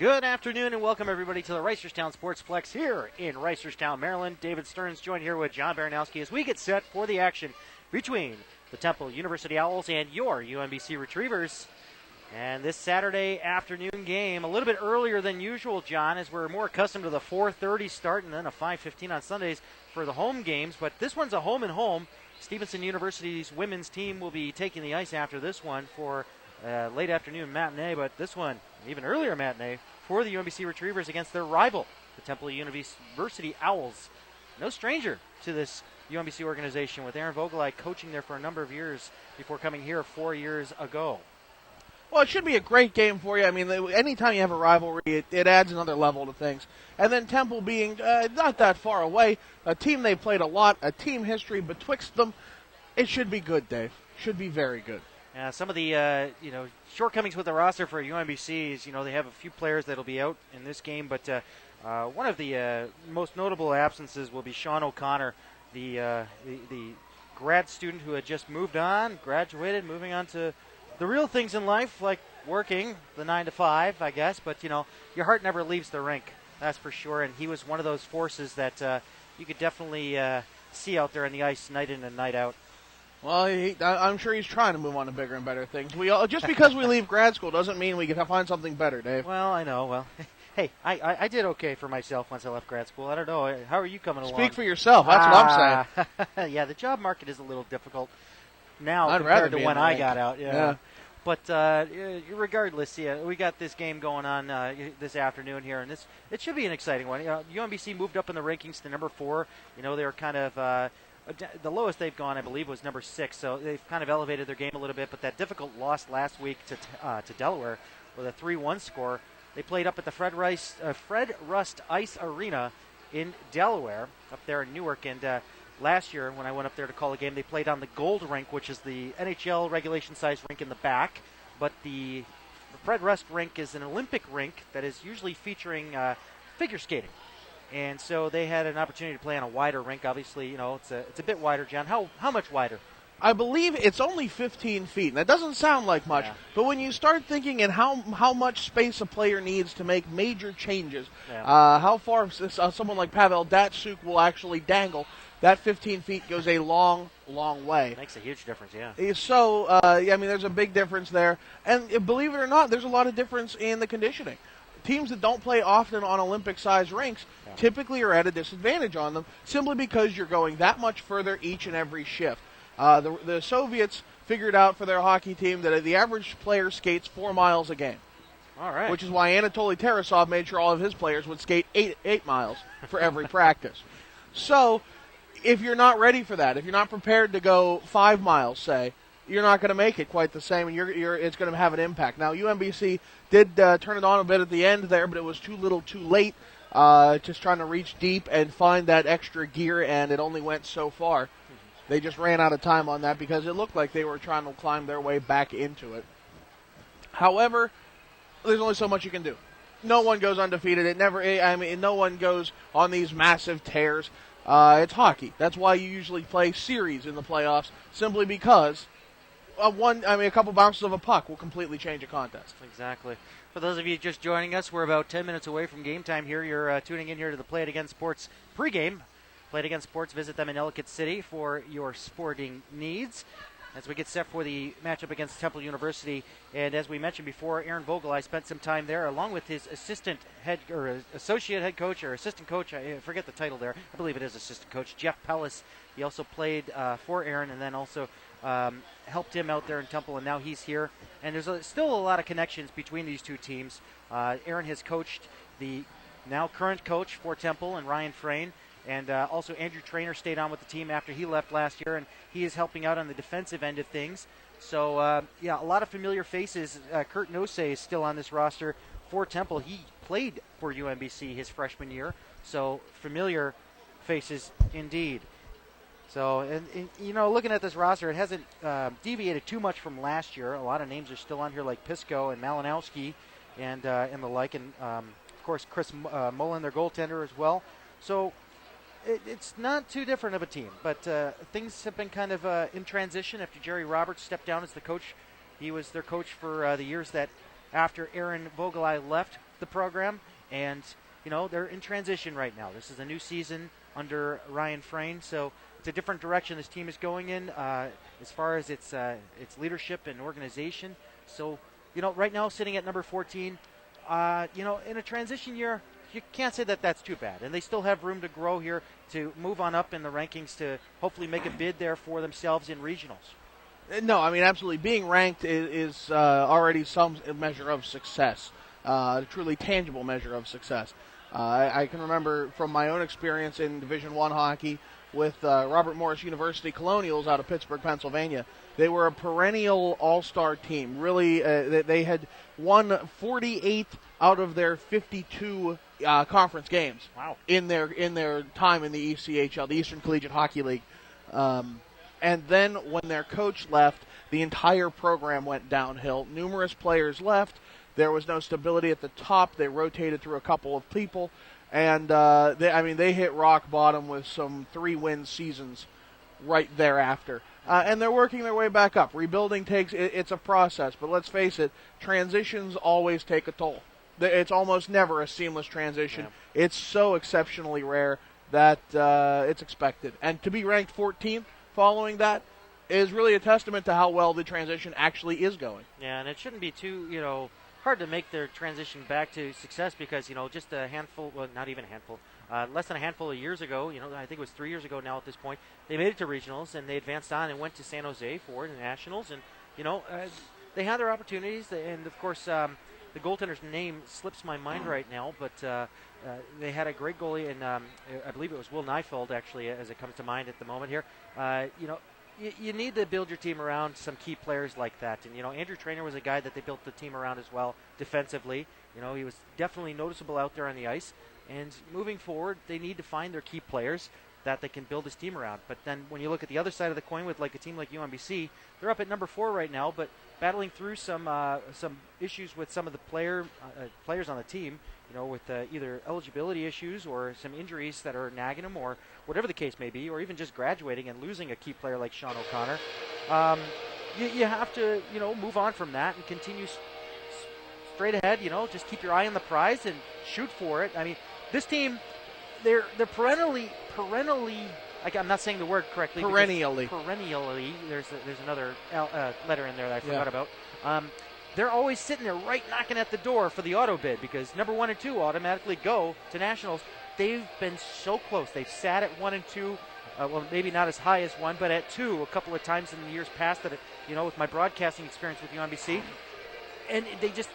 Good afternoon and welcome everybody to the Reisterstown Sportsplex here in Reisterstown, Maryland. David Stearns joined here with John Baranowski as we get set for the action between the Temple University Owls and your UMBC Retrievers. And this Saturday afternoon game, a little bit earlier than usual, John, as we're more accustomed to the 4:30 start and then a 5:15 on Sundays for the home games. But this one's a home and home. Stevenson University's women's team will be taking the ice after this one for late afternoon matinee, but this one, even earlier matinee, for the UMBC Retrievers against their rival, the Temple University Owls. No stranger to this UMBC organization, with Aaron Vogelai coaching there for a number of years before coming here 4 years ago. Well, it should be a great game for you. I mean, anytime you have a rivalry, it adds another level to things. And then Temple being not that far away, a team they've played a lot, a team history betwixt them, it should be good, Dave. Should be very good. Some of the shortcomings with the roster for UMBC is, they have a few players that'll be out in this game, but one of the most notable absences will be Sean O'Connor, the grad student who had just moved on, graduated, moving on to the real things in life, like working the 9 to 5, I guess. But your heart never leaves the rink, that's for sure. And he was one of those forces that you could definitely see out there on the ice night in and night out. Well, I'm sure he's trying to move on to bigger and better things. Just because we leave grad school doesn't mean we can find something better, Dave. Well, I know. Well, hey, I did okay for myself once I left grad school. I don't know. How are you coming along? Speak for yourself. That's what I'm saying. Yeah, the job market is a little difficult now compared to when I got out. Yeah. But regardless, we got this game going on this afternoon here, and it should be an exciting one. UMBC moved up in the rankings to number 4. They were kind of the lowest they've gone, I believe, was number 6. So they've kind of elevated their game a little bit. But that difficult loss last week to Delaware with a 3-1 score, they played up at the Fred Rust Ice Arena in Delaware, up there in Newark, and last year, when I went up there to call a game, they played on the Gold Rink, which is the NHL regulation-sized rink in the back. But the Fred Rust rink is an Olympic rink that is usually featuring figure skating. And so they had an opportunity to play on a wider rink. Obviously, it's a bit wider, John. How much wider? I believe it's only 15 feet, and that doesn't sound like much. Yeah. But when you start thinking in how much space a player needs to make major changes, how far someone like Pavel Datsuk will actually dangle, that 15 feet goes a long, long way. Makes a huge difference, yeah. So, there's a big difference there. And believe it or not, there's a lot of difference in the conditioning. Teams that don't play often on Olympic-sized rinks typically are at a disadvantage on them simply because you're going that much further each and every shift. The Soviets figured out for their hockey team that the average player skates 4 miles a game. All right. Which is why Anatoly Tarasov made sure all of his players would skate 8 miles for every practice. So, if you're not ready for that, if you're not prepared to go 5 miles, say, you're not going to make it quite the same, and it's going to have an impact. Now, UMBC did turn it on a bit at the end there, but it was too little too late, just trying to reach deep and find that extra gear, and it only went so far. They just ran out of time on that because it looked like they were trying to climb their way back into it. However, there's only so much you can do. No one goes undefeated. No one goes on these massive tears. It's hockey. That's why you usually play series in the playoffs, simply because a couple bounces of a puck will completely change a contest. Exactly. For those of you just joining us, we're about 10 minutes away from game time here. You're tuning in here to the Play It Again Sports pregame. Play It Again Sports, visit them in Ellicott City for your sporting needs as we get set for the matchup against Temple University. And as we mentioned before, Aaron Vogelai spent some time there along with his associate head coach or assistant coach. I forget the title there. I believe it is assistant coach, Jeff Pellis. He also played for Aaron and then also helped him out there in Temple, and now he's here. And there's still a lot of connections between these two teams. Aaron has coached the now current coach for Temple and Ryan Frayne. And also Andrew Traynor stayed on with the team after he left last year, and he is helping out on the defensive end of things. So, a lot of familiar faces. Kurt Nosey is still on this roster for Temple. He played for UMBC his freshman year, so familiar faces indeed. So, and looking at this roster, it hasn't deviated too much from last year. A lot of names are still on here like Pisco and Malinowski and the like, and, of course, Chris Mullen, their goaltender as well. So, it's not too different of a team, but things have been kind of in transition after Jerry Roberts stepped down as the coach. He was their coach for the years that after Aaron Vogelai left the program, and they're in transition right now. This is a new season under Ryan Frayne, so it's a different direction this team is going in as far as its leadership and organization. So, right now sitting at number 14, in a transition year, you can't say that that's too bad. And they still have room to grow here to move on up in the rankings to hopefully make a bid there for themselves in regionals. No, I mean, absolutely. Being ranked is already some measure of success, a truly tangible measure of success. I can remember from my own experience in Division I hockey with Robert Morris University Colonials out of Pittsburgh, Pennsylvania. They were a perennial all-star team. Really, they had won 48 out of their 52 conference games. Wow. in their time in the ECHL, the Eastern Collegiate Hockey League. And then when their coach left, the entire program went downhill. Numerous players left. There was no stability at the top. They rotated through a couple of people. And, they hit rock bottom with some 3-win seasons right thereafter. And they're working their way back up. Rebuilding it's a process. But let's face it, transitions always take a toll. It's almost never a seamless transition. Yeah. It's so exceptionally rare that it's expected. And to be ranked 14th following that is really a testament to how well the transition actually is going. Yeah, and it shouldn't be too, hard to make their transition back to success because, just a handful, well, not even a handful, less than a handful of years ago, I think it was 3 years ago now at this point, they made it to regionals and they advanced on and went to San Jose for the nationals. And, they had their opportunities. And, of course, the goaltender's name slips my mind right now, but they had a great goalie, and I believe it was Will Neifeld, actually, as it comes to mind at the moment here. You need to build your team around some key players like that. And, Andrew Traynor was a guy that they built the team around as well defensively. He was definitely noticeable out there on the ice. And moving forward, they need to find their key players that they can build this team around. But then when you look at the other side of the coin with like a team like UMBC, they're up at number 4 right now, but battling through some issues with some of the players on the team, with either eligibility issues or some injuries that are nagging them or whatever the case may be, or even just graduating and losing a key player like Sean O'Connor. You have to, move on from that and continue straight ahead, just keep your eye on the prize and shoot for it. I mean, this team, they're perennially, I'm not saying the word correctly. Perennially. There's another letter in there that I forgot about. They're always sitting there right knocking at the door for the auto bid because number 1 and 2 automatically go to nationals. They've been so close. They've sat at 1 and 2. Well, maybe not as high as 1, but at 2 a couple of times in the years past that, with my broadcasting experience with UMBC. And they just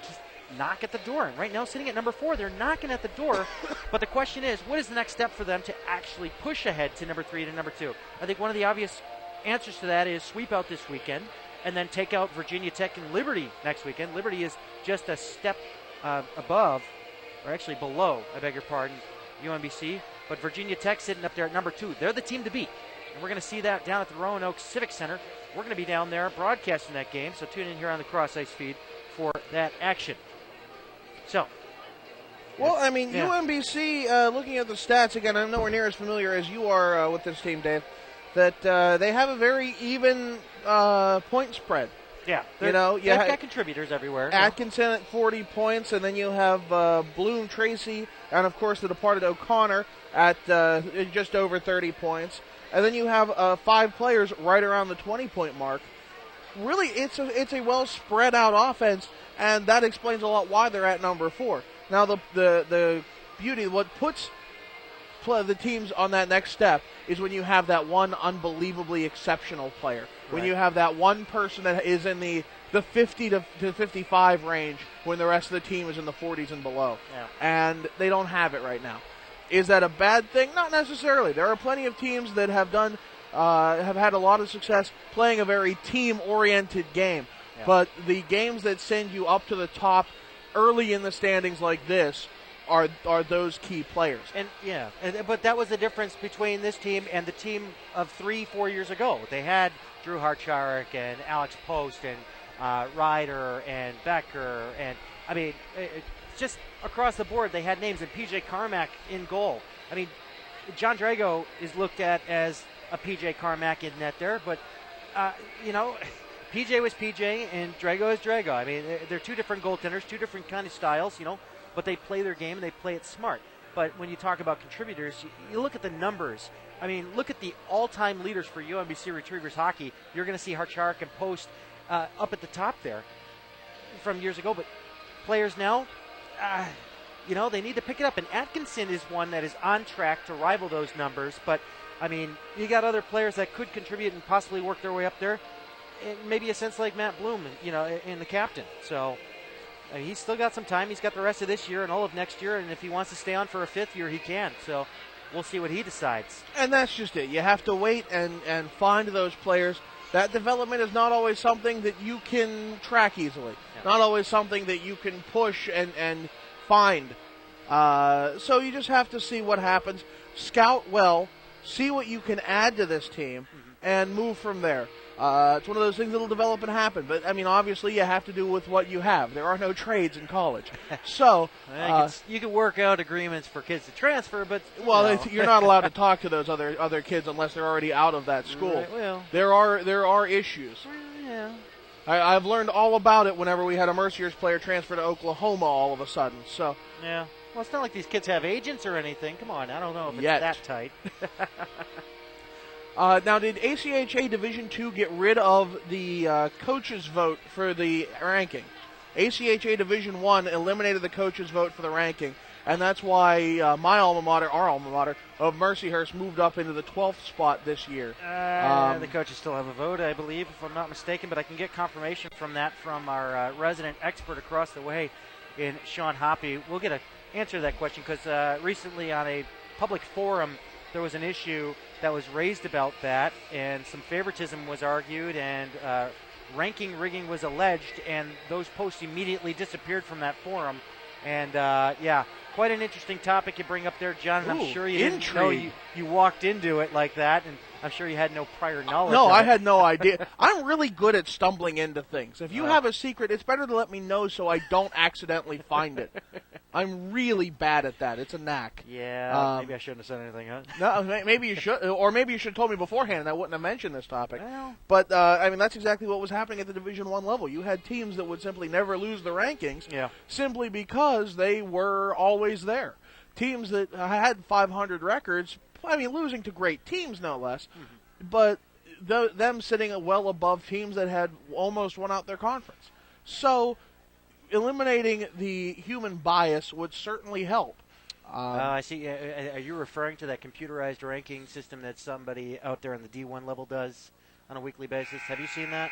knock at the door. And right now, sitting at number 4, they're knocking at the door. But the question is, what is the next step for them to actually push ahead to number 3 and number 2? I think one of the obvious answers to that is sweep out this weekend and then take out Virginia Tech and Liberty next weekend. Liberty is just a step above, or actually below, I beg your pardon, UMBC. But Virginia Tech sitting up there at number 2. They're the team to beat. And we're going to see that down at the Roanoke Civic Center. We're going to be down there broadcasting that game, so tune in here on the Cross Ice feed for that action. So, well, I mean, UMBC, looking at the stats, again, I'm nowhere near as familiar as you are with this team, Dave, that they have a very even point spread. Yeah. They've got contributors everywhere. Atkinson at 40 points, and then you have Bloom, Tracy, and, of course, the departed O'Connor at just over 30 points. And then you have 5 players right around the 20-point mark. Really, it's a well spread out offense, and that explains a lot why they're at number 4. Now, the beauty, what puts the teams on that next step is when you have that one unbelievably exceptional player. When you have that one person that is in the 50 to 55 range when the rest of the team is in the 40s and below. Yeah. And they don't have it right now. Is that a bad thing? Not necessarily. There are plenty of teams that have had a lot of success playing a very team-oriented game. Yeah. But the games that send you up to the top early in the standings like this are those key players. But that was the difference between this team and the team of 3-4 years ago. They had Drew Hartcharek and Alex Post and Ryder and Becker, and I mean, just across the board they had names, and PJ Carmack in goal. I mean, John Drago is looked at as a PJ Carmack in net there, but PJ was PJ and Drago is Drago. I mean, they're two different goaltenders, two different kind of styles, but they play their game and they play it smart. But when you talk about contributors, you look at the numbers. I mean, look at the all-time leaders for UMBC Retrievers hockey. You're going to see Harcharek and Post up at the top there from years ago. But players now, they need to pick it up. And Atkinson is one that is on track to rival those numbers. But, I mean, you got other players that could contribute and possibly work their way up there. Maybe a sense like Matt Bloom, in the captain. So he's still got some time. He's got the rest of this year and all of next year. And if he wants to stay on for a fifth year, he can. So we'll see what he decides. And that's just it. You have to wait and find those players. That development is not always something that you can track easily. Yeah. Not always something that you can push and find. So you just have to see what happens. Scout well. See what you can add to this team and move from there. It's one of those things that will develop and happen. But, I mean, obviously you have to do with what you have. There are no trades in college. So you can work out agreements for kids to transfer, but... Well, you're not allowed to talk to those other kids unless they're already out of that school. Right, well. There are issues. Yeah. I've learned all about it whenever we had a Mercyhurst player transfer to Oklahoma all of a sudden. So yeah. Well, it's not like these kids have agents or anything. Come on, I don't know if it's that tight. Now, did ACHA Division II get rid of the coaches' vote for the ranking? ACHA Division I eliminated the coaches' vote for the ranking, and that's why our alma mater of Mercyhurst moved up into the 12th spot this year. The coaches still have a vote, I believe, if I'm not mistaken, but I can get confirmation from our resident expert across the way in Sean Hoppy. We'll get an answer to that question because recently on a public forum, there was an issue that was raised about that, and some favoritism was argued, and ranking rigging was alleged, and those posts immediately disappeared from that forum. And, quite an interesting topic you bring up there, John, and I'm sure you didn't know you walked into it like that, and I'm sure you had no prior knowledge No, of I it. had no idea. I'm really good at stumbling into things. If you have a secret, it's better to let me know so I don't accidentally find it. I'm really bad at that. It's a knack. Yeah, maybe I shouldn't have said anything, huh? No, maybe you should, or maybe you should have told me beforehand and I wouldn't have mentioned this topic. Well. But, that's exactly what was happening at the Division I level. You had teams that would simply never lose the rankings simply because they were always there. Teams that had 500 records, losing to great teams no less, but them sitting well above teams that had almost won out their conference. So eliminating the human bias would certainly help. I see. Are you referring to that computerized ranking system that somebody out there on the D1 level does on a weekly basis? Have you seen that?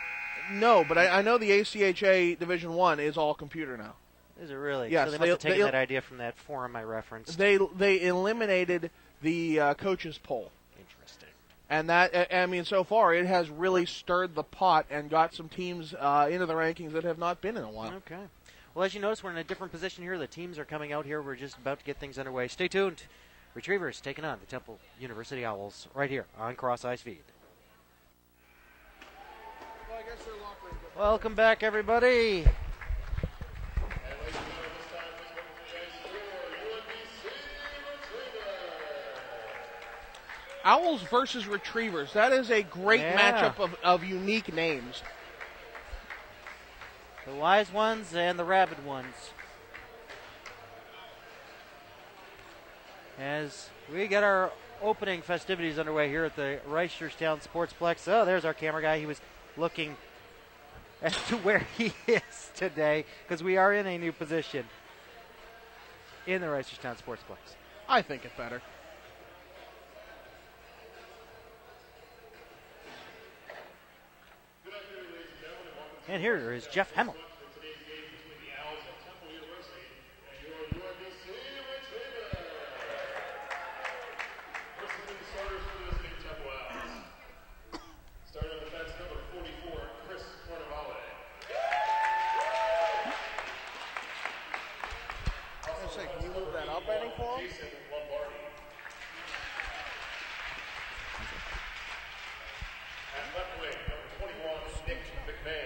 No, but I know the ACHA Division I is all computer now. Is it really? Yes. So they must have taken that idea from that forum I referenced. They eliminated the coaches poll. Interesting. And that, so far it has really stirred the pot and got some teams into the rankings that have not been in a while. Okay. Well, as you notice, we're in a different position here. The teams are coming out here. We're just about to get things underway. Stay tuned. Retrievers taking on the Temple University Owls right here on Cross Ice Feed. Well, I guess they're locked right. Welcome back, everybody. Owls versus Retrievers. That is a great matchup of unique names. The wise ones and the rabid ones. As we get our opening festivities underway here at the Reisterstown Sportsplex. Oh, there's our camera guy. He was looking as to where he is today because we are in a new position in the Reisterstown Sportsplex. I think it better. And here is Jeff Hemmel. Can you move that up any for him?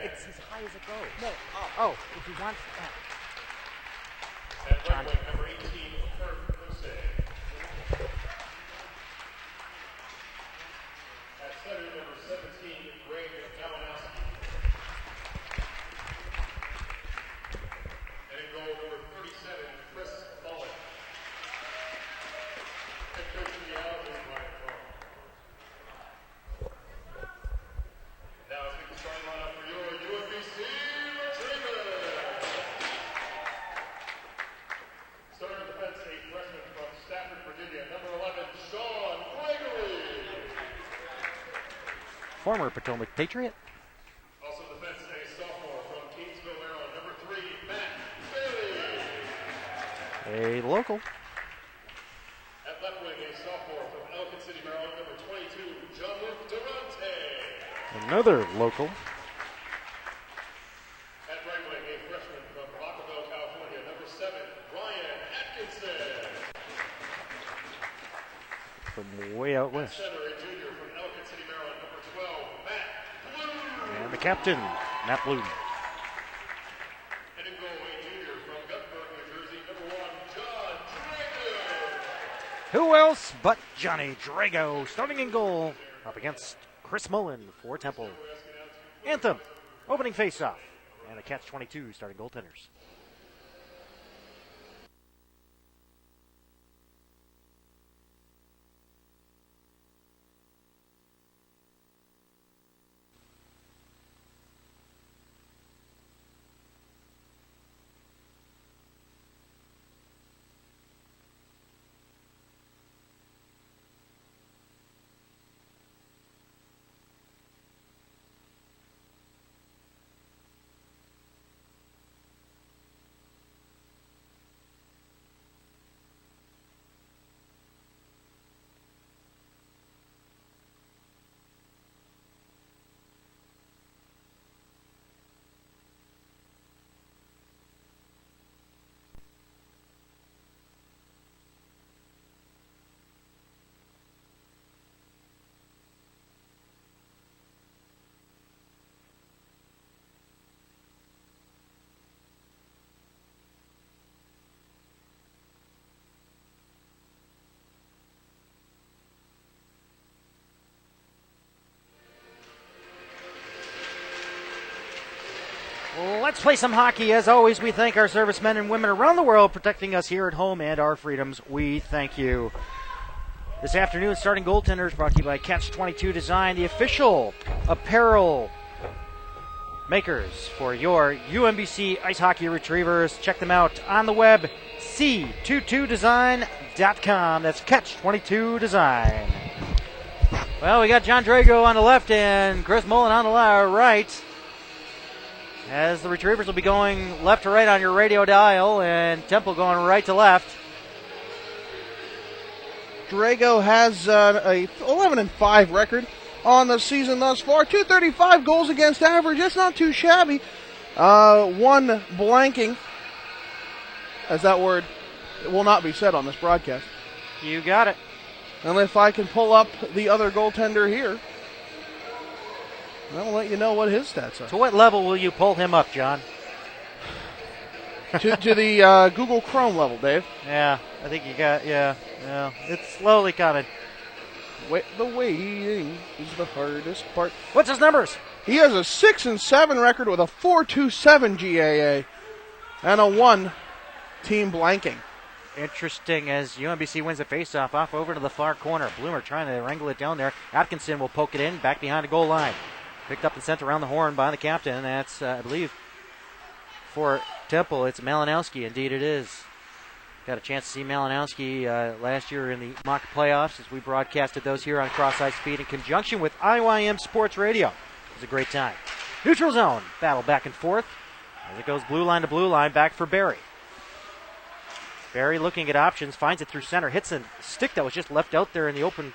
It's as high as it goes. No, up. Oh, if he wants that. At number 18, Kurt Jose. At center, number 17, Greg Kalinowski. former Potomac Patriot. Also defense, a sophomore from Kingsville, Maryland, number 3, Matt Bailey. A local. At left wing, a sophomore from Ellicott City, Maryland, number 22, John-Luke Durante. Another local. At right wing, a freshman from Vacaville, California, number 7, Ryan Atkinson. From way out west. Center, a junior from Ellicott City, Maryland, number 12, Matt Bloom. And the captain, Matt Bloom. And in goal, a junior from Guttenberg, New Jersey, number 1, John Drago. Who else but Johnny Drago, starting in goal, up against Chris Mullen for Temple. Anthem, opening faceoff, and the Catch-22 starting goaltenders. Let's play some hockey. As always, we thank our servicemen and women around the world protecting us here at home and our freedoms. We thank you. This afternoon, starting goaltenders brought to you by Catch-22 Design, the official apparel makers for your UMBC Ice Hockey Retrievers. Check them out on the web, c22design.com. That's Catch-22 Design. Well, we got John Drago on the left and Chris Mullen on the right. As the Retrievers will be going left to right on your radio dial, and Temple going right to left. Drago has a 11-5 record on the season thus far. 235 goals against average. That's not too shabby. One blanking, as that word will not be said on this broadcast. You got it. And if I can pull up the other goaltender here, I'll let you know what his stats are. To what level will you pull him up, John? to the Google Chrome level, Dave. Yeah, I think you got, yeah. It's slowly coming. The waiting is the hardest part. What's his numbers? He has a 6-7 record with a 4.27 GAA and a 1 team blanking. Interesting as UMBC wins the faceoff off over to the far corner. Bloomer trying to wrangle it down there. Atkinson will poke it in back behind the goal line. Picked up and sent around the horn by the captain. That's, I believe, for Temple, it's Malinowski. Indeed it is. Got a chance to see Malinowski last year in the mock playoffs as we broadcasted those here on Cross Ice Speed in conjunction with IYM Sports Radio. It was a great time. Neutral zone. Battle back and forth as it goes blue line to blue line. Back for Barry. Barry looking at options. Finds it through center. Hits a stick that was just left out there in the open.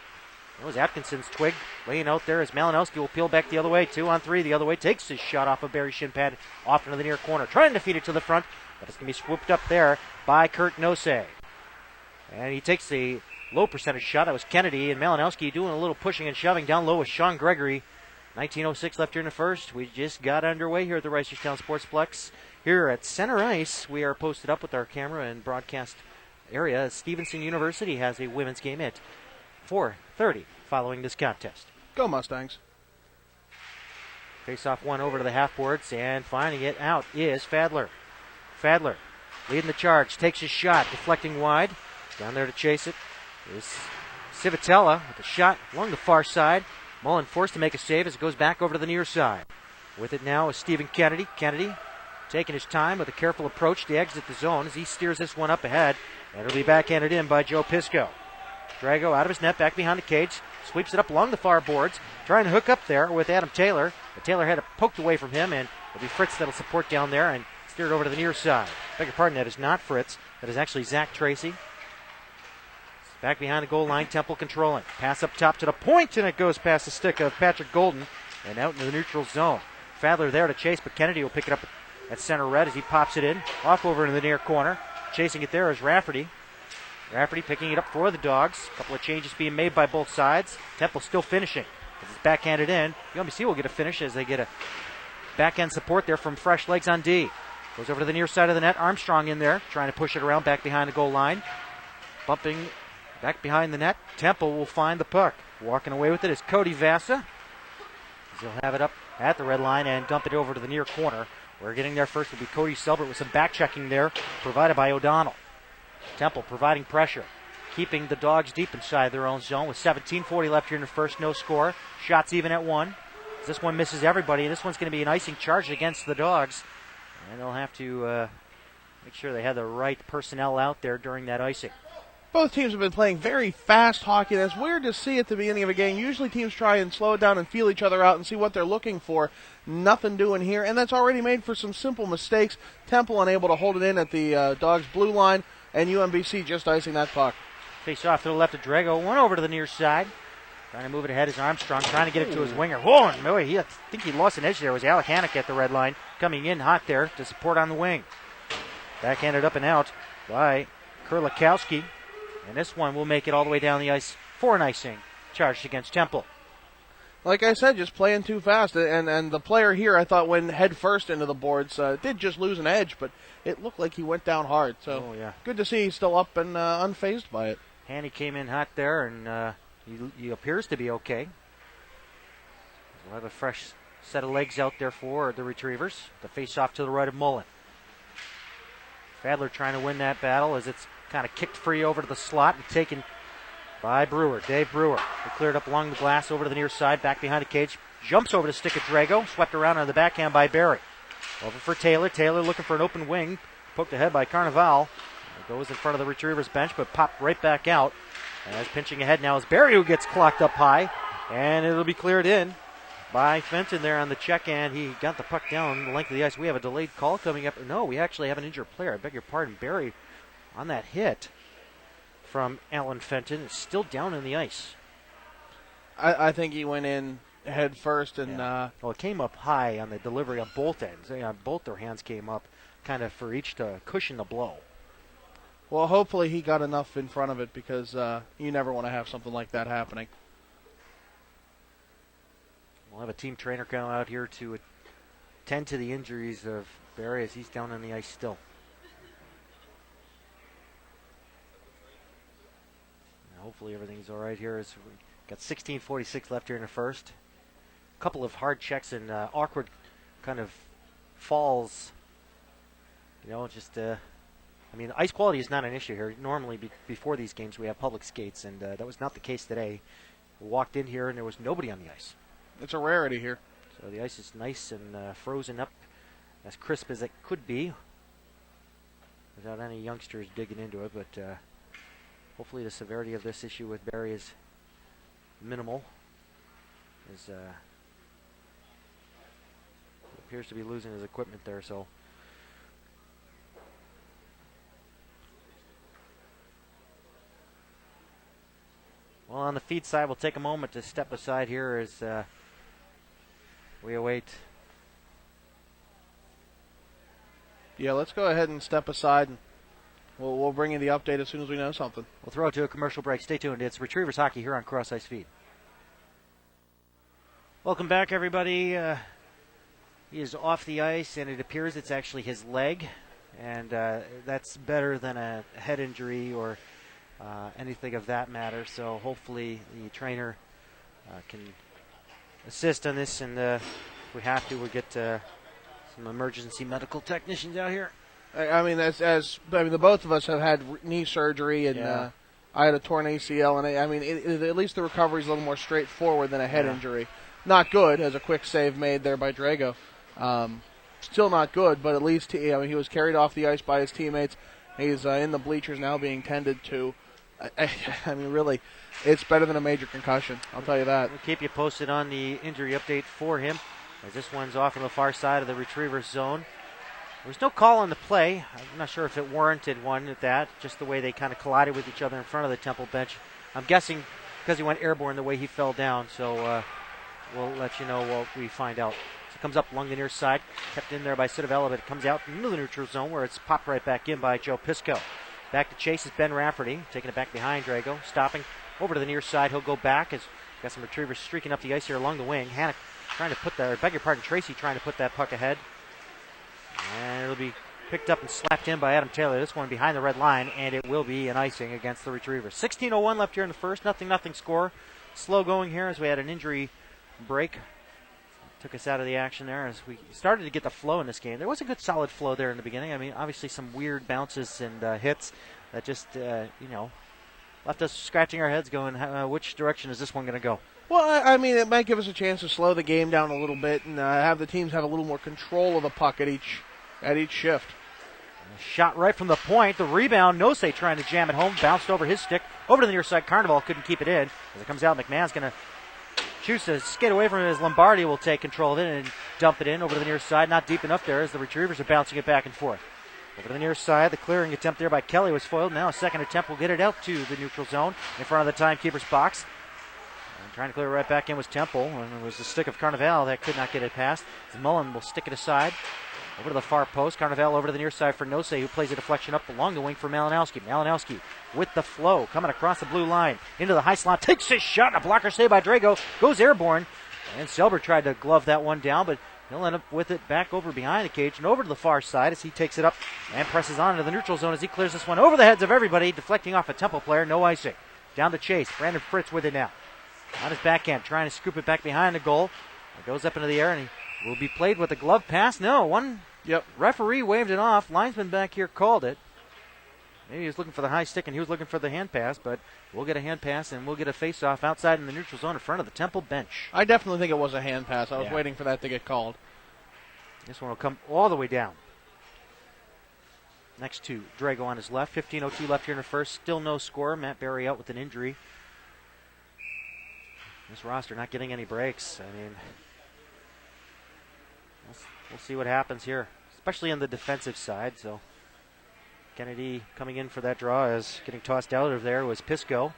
It was Atkinson's twig laying out there as Malinowski will peel back the other way. 2-on-3 the other way. Takes his shot off of Barry's shin pad off into the near corner. Trying to feed it to the front, but it's going to be swooped up there by Kurt Nosey. And he takes a low percentage shot. That was Kennedy. And Malinowski doing a little pushing and shoving down low with Sean Gregory. 19:06 left here in the first. We just got underway here at the Reisterstown Sportsplex. Here at center ice, we are posted up with our camera and broadcast area. Stevenson University has a women's game at 4:30 following this contest. Go Mustangs. Face-off one over to the half-boards, and finding it out is Fadler. Fadler leading the charge, takes his shot, deflecting wide. Down there to chase it is Civitella with a shot along the far side. Mullen forced to make a save as it goes back over to the near side. With it now is Stephen Kennedy. Kennedy taking his time with a careful approach to exit the zone as he steers this one up ahead. And it'll be backhanded in by Joe Pisco. Drago out of his net, back behind the cage. sweeps it up along the far boards, trying to hook up there with Adam Taylor. But Taylor had it poked away from him, and it'll be Fritz that'll support down there and steer it over to the near side. Beg your pardon, that is not Fritz. That is actually Zach Tracy. Back behind the goal line, Temple controlling. Pass up top to the point, and it goes past the stick of Patrick Golden and out into the neutral zone. Fadler there to chase, but Kennedy will pick it up at center red as he pops it in. Off over into the near corner. Chasing it there is Rafferty. Rafferty picking it up for the Dogs. A couple of changes being made by both sides. Temple still finishing. As it's backhanded in, UMBC will get a finish as they get a backhand support there from fresh legs on D. Goes over to the near side of the net. Armstrong in there, trying to push it around back behind the goal line. Bumping back behind the net. Temple will find the puck. Walking away with it is Cody Vasa. He'll have it up at the red line and dump it over to the near corner. We're getting there first will be Cody Selbert with some back checking there, provided by O'Donnell. Temple providing pressure, keeping the Dogs deep inside their own zone with 17:40 left here in the first. No score. Shots even at 1. This one misses everybody, and this one's going to be an icing charge against the Dogs. And they'll have to make sure they have the right personnel out there during that icing. Both teams have been playing very fast hockey. That's weird to see at the beginning of a game. Usually teams try and slow it down and feel each other out and see what they're looking for. Nothing doing here, and that's already made for some simple mistakes. Temple unable to hold it in at the Dogs' blue line, and UMBC just icing that puck. Face off to the left of Drago. One over to the near side. Trying to move it ahead is Armstrong, trying to get it to his winger. Whoa, I think he lost an edge there. It was Alec Hannock at the red line, coming in hot there to support on the wing. Backhanded up and out by Kurlikowski. And this one will make it all the way down the ice for an icing charged against Temple. Like I said, just playing too fast. And the player here, I thought, went head first into the boards. Did just lose an edge, but it looked like he went down hard. So Good to see he's still up and unfazed by it. Hanny came in hot there, and he appears to be okay. We'll have a fresh set of legs out there for the Retrievers. The face off to the right of Mullen. Fadler trying to win that battle as it's kind of kicked free over to the slot and taken by Brewer, Dave Brewer. He cleared up along the glass over to the near side, back behind the cage. Jumps over the stick of Drago, swept around on the backhand by Barry. Over for Taylor. Taylor looking for an open wing. Poked ahead by Carnival. Goes in front of the Retrievers bench, but popped right back out. And as pinching ahead now is Barry, who gets clocked up high. And it'll be cleared in by Fenton there on the check, and he got the puck down the length of the ice. We have a delayed call coming up. No, we actually have an injured player. I beg your pardon. Barry on that hit from Alan Fenton is still down in the ice. I think he went in head first. And well, it came up high on the delivery on both ends. Both their hands came up kind of for each to cushion the blow. Well, hopefully he got enough in front of it because you never want to have something like that happening. We'll have a team trainer come out here to attend to the injuries of Barry as he's down on the ice still. Hopefully everything's all right here as we got 16:46 left here in the first. A couple of hard checks and awkward kind of falls. Ice quality is not an issue here. Normally before these games we have public skates, and that was not the case today. We walked in here and there was nobody on the ice. It's a rarity here. So the ice is nice and frozen up, as crisp as it could be, without any youngsters digging into it, but hopefully the severity of this issue with Barry is minimal, as he appears to be losing his equipment there. So well, on the feed side, we'll take a moment to step aside here as we await. Yeah, let's go ahead and step aside, and we'll bring you the update as soon as we know something. We'll throw it to a commercial break. Stay tuned. It's Retrievers Hockey here on Cross Ice Feed. Welcome back, everybody. He is off the ice, and it appears it's actually his leg, and that's better than a head injury or anything of that matter. So hopefully the trainer can assist on this, and if we have to, we'll get some emergency medical technicians out here. I mean, the both of us have had knee surgery, and I had a torn ACL, and at least the recovery is a little more straightforward than a head injury. Not good, as a quick save made there by Drago. Still not good, but at least he was carried off the ice by his teammates. He's in the bleachers now being tended to. I mean, really, it's better than a major concussion. I'll tell you that. We'll keep you posted on the injury update for him, as this one's off on the far side of the Retrievers zone. There was no call on the play. I'm not sure if it warranted one at that, just the way they kind of collided with each other in front of the Temple bench. I'm guessing because he went airborne the way he fell down, so we'll let you know what we find out. So it comes up along the near side, kept in there by Citavella, but it comes out into the neutral zone where it's popped right back in by Joe Pisco. Back to chase is Ben Rafferty, taking it back behind Drago, stopping over to the near side. He'll go back as got some Retrievers streaking up the ice here along the wing. Hannock trying to put that, beg your pardon, Tracy trying to put that puck ahead. And it'll be picked up and slapped in by Adam Taylor. This one behind the red line, and it will be an icing against the Retrievers. 16:01 left here in the first. Nothing score. Slow going here as we had an injury break. Took us out of the action there as we started to get the flow in this game. There was a good solid flow there in the beginning. I mean, obviously some weird bounces and hits that just, left us scratching our heads going, which direction is this one going to go? Well, I mean, it might give us a chance to slow the game down a little bit and have the teams have a little more control of the puck at each shift. Shot right from the point. The rebound, Nosey trying to jam it home. Bounced over his stick. Over to the near side. Carnival couldn't keep it in. As it comes out, McMahon's going to choose to skate away from it as Lombardi will take control of it and dump it in over to the near side. Not deep enough there as the Retrievers are bouncing it back and forth. Over to the near side. The clearing attempt there by Kelly was foiled. Now a second attempt will get it out to the neutral zone in front of the timekeeper's box. And trying to clear it right back in was Temple. And it was the stick of Carnival that could not get it past. As Mullen will stick it aside. Over to the far post. Carnival over to the near side for Nosey, who plays a deflection up along the wing for Malinowski. Malinowski with the flow, coming across the blue line. Into the high slot. Takes his shot. A blocker save by Drago. Goes airborne. And Selber tried to glove that one down, but he'll end up with it back over behind the cage and over to the far side as he takes it up and presses on into the neutral zone as he clears this one over the heads of everybody, deflecting off a Temple player. No icing. Down to Chase. Brandon Fritz with it now. On his backhand, trying to scoop it back behind the goal. It goes up into the air and he will be played with a glove pass. No, referee waved it off. Linesman back here called it. Maybe he was looking for the high stick and he was looking for the hand pass, but we'll get a hand pass and we'll get a face-off outside in the neutral zone in front of the Temple bench. I definitely think it was a hand pass. I was waiting for that to get called. This one will come all the way down. Next to Drago on his left. 15:02 left here in the first. Still no score. Matt Berry out with an injury. This roster not getting any breaks. I mean, we'll see what happens here, especially on the defensive side. So Kennedy coming in for that draw as getting tossed out of there was Pisco.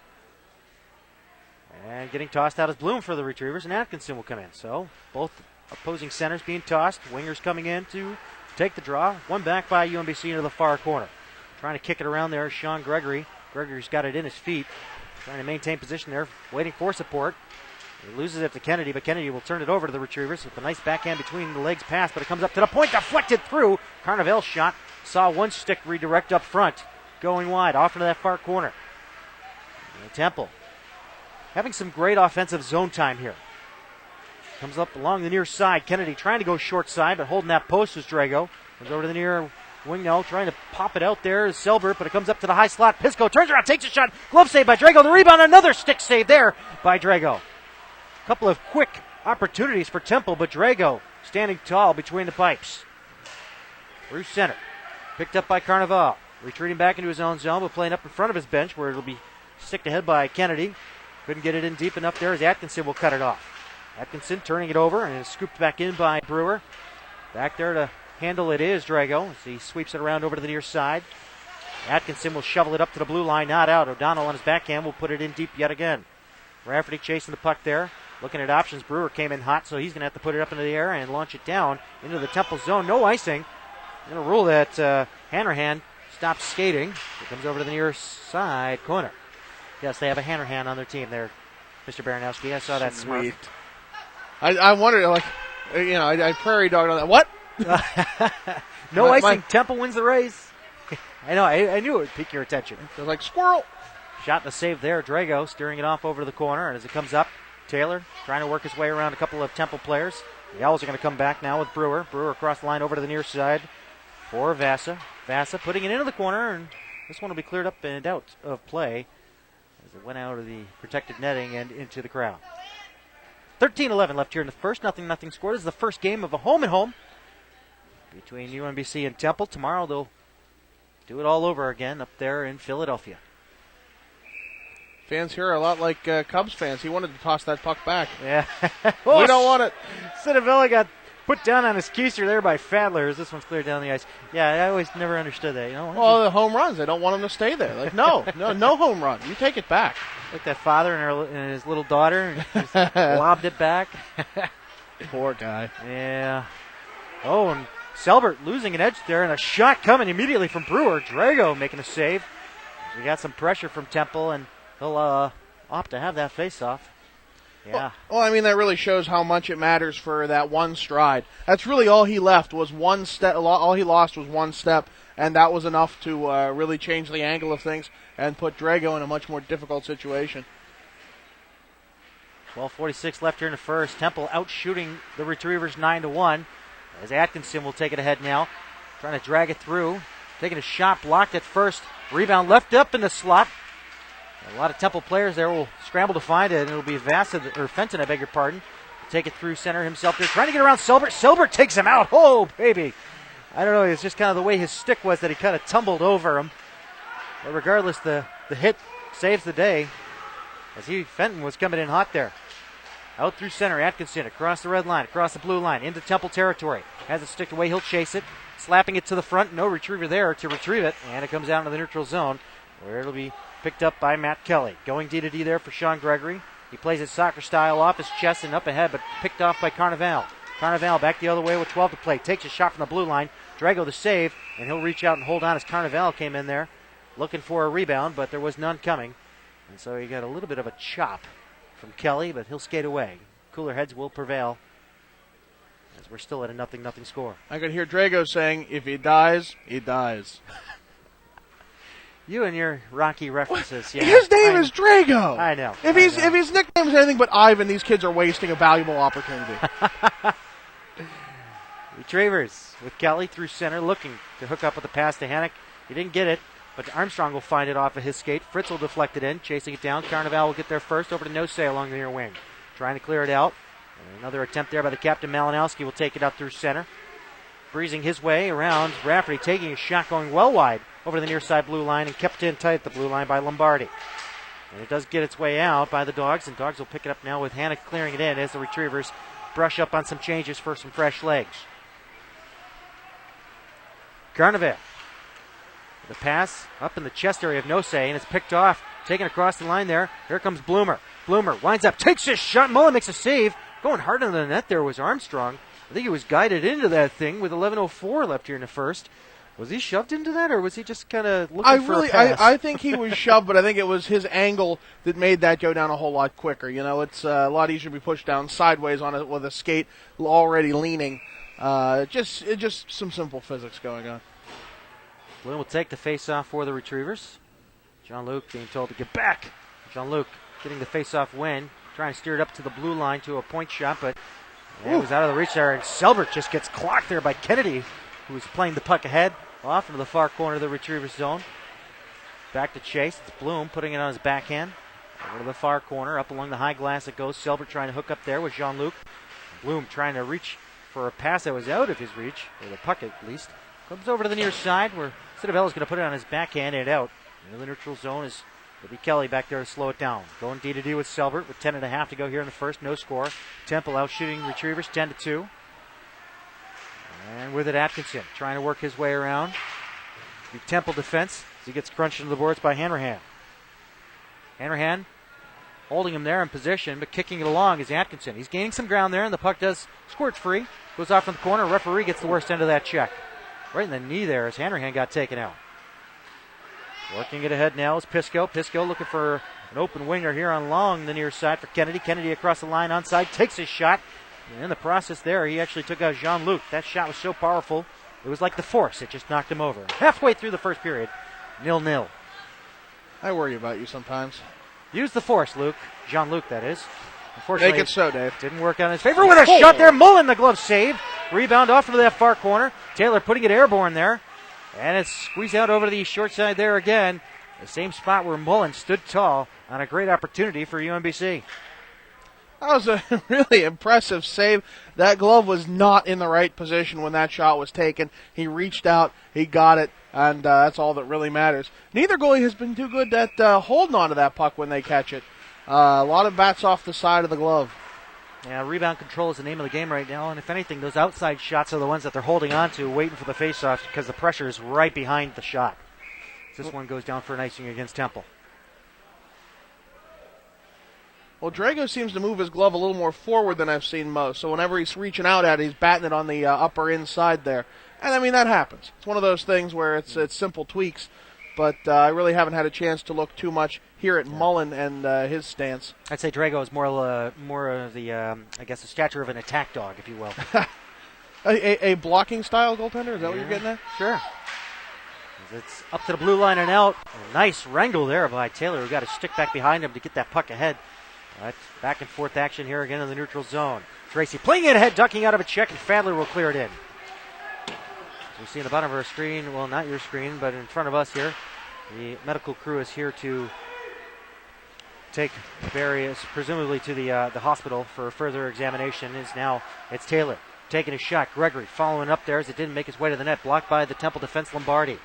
And getting tossed out is Bloom for the Retrievers, and Atkinson will come in. So both opposing centers being tossed. Wingers coming in to take the draw. One back by UMBC into the far corner. Trying to kick it around there is Sean Gregory. Gregory's got it in his feet. Trying to maintain position there, waiting for support. He loses it to Kennedy, but Kennedy will turn it over to the Retrievers with a nice backhand between the legs pass, but it comes up to the point, deflected through. Carnival's shot saw one stick redirect up front, going wide, off into that far corner. And Temple having some great offensive zone time here. Comes up along the near side. Kennedy trying to go short side, but holding that post is Drago. Comes over to the near wing now, trying to pop it out there is Selbert, but it comes up to the high slot. Pisco turns around, takes a shot. Glove save by Drago. The rebound, another stick save there by Drago. Couple of quick opportunities for Temple, but Drago standing tall between the pipes. Through center. Picked up by Carnival. Retreating back into his own zone, but playing up in front of his bench where it'll be sticked ahead by Kennedy. Couldn't get it in deep enough there as Atkinson will cut it off. Atkinson turning it over and is scooped back in by Brewer. Back there to handle it is Drago as he sweeps it around over to the near side. Atkinson will shovel it up to the blue line, not out. O'Donnell on his backhand will put it in deep yet again. Rafferty chasing the puck there. Looking at options, Brewer came in hot, so he's going to have to put it up into the air and launch it down into the Temple zone. No icing. Going to rule that Hanrahan stops skating. It comes over to the near side corner. Yes, they have a Hanrahan on their team there, Mr. Baranowski. I saw that sweet. I wondered, I prairie dogged on that. What? No icing. Temple wins the race. I know. I knew it would pique your attention. They're like, squirrel. Shot and a save there. Drago steering it off over to the corner, and as it comes up, Taylor trying to work his way around a couple of Temple players. The Owls are going to come back now with Brewer. Brewer across the line over to the near side for Vasa. Vasa putting it into the corner, and this one will be cleared up and out of play as it went out of the protected netting and into the crowd. 13-11 left here in the first. Nothing scored. This is the first game of a home-and-home between UMBC and Temple. Tomorrow they'll do it all over again up there in Philadelphia. Fans here are a lot like Cubs fans. He wanted to toss that puck back. Yeah. We don't want it. Cittavilla got put down on his keister there by Fadler. This one's cleared down the ice. Yeah, I always never understood that. Well, the home runs, they don't want him to stay there. Like, no home run. You take it back. Like that father and his little daughter just lobbed it back. Poor guy. Yeah. Oh, and Selbert losing an edge there, and a shot coming immediately from Brewer. Drago making a save. We got some pressure from Temple, and he'll opt to have that face-off. Yeah. Well, I mean, that really shows how much it matters for that one stride. That's really all he left was one step. All he lost was one step, and that was enough to really change the angle of things and put Drago in a much more difficult situation. 12:46 left here in the first. Temple out shooting the Retrievers 9-1. As Atkinson will take it ahead now, trying to drag it through, taking a shot blocked at first. Rebound left up in the slot. A lot of Temple players there will scramble to find it, and it'll be Fenton, I beg your pardon. Take it through center himself there, trying to get around Selbert. Selbert takes him out. Oh, baby. I don't know, it's just kind of the way his stick was that he kind of tumbled over him. But regardless, the hit saves the day as Fenton was coming in hot there. Out through center, Atkinson across the red line, across the blue line, into Temple territory. Has it sticked away, he'll chase it. Slapping it to the front, no retriever there to retrieve it. And it comes out into the neutral zone where it'll be picked up by Matt Kelly. Going D-to-D there for Sean Gregory. He plays it soccer style off his chest and up ahead, but picked off by Carnival. Carnival back the other way with 12 to play. Takes a shot from the blue line. Drago the save, and he'll reach out and hold on as Carnival came in there looking for a rebound, but there was none coming. And so he got a little bit of a chop from Kelly, but he'll skate away. Cooler heads will prevail as we're still at a 0-0 score. I could hear Drago saying, if he dies, he dies. You and your Rocky references. Yeah, his name is Drago. I know. If his nickname is anything but Ivan, these kids are wasting a valuable opportunity. Retrievers with Kelly through center, looking to hook up with the pass to Hannock. He didn't get it, but Armstrong will find it off of his skate. Fritz will deflect it in, chasing it down. Carnival will get there first, over to Nosey along the near wing. Trying to clear it out. And another attempt there by the captain. Malinowski will take it out through center. Breezing his way around. Rafferty taking a shot going well wide over the near side blue line and kept in tight at the blue line by Lombardi. And it does get its way out by the Dogs, and Dogs will pick it up now with Hannock clearing it in as the Retrievers brush up on some changes for some fresh legs. Carnival. The pass up in the chest area of Nosey, and it's picked off. Taken across the line there. Here comes Bloomer. Bloomer winds up, takes his shot. Mullen makes a save. Going hard on the net there was Armstrong. I think he was guided into that thing with 11:04 left here in the first. Was he shoved into that, or was he just kind of looking for a pass? I think he was shoved, but I think it was his angle that made that go down a whole lot quicker. You know, it's a lot easier to be pushed down sideways on it with a skate already leaning. Just some simple physics going on. Bloom will take the face-off for the Retrievers. Jean-Luc being told to get back. Jean-Luc getting the face-off win, trying to steer it up to the blue line to a point shot, but it was out of the reach there, and Selbert just gets clocked there by Kennedy, who was playing the puck ahead, off into the far corner of the Retrievers zone. Back to Chase. It's Bloom putting it on his backhand. Over to the far corner, up along the high glass it goes. Selbert trying to hook up there with Jean-Luc. Bloom trying to reach for a pass that was out of his reach, or the puck at least. Comes over to the near side where Cittavella's going to put it on his backhand and out. In the neutral zone is it'll be Kelly back there to slow it down. Going D-to-D with Selbert with 10.5 to go here in the first. No score. Temple out shooting Retrievers 10-2. And with it, Atkinson trying to work his way around. The Temple defense as he gets crunched into the boards by Hanrahan. Hanrahan holding him there in position, but kicking it along is Atkinson. He's gaining some ground there, and the puck does squirt free. Goes off in the corner. Referee gets the worst end of that check. Right in the knee there as Hanrahan got taken out. Working it ahead now is Pisco. Pisco looking for an open winger here on long the near side for Kennedy. Kennedy across the line onside, takes his shot. And in the process there, he actually took out Jean-Luc. That shot was so powerful, it was like the Force. It just knocked him over. Halfway through the first period, 0-0. I worry about you sometimes. Use the Force, Luke. Jean-Luc, that is. Unfortunately, make it so, Dave. Didn't work on his favor with a shot there. Mullen, the glove save. Rebound off into that far corner. Taylor putting it airborne there. And it's squeezed out over to the short side there again. The same spot where Mullen stood tall on a great opportunity for UMBC. That was a really impressive save. That glove was not in the right position when that shot was taken. He reached out, he got it, and that's all that really matters. Neither goalie has been too good at holding on to that puck when they catch it. A lot of bats off the side of the glove. Yeah, rebound control is the name of the game right now, and if anything, those outside shots are the ones that they're holding on to, waiting for the face-off, because the pressure is right behind the shot. This one goes down for an icing against Temple. Well, Drago seems to move his glove a little more forward than I've seen most, so whenever he's reaching out at it, he's batting it on the upper inside there. And, I mean, that happens. It's one of those things where it's simple tweaks, but I really haven't had a chance to look too much here at Mullen and his stance. I'd say Drago is more of the, I guess, the stature of an attack dog, if you will. a blocking style goaltender? Is that what you're getting at? Sure. It's up to the blue line and out. A nice wrangle there by Taylor, who got a stick back behind him to get that puck ahead. Back and forth action here again in the neutral zone. Tracy playing it ahead, ducking out of a check, and Fadler will clear it in. As we see in the bottom of our screen, well, not your screen, but in front of us here, the medical crew is here to take Barry, presumably to the hospital for further examination. It's Taylor taking a shot. Gregory following up there as it didn't make its way to the net, blocked by the Temple defense Lombardi.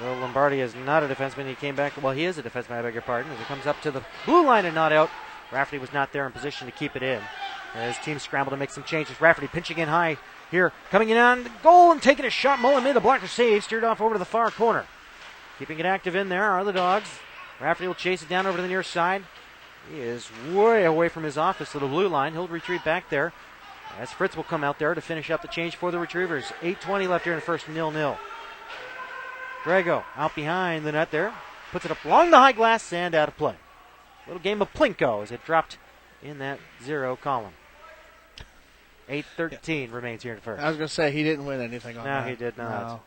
Well, Lombardi is not a defenseman. He came back. Well, he is a defenseman, I beg your pardon. As it comes up to the blue line and not out. Rafferty was not there in position to keep it in. As teams scramble to make some changes. Rafferty pinching in high here. Coming in on the goal and taking a shot. Mullen made the blocker save. Steered off over to the far corner. Keeping it active in there are the Dogs. Rafferty will chase it down over to the near side. He is way away from his office to the blue line. He'll retreat back there. As Fritz will come out there to finish up the change for the Retrievers. 8:20 left here in the first, 0-0. Drago out behind the net there. Puts it up along the high glass and out of play. Little game of Plinko as it dropped in that 0 column. 8:13 remains here in the first. I was going to say, he didn't win anything on that. No, he did not. No.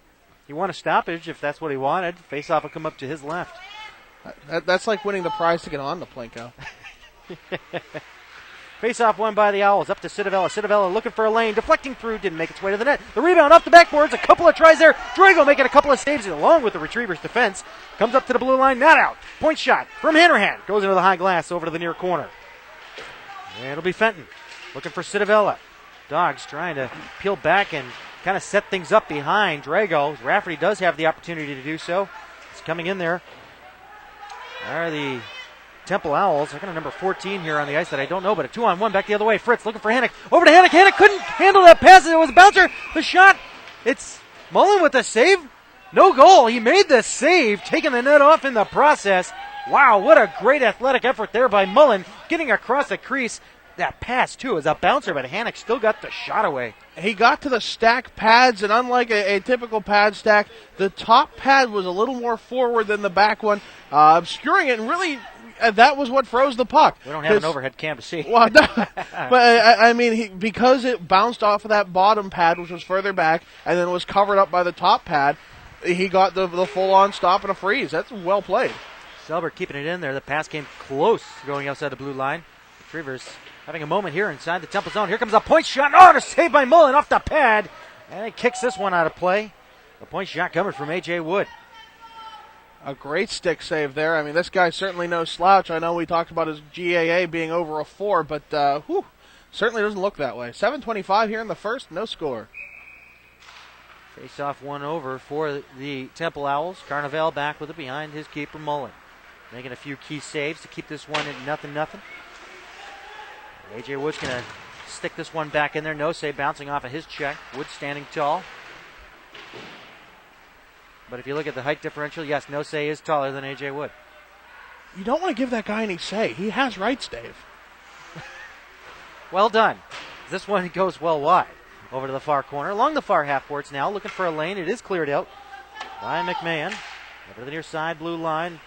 He won a stoppage if that's what he wanted. Faceoff will come up to his left. That's like winning the prize to get on the Plinko. Face-off won by the Owls. Up to Cittavella. Cittavella looking for a lane. Deflecting through. Didn't make its way to the net. The rebound off the backboards. A couple of tries there. Drago making a couple of saves along with the Retrievers' defense. Comes up to the blue line. Not out. Point shot from Hanrahan. Goes into the high glass over to the near corner. And it'll be Fenton. Looking for Cittavella. Dogs trying to peel back and kind of set things up behind Drago. Rafferty does have the opportunity to do so. He's coming in there. Are the Temple Owls. They're going to number 14 here on the ice that I don't know, but a 2-on-1 back the other way. Fritz looking for Hannock. Over to Hannock. Hannock couldn't handle that pass. It was a bouncer. The shot. It's Mullen with the save. No goal. He made the save, taking the net off in the process. Wow, what a great athletic effort there by Mullen, getting across the crease. That pass, too, is a bouncer, but Hannock still got the shot away. He got to the stack pads, and unlike a typical pad stack, the top pad was a little more forward than the back one, obscuring it, and really that was what froze the puck. We don't have an overhead cam to see. Well, no, but I mean, because it bounced off of that bottom pad, which was further back, and then was covered up by the top pad, he got the full-on stop and a freeze. That's well played. Selbert keeping it in there. The pass came close going outside the blue line. Retrievers having a moment here inside the Temple zone. Here comes a point shot. Oh, and a save by Mullen off the pad. And it kicks this one out of play. The point shot coming from A.J. Wood. A great stick save there. I mean, this guy's certainly no slouch. I know we talked about his GAA being over a 4, but certainly doesn't look that way. 7:25 here in the first, no score. Face-off one over for the Temple Owls. Carnival back with it behind his keeper, Mullen. Making a few key saves to keep this one at 0-0. A.J. Wood's going to stick this one back in there. No save bouncing off of his check. Wood standing tall. But if you look at the height differential, yes, Nosey is taller than A.J. Wood. You don't want to give that guy any say. He has rights, Dave. Well done. This one goes well wide. Over to the far corner. Along the far half boards now. Looking for a lane. It is cleared out by McMahon. Over to the near side, blue line.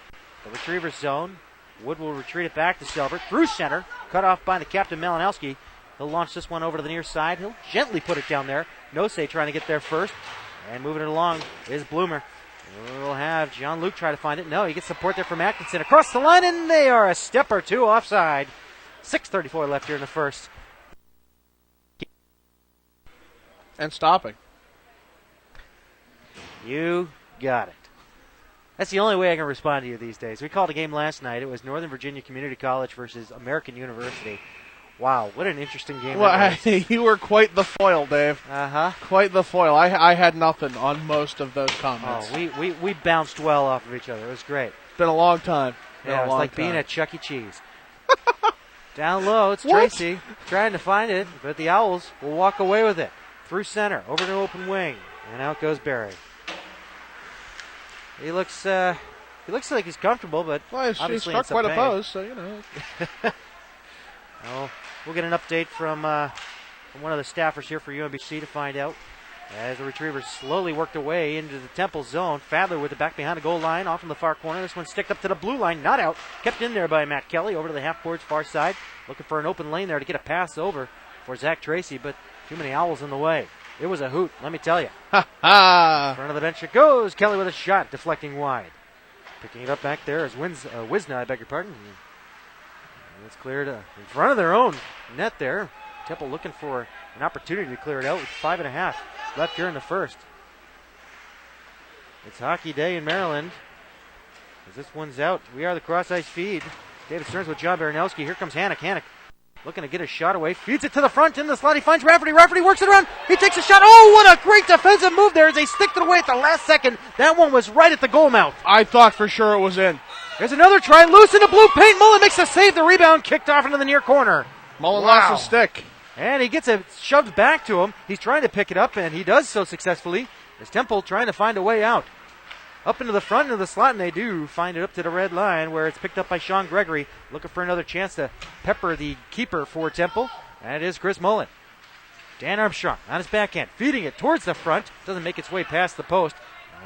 The Retrievers zone. Wood will retreat it back to Selbert. Through center. Cut off by the captain, Malinowski. He'll launch this one over to the near side. He'll gently put it down there. Nosey trying to get there first. And moving it along is Bloomer. We'll have John Luke try to find it. No, he gets support there from Atkinson. Across the line, and they are a step or two offside. 6:34 left here in the first. And stopping. You got it. That's the only way I can respond to you these days. We called a game last night. It was Northern Virginia Community College versus American University. Wow, what an interesting game that was. You were quite the foil, Dave. Uh-huh. Quite the foil. I had nothing on most of those comments. Oh, we bounced well off of each other. It was great. Been a long time. Yeah, it's like being at Chuck E. Cheese. Down low, it's Tracy trying to find it, but the Owls will walk away with it. Through center, over to open wing, and out goes Barry. He looks like he's comfortable, but he struck quite a pose, so you know. Well, we'll get an update from one of the staffers here for UMBC to find out. As the retrievers slowly worked away into the Temple zone. Fadler with the back behind the goal line, off in the far corner. This one sticked up to the blue line, not out. Kept in there by Matt Kelly, over to the half-board's far side. Looking for an open lane there to get a pass over for Zach Tracy, but too many Owls in the way. It was a hoot, let me tell you. Ha ha! Front of the bench it goes. Kelly with a shot, deflecting wide. Picking it up back there is Wisna, I beg your pardon. And it's cleared in front of their own net there. Temple looking for an opportunity to clear it out with 5.5 left here in the first. It's hockey day in Maryland. As this one's out, we are the cross-ice feed. David Stearns with John Baranowski. Here comes Hannock. Hannock looking to get a shot away. Feeds it to the front in the slot. He finds Rafferty. Rafferty works it around. He takes a shot. Oh, what a great defensive move there as they sticked it away at the last second. That one was right at the goal mouth. I thought for sure it was in. There's another try. Loose in the blue paint. Mullen makes a save. The rebound kicked off into the near corner. Mullen lost his stick. And he gets it shoved back to him. He's trying to pick it up, and he does so successfully. As Temple trying to find a way out. Up into the front of the slot, and they do find it up to the red line where it's picked up by Sean Gregory, looking for another chance to pepper the keeper for Temple. And it is Chris Mullen. Dan Armstrong on his backhand, feeding it towards the front. Doesn't make its way past the post.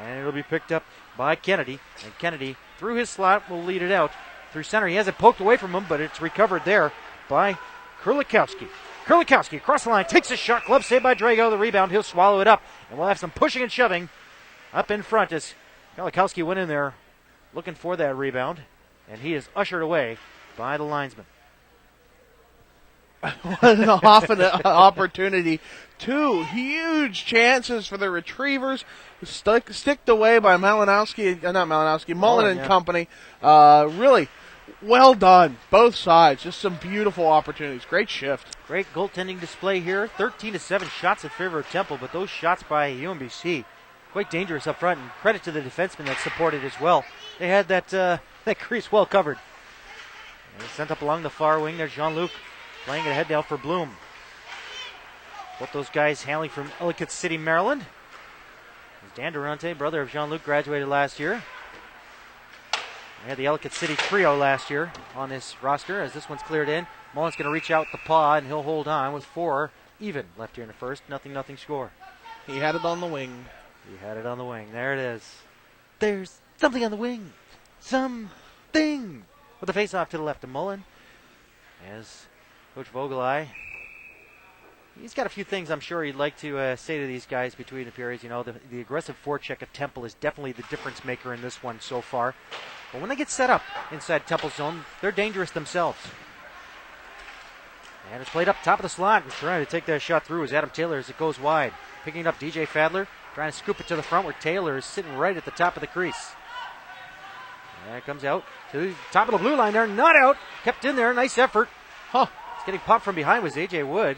And it'll be picked up by Kennedy. And Kennedy, through his slot, will lead it out. Through center, he has it poked away from him, but it's recovered there by Kurlikowski. Kurlikowski across the line, takes a shot. Glove saved by Drago. The rebound, he'll swallow it up. And we'll have some pushing and shoving up in front as Kurlikowski went in there looking for that rebound. And he is ushered away by the linesman. What an opportunity. 2 huge chances for the Retrievers. Sticked away by Mullen and company. Really well done. Both sides. Just some beautiful opportunities. Great shift. Great goaltending display here. 13-7 shots in favor of Temple, but those shots by UMBC quite dangerous up front. And credit to the defensemen that supported as well. They had that crease well covered. And sent up along the far wing. There's Jean-Luc playing it ahead now for Bloom. Both those guys hailing from Ellicott City, Maryland. Dan Durante, brother of Jean-Luc, graduated last year. We had the Ellicott City trio last year on this roster. As this one's cleared in, Mullen's going to reach out the paw, and he'll hold on with 4 even left here in the first. 0-0 score. He had it on the wing. There it is. There's something on the wing. Something. With the face-off to the left of Mullen. As Coach Vogelai, he's got a few things I'm sure he'd like to say to these guys between the periods. You know, the aggressive forecheck of Temple is definitely the difference maker in this one so far. But when they get set up inside Temple zone, they're dangerous themselves. And it's played up top of the slot. And trying to take that shot through is Adam Taylor as it goes wide. Picking it up, DJ Fadler, trying to scoop it to the front where Taylor is sitting right at the top of the crease. And it comes out to the top of the blue line there. Not out. Kept in there. Nice effort. It's getting popped from behind was A.J. Wood.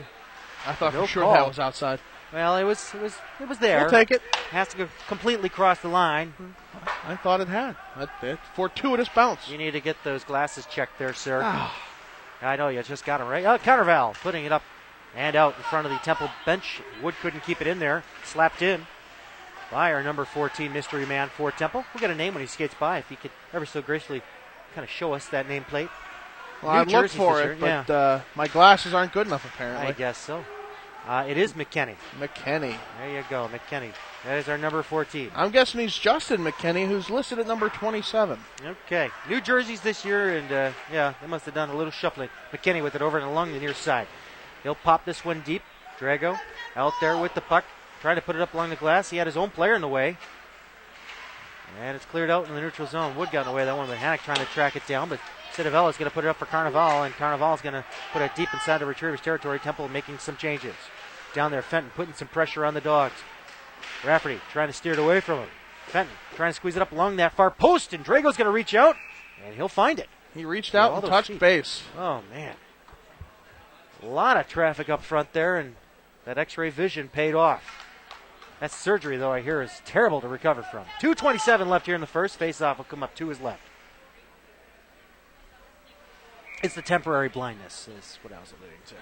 I thought for sure that was outside. Well, it was there. We'll take it. Has to go completely cross the line. I thought it had. A fortuitous bounce. You need to get those glasses checked there, sir. I know, you just got him right. Counterval putting it up and out in front of the Temple bench. Wood couldn't keep it in there. Slapped in by our number 14 mystery man for Temple. We'll get a name when he skates by if he could ever so gracefully kind of show us that nameplate. Well, I'd look for it, but my glasses aren't good enough, apparently. I guess so. It is McKenney. McKenney. There you go, McKenney. That is our number 14. I'm guessing he's Justin McKenney, who's listed at number 27. Okay. New jerseys this year, and they must have done a little shuffling. McKenney with it over and along the near side. He'll pop this one deep. Drago out there with the puck, trying to put it up along the glass. He had his own player in the way. And it's cleared out in the neutral zone. Wood got in the way of that one, but Hannock trying to track it down, but Cittavella's going to put it up for Carnival, and Carnival's going to put it deep inside the Retrievers' territory. Temple making some changes. Down there, Fenton putting some pressure on the Dogs. Rafferty trying to steer it away from him. Fenton trying to squeeze it up along that far post, and Drago's going to reach out, and he'll find it. He reached out and touched base. Oh, man. A lot of traffic up front there, and that X-ray vision paid off. That surgery, though, I hear is terrible to recover from. 2:27 left here in the first. Face-off will come up to his left. It's the temporary blindness is what I was alluding to.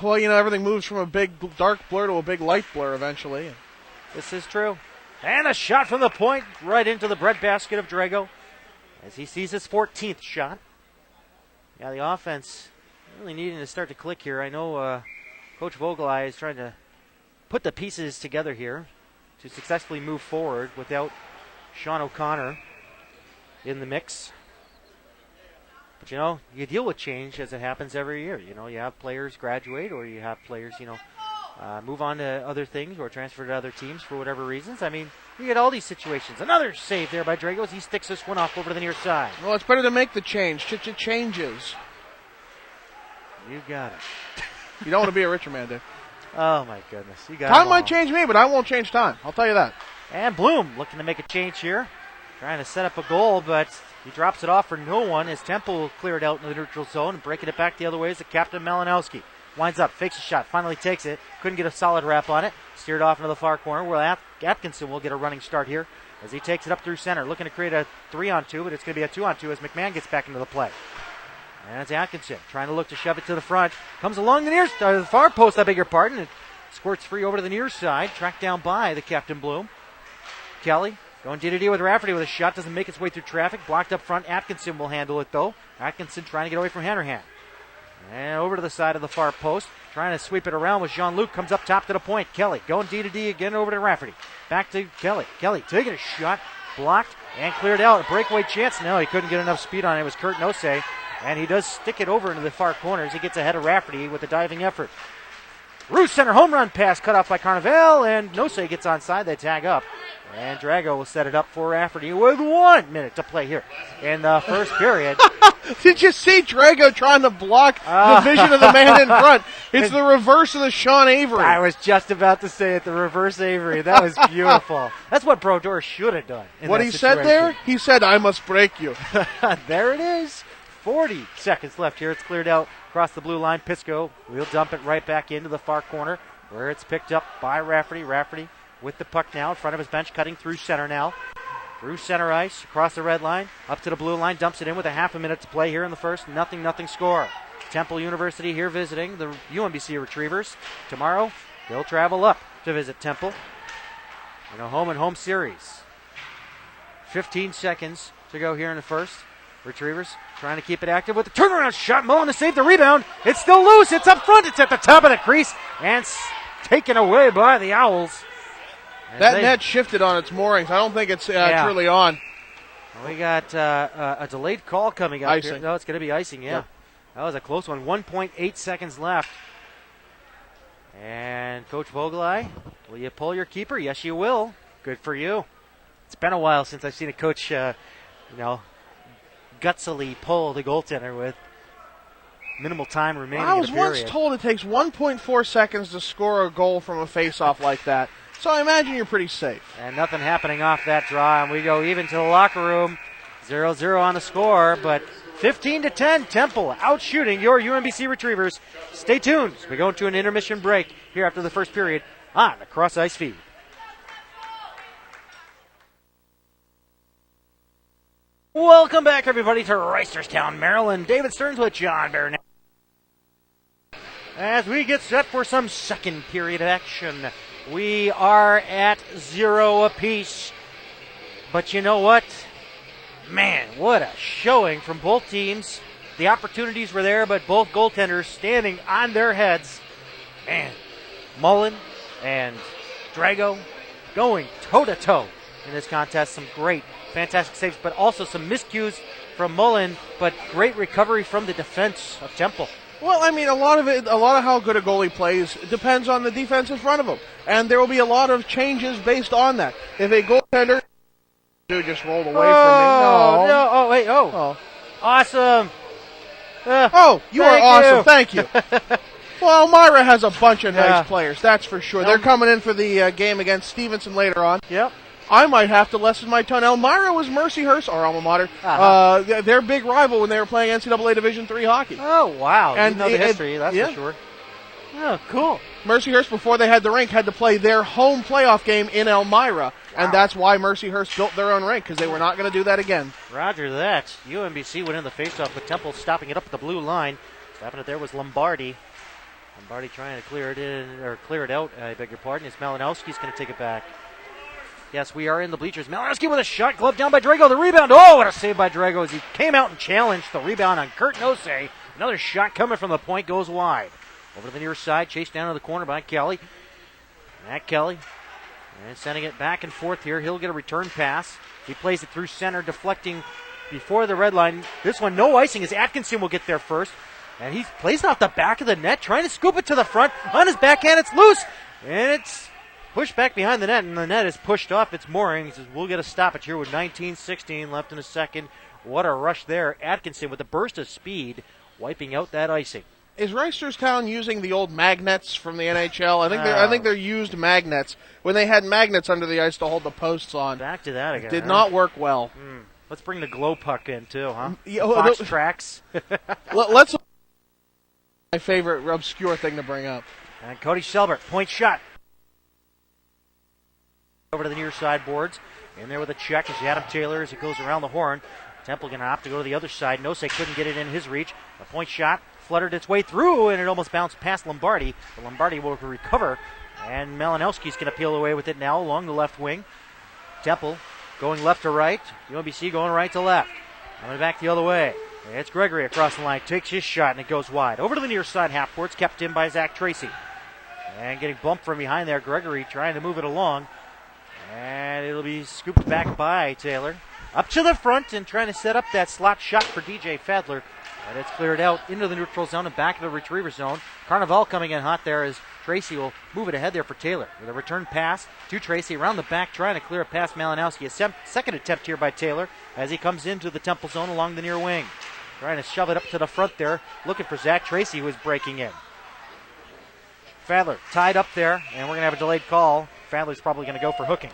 Well, everything moves from a big dark blur to a big light blur eventually. This is true. And a shot from the point right into the breadbasket of Drago as he sees his 14th shot. Yeah, the offense really needing to start to click here. I know Coach Vogelai is trying to put the pieces together here to successfully move forward without Sean O'Connor in the mix. But, you deal with change as it happens every year. You have players graduate or you have players, move on to other things or transfer to other teams for whatever reasons. I mean, you get all these situations. Another save there by Drago as he sticks this one off over to the near side. Well, it's better to make the change. Changes. You got it. You don't want to be a richer man, Dave. Oh, my goodness. You got Time might change me, but I won't change time. I'll tell you that. And Bloom looking to make a change here. Trying to set up a goal, but he drops it off for no one as Temple will clear it out in the neutral zone and breaking it back the other way is the captain Malinowski. Winds up, fakes a shot, finally takes it. Couldn't get a solid wrap on it. Steered off into the far corner where Atkinson will get a running start here as he takes it up through center. Looking to create a 3-on-2, but it's going to be a 2-on-2 as McMahon gets back into the play. And it's Atkinson trying to look to shove it to the front. Comes along the far post, I beg your pardon. It squirts free over to the near side. Tracked down by the captain Bloom. Kelly going D-to-D with Rafferty with a shot. Doesn't make its way through traffic. Blocked up front. Atkinson will handle it, though. Atkinson trying to get away from Hanrahan. And over to the side of the far post. Trying to sweep it around with Jean-Luc. Comes up top to the point. Kelly going D-to-D again over to Rafferty. Back to Kelly. Kelly taking a shot. Blocked and cleared out. A breakaway chance. No, he couldn't get enough speed on it. It was Kurt Nosey. And he does stick it over into the far corner as he gets ahead of Rafferty with a diving effort. Roos center home run pass cut off by Carnival. And Nosey gets onside. They tag up. And Drago will set it up for Rafferty with 1 minute to play here in the first period. Did you see Drago trying to block the vision of the man in front? It's the reverse of the Sean Avery. I was just about to say it, the reverse Avery. That was beautiful. That's what Brodeur should have done. What he said there? He said, I must break you. There it is. 40 seconds left here. It's cleared out across the blue line. Pisco will dump it right back into the far corner where it's picked up by Rafferty. Rafferty with the puck now in front of his bench, cutting through center now. Through center ice, across the red line, up to the blue line, dumps it in with a half a minute to play here in the first. Nothing score. Temple University here visiting the UMBC Retrievers. Tomorrow, they'll travel up to visit Temple in a home-and-home series. 15 seconds to go here in the first. Retrievers trying to keep it active with the turnaround shot. Mullen to save the rebound. It's still loose. It's up front. It's at the top of the crease. And taken away by the Owls. That net shifted on its moorings. I don't think it's truly on. We got a delayed call coming up icing. here. No, it's going to be icing, yeah. Yep. That was a close one. 1.8 seconds left. And Coach Vogelai, will you pull your keeper? Yes, you will. Good for you. It's been a while since I've seen a coach, gutsily pull the goaltender with minimal time remaining in the period. I was once told it takes 1.4 seconds to score a goal from a face-off like that. So I imagine you're pretty safe. And nothing happening off that draw. And we go even to the locker room. 0-0 on the score. But 15-10, Temple out shooting your UMBC Retrievers. Stay tuned. We go into an intermission break here after the first period on the Cross Ice feed. Welcome back, everybody, to Reisterstown, Maryland. David Stearns with John Barron. As we get set for some second period action. We are at 0 apiece. But you know what? Man, what a showing from both teams. The opportunities were there, but both goaltenders standing on their heads. Man, Mullen and Drago going toe-to-toe in this contest. Some great, fantastic saves, but also some miscues from Mullen, but great recovery from the defense of Temple. Well, I mean, a lot of how good a goalie plays depends on the defense in front of him. And there will be a lot of changes based on that. If a goaltender just rolled away from him. No. Awesome. You are awesome. Thank you. Well, Elmira has a bunch of nice players, that's for sure. They're coming in for the game against Stevenson later on. Yep. I might have to lessen my tone. Elmira was Mercyhurst, our alma mater, their big rival when they were playing NCAA Division III hockey. Oh, wow. And you know the history, that's for sure. Oh, cool. Mercyhurst, before they had the rink, had to play their home playoff game in Elmira, and that's why Mercyhurst built their own rink, because they were not going to do that again. Roger that. UMBC went in the faceoff with Temple stopping it up at the blue line. Stopping it there was Lombardi. Lombardi trying to clear it out, I beg your pardon. It's Malinowski's going to take it back. Yes, we are in the bleachers. Malinowski with a shot, glove down by Drago. The rebound. Oh, what a save by Drago as he came out and challenged the rebound on Kurt Nosey. Another shot coming from the point goes wide. Over to the near side, chased down to the corner by Kelly. Matt Kelly. And sending it back and forth here. He'll get a return pass. He plays it through center, deflecting before the red line. This one, no icing as Atkinson will get there first. And he plays it off the back of the net, trying to scoop it to the front. On his backhand, it's loose. And it's pushed back behind the net, and the net is pushed off its mooring. He says, we'll get a stoppage here with 19:16 left in the second. What a rush there. Atkinson with a burst of speed, wiping out that icing. Is Reisterstown using the old magnets from the NHL? I think they're used magnets when they had magnets under the ice to hold the posts on. Back to that again. Did not work well. Let's bring the glow puck in too, huh? Fox tracks. Let's. My favorite obscure thing to bring up. And Cody Selbert, point shot. Over to the near side boards. In there with a check is Adam Taylor as it goes around the horn. Temple going to opt to go to the other side. Nosek couldn't get it in his reach. A point shot fluttered its way through, and it almost bounced past Lombardi. But Lombardi will recover, and Malinowski's going to peel away with it now along the left wing. Temple going left to right. UMBC going right to left. Coming back the other way. It's Gregory across the line. Takes his shot, and it goes wide. Over to the near side half court. It's kept in by Zach Tracy. And getting bumped from behind there, Gregory trying to move it along. And it'll be scooped back by Taylor. Up to the front and trying to set up that slot shot for DJ Fadler. But it's cleared out into the neutral zone and back to the retriever zone. Carnival coming in hot there as Tracy will move it ahead there for Taylor. With a return pass to Tracy around the back, trying to clear it past Malinowski. A second attempt here by Taylor as he comes into the Temple zone along the near wing. Trying to shove it up to the front there, looking for Zach Tracy, who is breaking in. Fadler tied up there, and we're going to have a delayed call. Fadler's probably going to go for hooking.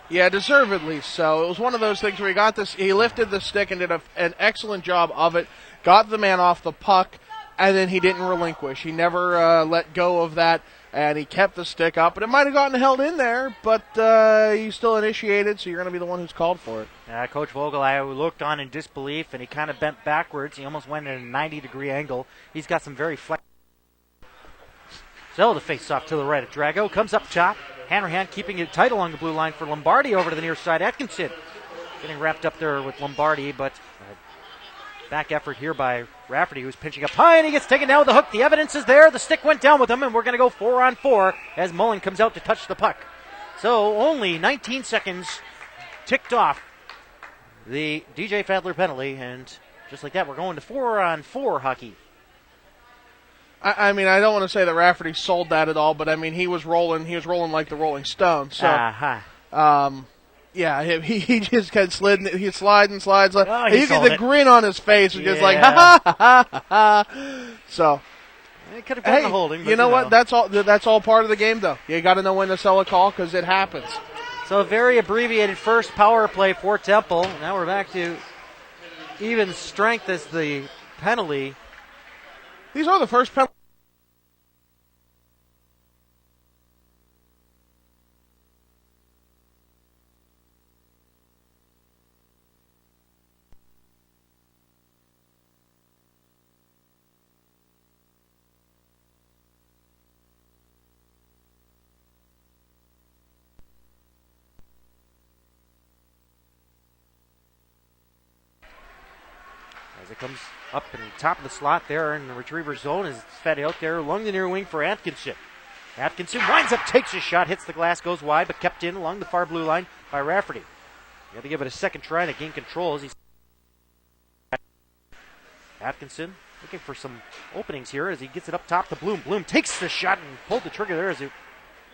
Yeah, deservedly so. It was one of those things where he lifted the stick and did an excellent job of it, got the man off the puck, and then he didn't relinquish. He never let go of that, and he kept the stick up. And it might have gotten held in there, but he still initiated, so you're going to be the one who's called for it. Coach Vogel, I looked on in disbelief, and he kind of bent backwards. He almost went at a 90-degree angle. He's got some very flexible. So the face-off to the right of Drago. Comes up top. Hanrahan keeping it tight along the blue line for Lombardi over to the near side. Atkinson getting wrapped up there with Lombardi, but back effort here by Rafferty, who's pinching up high, and he gets taken down with the hook. The evidence is there. The stick went down with him, and we're going to go 4-on-4 as Mullen comes out to touch the puck. So only 19 seconds ticked off the DJ Fadler penalty, and just like that, we're going to 4-on-4 hockey. I mean, I don't want to say that Rafferty sold that at all, but I mean, he was rolling like the Rolling Stones. So, yeah, he just kind of slid. He slides and slides. Oh, you get the grin on his face, and just like ha ha ha ha ha. So, it could have gotten a holding. But you know what? That's all part of the game, though. You got to know when to sell a call because it happens. So a very abbreviated first power play for Temple. Now we're back to even strength as the penalty. These are the first penalties. As it comes up in the top of the slot there in the retriever zone as it's fed out there along the near wing for Atkinson. Atkinson winds up, takes a shot, hits the glass, goes wide, but kept in along the far blue line by Rafferty. You got to give it a second try to gain control as he's Atkinson looking for some openings here as he gets it up top to Bloom. Bloom takes the shot and pulled the trigger there as it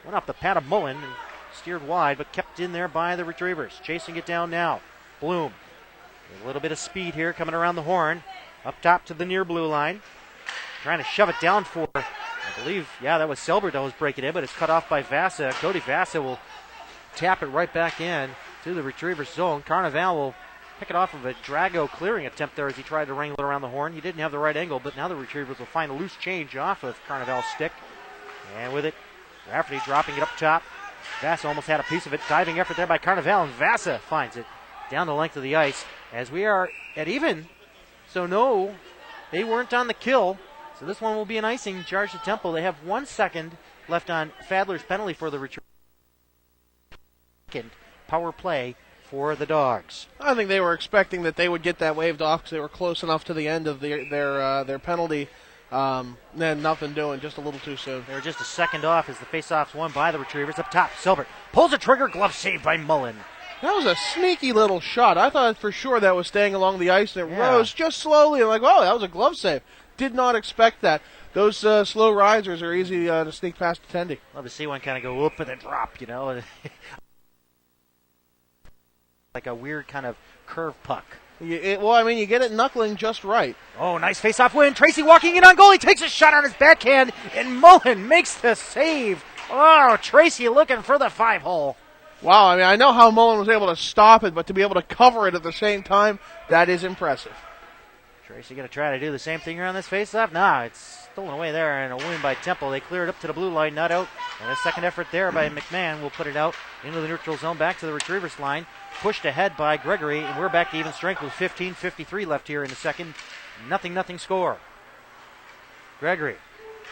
went off the pad of Mullen and steered wide, but kept in there by the retrievers. Chasing it down now. Bloom. A little bit of speed here coming around the horn. Up top to the near blue line. Trying to shove it down for, I believe, that was Selbert that was breaking in, but it's cut off by Vasa. Cody Vasa will tap it right back in. to the Retrievers zone. Carnival will pick it off of a Drago clearing attempt there as he tried to wrangle it around the horn. He didn't have the right angle, but now the Retrievers will find a loose change off of Carnival's stick. And with it, Rafferty dropping it up top. Vasa almost had a piece of it. Diving effort there by Carnival, and Vasa finds it down the length of the ice as we are at even. So no, they weren't on the kill. So this one will be an icing charge to Temple. They have 1 second left on Fadler's penalty for the Retrievers. Second power play for the Dogs. I think they were expecting that they would get that waved off because they were close enough to the end of their penalty. Then nothing doing, just a little too soon. They were just a second off as the faceoff's won by the Retrievers. Up top, Silbert pulls the trigger, glove saved by Mullen. That was a sneaky little shot. I thought for sure that was staying along the ice, and it rose just slowly. I'm like, oh, that was a glove save. Did not expect that. Those slow risers are easy to sneak past attending. Love to see one kind of go whoop and then drop, you know. Like a weird kind of curve puck. You get it knuckling just right. Oh, nice face-off win. Tracy walking in on goal. He takes a shot on his backhand, and Mullen makes the save. Oh, Tracy looking for the 5-hole. Wow, I know how Mullen was able to stop it, but to be able to cover it at the same time, that is impressive. Tracy going to try to do the same thing here on this face-off? Nah, it's stolen away there, and a win by Temple. They clear it up to the blue line, not out. And a second effort there by McMahon will put it out into the neutral zone, back to the Retrievers line. Pushed ahead by Gregory, and we're back to even strength with 15:53 left here in the second. Nothing score. Gregory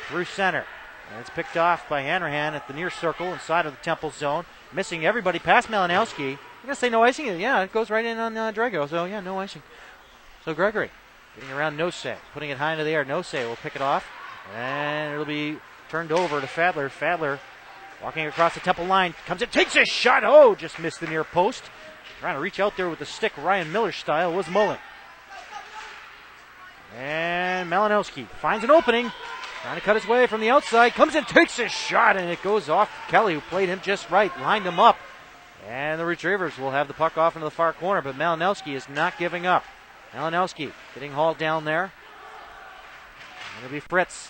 through center. And it's picked off by Hanrahan at the near circle inside of the Temple zone. Missing everybody past Malinowski. You're going to say no icing? Yeah, it goes right in on Drago. So, yeah, no icing. So Gregory getting around Nose, putting it high into the air. Nose will pick it off. And it'll be turned over to Fadler. Fadler walking across the Temple line. Comes in, takes a shot. Oh, just missed the near post. Trying to reach out there with the stick, Ryan Miller style, was Mullen. And Malinowski finds an opening. Trying to cut his way from the outside. Comes in, takes a shot, and it goes off Kelly, who played him just right, lined him up. And the Retrievers will have the puck off into the far corner, but Malinowski is not giving up. Malinowski getting hauled down there. It'll be Fritz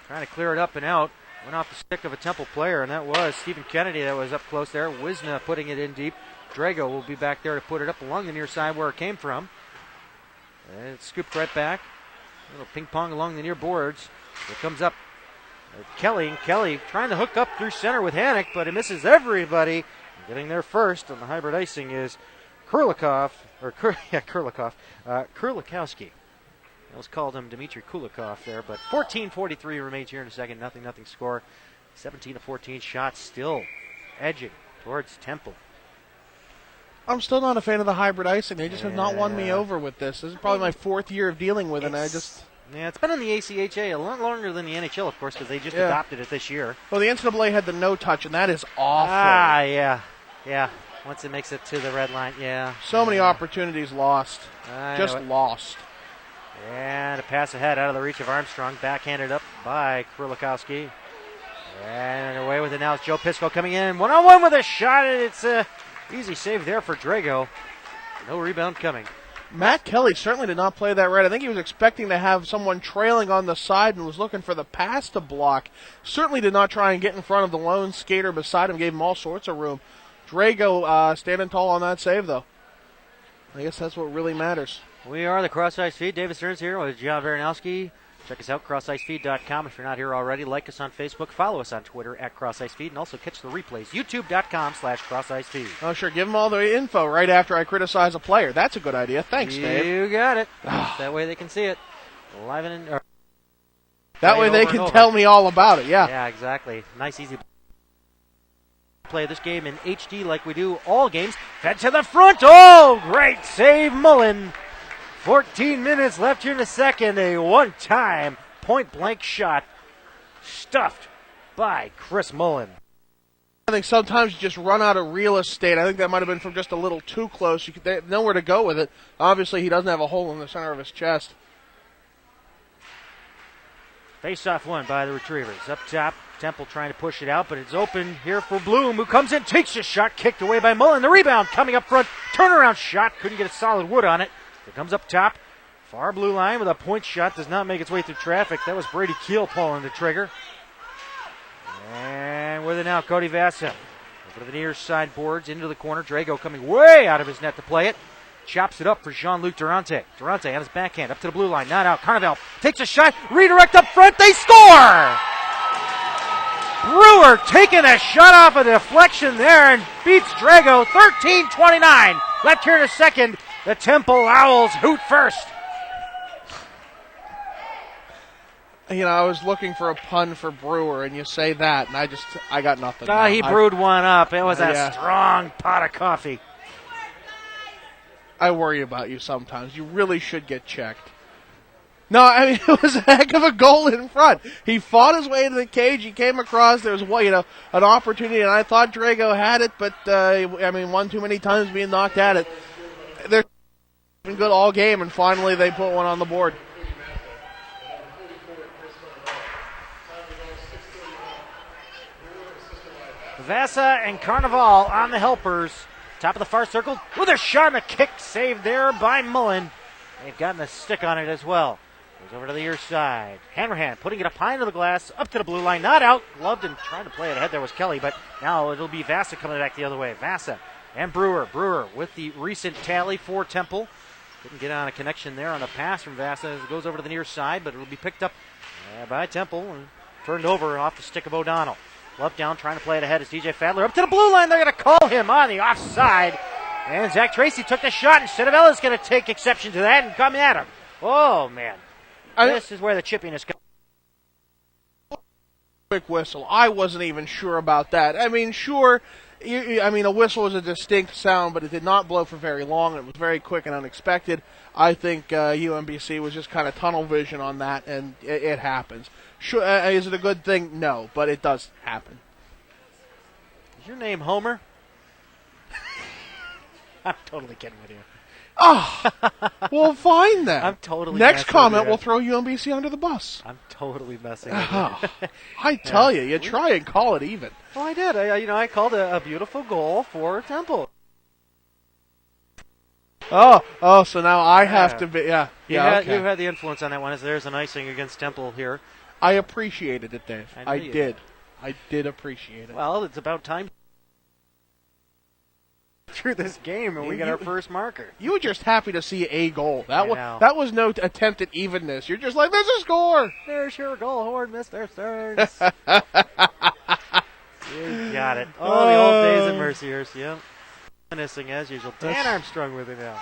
trying to clear it up and out. Went off the stick of a Temple player, and that was Stephen Kennedy that was up close there. Wisna putting it in deep. Drago will be back there to put it up along the near side where it came from. And it's scooped right back. A little ping pong along the near boards. It comes up Kelly, and Kelly trying to hook up through center with Hannock, but it misses everybody. Getting there first on the hybrid icing is Kurlikowski. I almost called him Dmitry Kulikov there, but 14:43 remains here in a second. Nothing score. 17-14 shots still edging towards Temple. I'm still not a fan of the hybrid icing. They just have not won me over with this. This is probably my fourth year of dealing with it, and I just... Yeah, it's been in the ACHA a lot longer than the NHL, of course, because they just adopted it this year. Well, the NCAA had the no-touch, and that is awful. Yeah. Once it makes it to the red line, So many opportunities lost. Just lost. And a pass ahead out of the reach of Armstrong. Backhanded up by Kurlikowski. And away with it now is Joe Pisco coming in. One-on-one with a shot, and it's a easy save there for Drago. No rebound coming. Matt Kelly certainly did not play that right. I think he was expecting to have someone trailing on the side and was looking for the pass to block. Certainly did not try and get in front of the lone skater beside him. Gave him all sorts of room. Drago standing tall on that save, though. I guess that's what really matters. We are the Cross Ice Feed. David Stearns here with John Varanowski. Check us out, crossicefeed.com. If you're not here already, like us on Facebook, follow us on Twitter at CrossIceFeed, and also catch the replays, youtube.com/CrossIceFeed. Oh, sure. Give them all the info right after I criticize a player. That's a good idea. Thanks, Dave. You got it. That way they can see it. Live and that way they can tell me all about it, yeah. Yeah, exactly. Nice, easy play this game in HD like we do all games. Fed to the front. Oh, great save, Mullen. 14 minutes left here in the second. A one-time point-blank shot stuffed by Chris Mullen. I think sometimes you just run out of real estate. I think that might have been from just a little too close. They have nowhere to go with it. Obviously, he doesn't have a hole in the center of his chest. Face-off won by the Retrievers. Up top, Temple trying to push it out, but it's open here for Bloom, who comes in, takes a shot, kicked away by Mullen. The rebound coming up front. Turnaround shot. Couldn't get a solid wood on it. It comes up top, far blue line with a point shot, does not make its way through traffic. That was Brady Keel pulling the trigger. And with it now, Cody Vasa. Over to the near side boards, into the corner. Drago coming way out of his net to play it. Chops it up for Jean-Luc Durante. Durante on his backhand, up to the blue line, not out. Carnival takes a shot, redirect up front, they score! Brewer taking a shot off a deflection there and beats Drago 13-29. Left here in a second. The Temple Owls hoot first. You know, I was looking for a pun for Brewer, and you say that, and I got nothing. He brewed one up. It was a strong pot of coffee. I worry about you sometimes. You really should get checked. No, I mean, it was a heck of a goal in front. He fought his way into the cage. He came across. There was, an opportunity, and I thought Drago had it, but, one too many times being knocked at it. They're been good all game, and finally they put one on the board. Vasa and Carnival on the helpers. Top of the far circle with a shot and a kick saved there by Mullen. They've gotten a stick on it as well. Goes over to the near side. Hanrahan putting it up high into the glass, up to the blue line, not out. Gloved and trying to play it ahead. There was Kelly, but now it'll be Vasa coming back the other way. Vasa and Brewer. Brewer with the recent tally for Temple. Couldn't get on a connection there on the pass from Vasa as it goes over to the near side, but it'll be picked up by Temple and turned over off the stick of O'Donnell. Glove down, trying to play it ahead is DJ Fadler. Up to the blue line, they're going to call him on the offside. And Zach Tracy took the shot, and Cittavella's going to take exception to that and come at him. Oh, man. This is where the chippiness comes. Quick whistle. I wasn't even sure about that. I mean, sure, a whistle was a distinct sound, but it did not blow for very long. It was very quick and unexpected. I think UMBC was just kind of tunnel vision on that, and it happens. Sure, is it a good thing? No, but it does happen. Is your name Homer? I'm totally kidding with you. Oh, well, fine then. I'm totally Next comment will throw UMBC under the bus. I'm totally messing with you. I tell you try and call it even. Well, I did. I called a beautiful goal for Temple. Oh, so now I have to be, okay. You had the influence on that one, as there's an icing against Temple here. I appreciated it, Dave. I did. Did. I did appreciate it. Well, it's about time through this game, and we got our first marker. You were just happy to see a goal. That was no attempt at evenness. You're just like, there's a score. There's your goal horn, Mr. Stearns. You got it. Oh, the old days at Mercier's, yeah. Reminiscing as usual. Dan Armstrong with it now.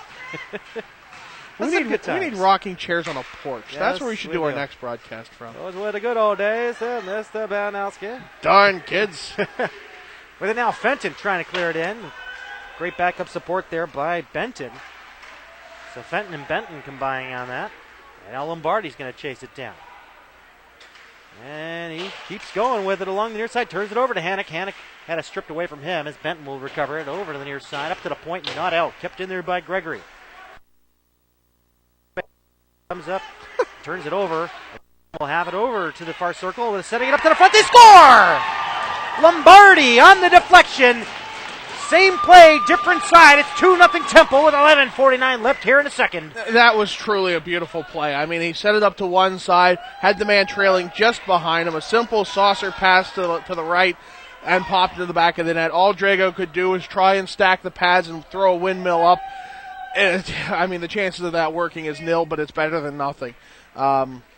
We need rocking chairs on a porch. Yes, that's where we should do our next broadcast from. Those were the good old days, Mr. Banowski. Darn kids. With it now, Fenton trying to clear it in. Great backup support there by Benton. So Fenton and Benton combining on that. And now Lombardi's going to chase it down. And he keeps going with it along the near side. Turns it over to Hannock. Hannock had it stripped away from him as Benton will recover it over to the near side. Up to the point and not out. Kept in there by Gregory. Comes up. Turns it over. We'll have it over to the far circle. Setting it up to the front. They score! Lombardi on the deflection. Same play, different side. It's 2-0 Temple with 11:49 left here in a second. That was truly a beautiful play. I mean, he set it up to one side, had the man trailing just behind him. A simple saucer pass to the right and popped into the back of the net. All Drago could do was try and stack the pads and throw a windmill up. The chances of that working is nil, but it's better than nothing.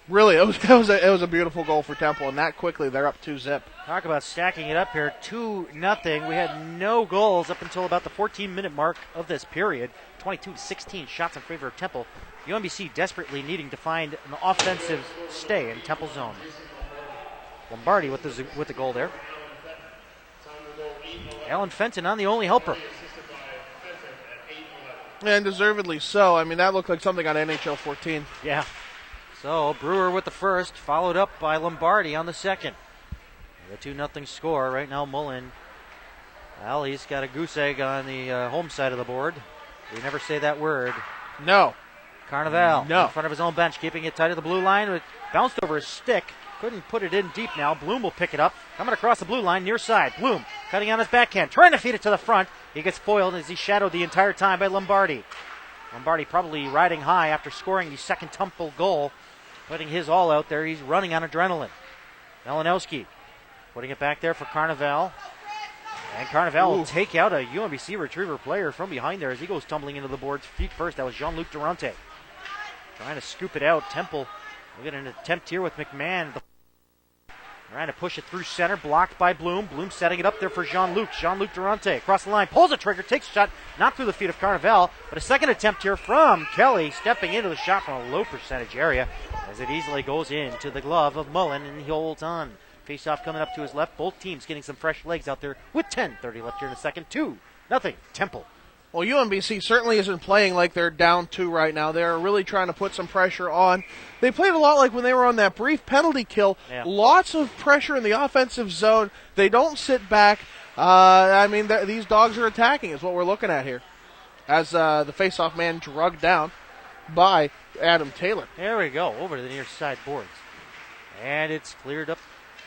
Really, it was a beautiful goal for Temple, and that quickly they're up 2-0. Talk about stacking it up here, 2-0. We had no goals up until about the 14-minute mark of this period. 22-16 shots in favor of Temple. UMBC desperately needing to find an offensive stay in Temple zone. Lombardi with the goal there. Alan Fenton on the only helper. And deservedly so. I mean, that looked like something on NHL 14. Yeah. So Brewer with the first, followed up by Lombardi on the second. The 2-0 score. Right now Mullen, well, he's got a goose egg on the home side of the board. We never say that word. No. Carnival no. In front of his own bench, keeping it tight at the blue line. It bounced over his stick. Couldn't put it in deep now. Bloom will pick it up. Coming across the blue line, near side. Bloom cutting on his backhand, trying to feed it to the front. He gets foiled as he's shadowed the entire time by Lombardi. Lombardi probably riding high after scoring the second Temple goal. Putting his all out there. He's running on adrenaline. Malinowski putting it back there for Carnival. And Carnival will take out a UMBC retriever player from behind there as he goes tumbling into the boards feet first. That was Jean-Luc Durante. Trying to scoop it out. Temple will get an attempt here with McMahon. Trying to push it through center, blocked by Bloom. Bloom setting it up there for Jean-Luc. Jean-Luc Durante across the line, pulls a trigger, takes a shot, not through the feet of Carnival, but a second attempt here from Kelly, stepping into the shot from a low percentage area as it easily goes into the glove of Mullen, and he holds on. Face-off coming up to his left. Both teams getting some fresh legs out there with 10:30 left here in the second. 2-0, Temple. Well, UMBC certainly isn't playing like they're down 2 right now. They're really trying to put some pressure on. They played a lot like when they were on that brief penalty kill. Yeah. Lots of pressure in the offensive zone. They don't sit back. These dogs are attacking is what we're looking at here. As the face-off man drugged down by Adam Taylor. There we go, over to the near side boards. And it's cleared up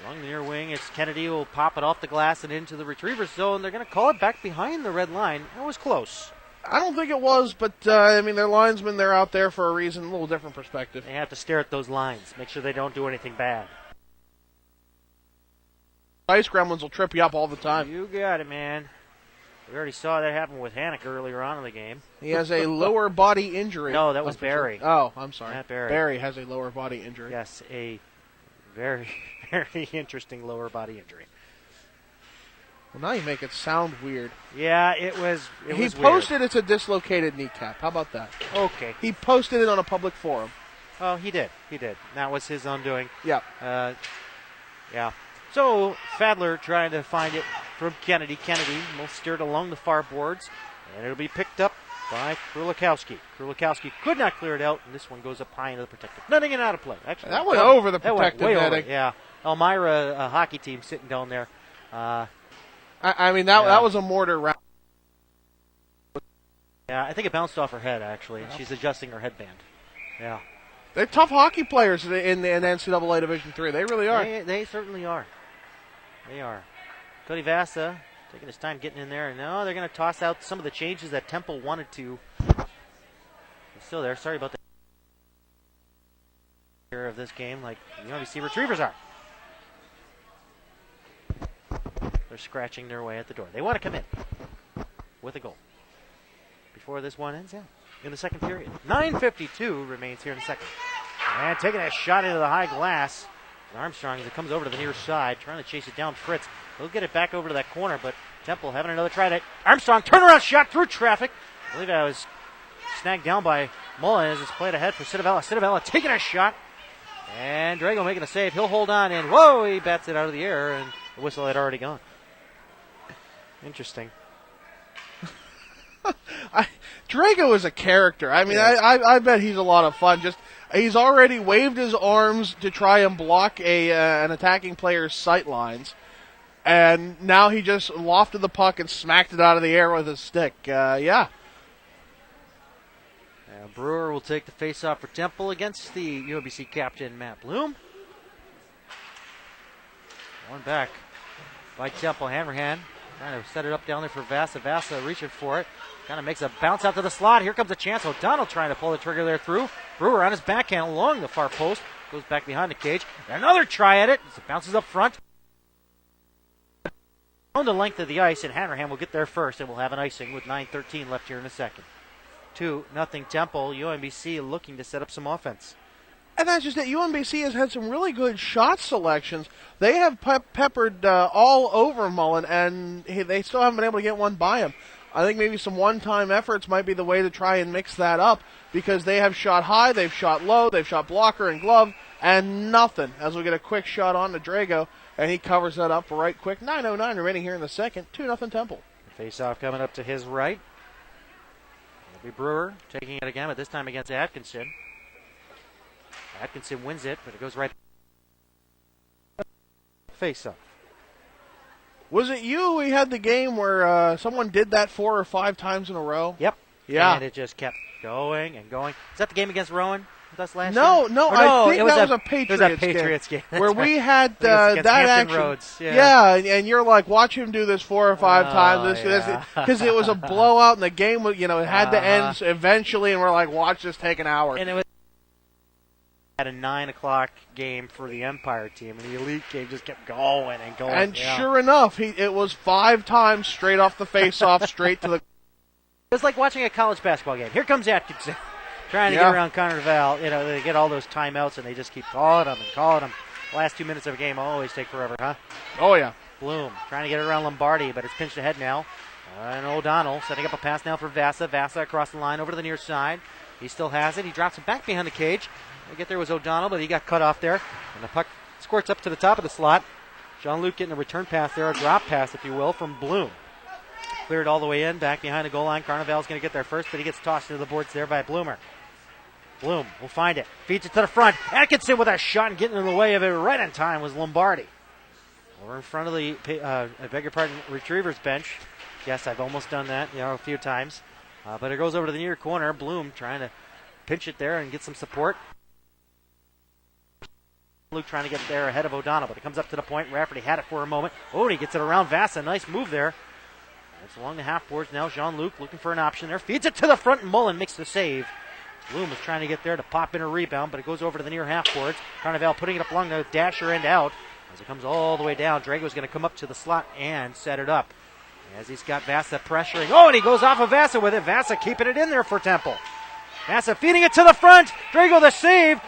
along the near wing. It's Kennedy will pop it off the glass and into the retriever zone. They're going to call it back behind the red line. That was close. I don't think it was, but their linesmen, they're out there for a reason, a little different perspective. They have to stare at those lines, make sure they don't do anything bad. Ice gremlins will trip you up all the time. You got it, man. We already saw that happen with Hannick earlier on in the game. He has a lower body injury. No, that was Barry. Oh, I'm sorry. Not Barry. Barry has a lower body injury. Yes, a very, very interesting lower body injury. Well, now you make it sound weird. Yeah, it was He weird. posted it's a dislocated kneecap. How about that? Okay. He posted it on a public forum. Oh, he did. That was his undoing. Yeah. Yeah. So, Fadler trying to find it from Kennedy. Kennedy will steer it along the far boards, and it'll be picked up by Krulikowski. Krulikowski could not clear it out, and this one goes up high into the protective netting and out of play. Actually, that went over the that protective went way netting. over, yeah. Elmira hockey team sitting down there. That was a mortar round. Yeah, I think it bounced off her head, actually, and she's adjusting her headband. Yeah. They're tough hockey players in NCAA Division III. They really are. They certainly are. They are. Cody Vasa taking his time getting in there. No, they're going to toss out some of the changes that Temple wanted to. It's still there. Sorry about the of this game, like the UMBC Retrievers are. They're scratching their way at the door. They want to come in with a goal before this one ends out in the second period. 9:52 remains here in the second. And taking a shot into the high glass. And Armstrong, as it comes over to the near side, trying to chase it down. Fritz, he'll get it back over to that corner, but Temple having another try at Armstrong. Turnaround shot through traffic. I believe that was snagged down by Mullen as it's played ahead for Cittavella. Cittavella taking a shot. And Drago making a save. He'll hold on, and whoa, he bats it out of the air, and the whistle had already gone. Interesting. Drago is a character. I mean, I bet he's a lot of fun. He's already waved his arms to try and block an attacking player's sight lines, and now he just lofted the puck and smacked it out of the air with his stick. Yeah. Brewer will take the face-off for Temple against the UMBC captain, Matt Bloom. One back by Temple. Hanrahan trying to set it up down there for Vasa. Vasa reaching for it. Kind of makes a bounce out to the slot. Here comes a chance. O'Donnell trying to pull the trigger there through. Brewer on his backhand along the far post. Goes back behind the cage. Another try at it. It bounces up front. On the length of the ice, and Hanrahan will get there first, and we'll have an icing with 9:13 left here in the second. 2-0 Temple. UMBC looking to set up some offense. And that's just it. UMBC has had some really good shot selections. They have peppered all over Mullen, and they still haven't been able to get one by him. I think maybe some one-time efforts might be the way to try and mix that up, because they have shot high, they've shot low, they've shot blocker and glove, and nothing. As we get a quick shot on to Drago, and he covers that up right quick. 9:09 remaining here in the second. 2-0 Temple. Face-off coming up to his right. It'll be Brewer taking it again, but this time against Atkinson. Atkinson wins it, but it goes right. Face-off. Was it you? We had the game where someone did that 4 or 5 times in a row. Yep. Yeah. And it just kept going and going. Is that the game against Rowan with us last No, year? no, I think that was a Patriots game. It was a Patriots game. Where we had that action. Rhodes. Yeah, and you're like, watch him do this 4 or 5 times. Because it was a blowout, and the game, it had to end eventually, and we're like, watch this take an hour. And it was Had a 9 o'clock game for the Empire team, and the Elite game just kept going and going. And sure enough, it was 5 times straight off the face-off, straight to the... It was like watching a college basketball game. Here comes Atkinson trying to get around Carnival. They get all those timeouts, and they just keep calling them and calling them. The last 2 minutes of a game always take forever, huh? Oh, yeah. Bloom trying to get it around Lombardi, but it's pinched ahead now. And O'Donnell setting up a pass now for Vasa. Vasa across the line over to the near side. He still has it. He drops it back behind the cage. I get there was O'Donnell, but he got cut off there. And the puck squirts up to the top of the slot. Jean-Luc getting a return pass there, a drop pass, if you will, from Bloom. Cleared all the way in, back behind the goal line. Carnival's going to get there first, but he gets tossed into the boards there by Bloomer. Bloom will find it. Feeds it to the front. Atkinson with a shot and getting in the way of it right in time was Lombardi. We're in front of the, I beg your pardon, Retrievers bench. Yes, I've almost done that, a few times. But it goes over to the near corner. Bloom trying to pinch it there and get some support. Luke trying to get there ahead of O'Donnell, but it comes up to the point. Rafferty had it for a moment. Oh, and he gets it around Vasa. Nice move there. It's along the half boards now. Jean-Luc looking for an option there. Feeds it to the front, and Mullen makes the save. Bloom is trying to get there to pop in a rebound, but it goes over to the near half boards. Carnival putting it up along the dasher end out. As it comes all the way down, Drago's going to come up to the slot and set it up. As he's got Vasa pressuring. Oh, and he goes off of Vasa with it. Vasa keeping it in there for Temple. Vasa feeding it to the front. Drago the save.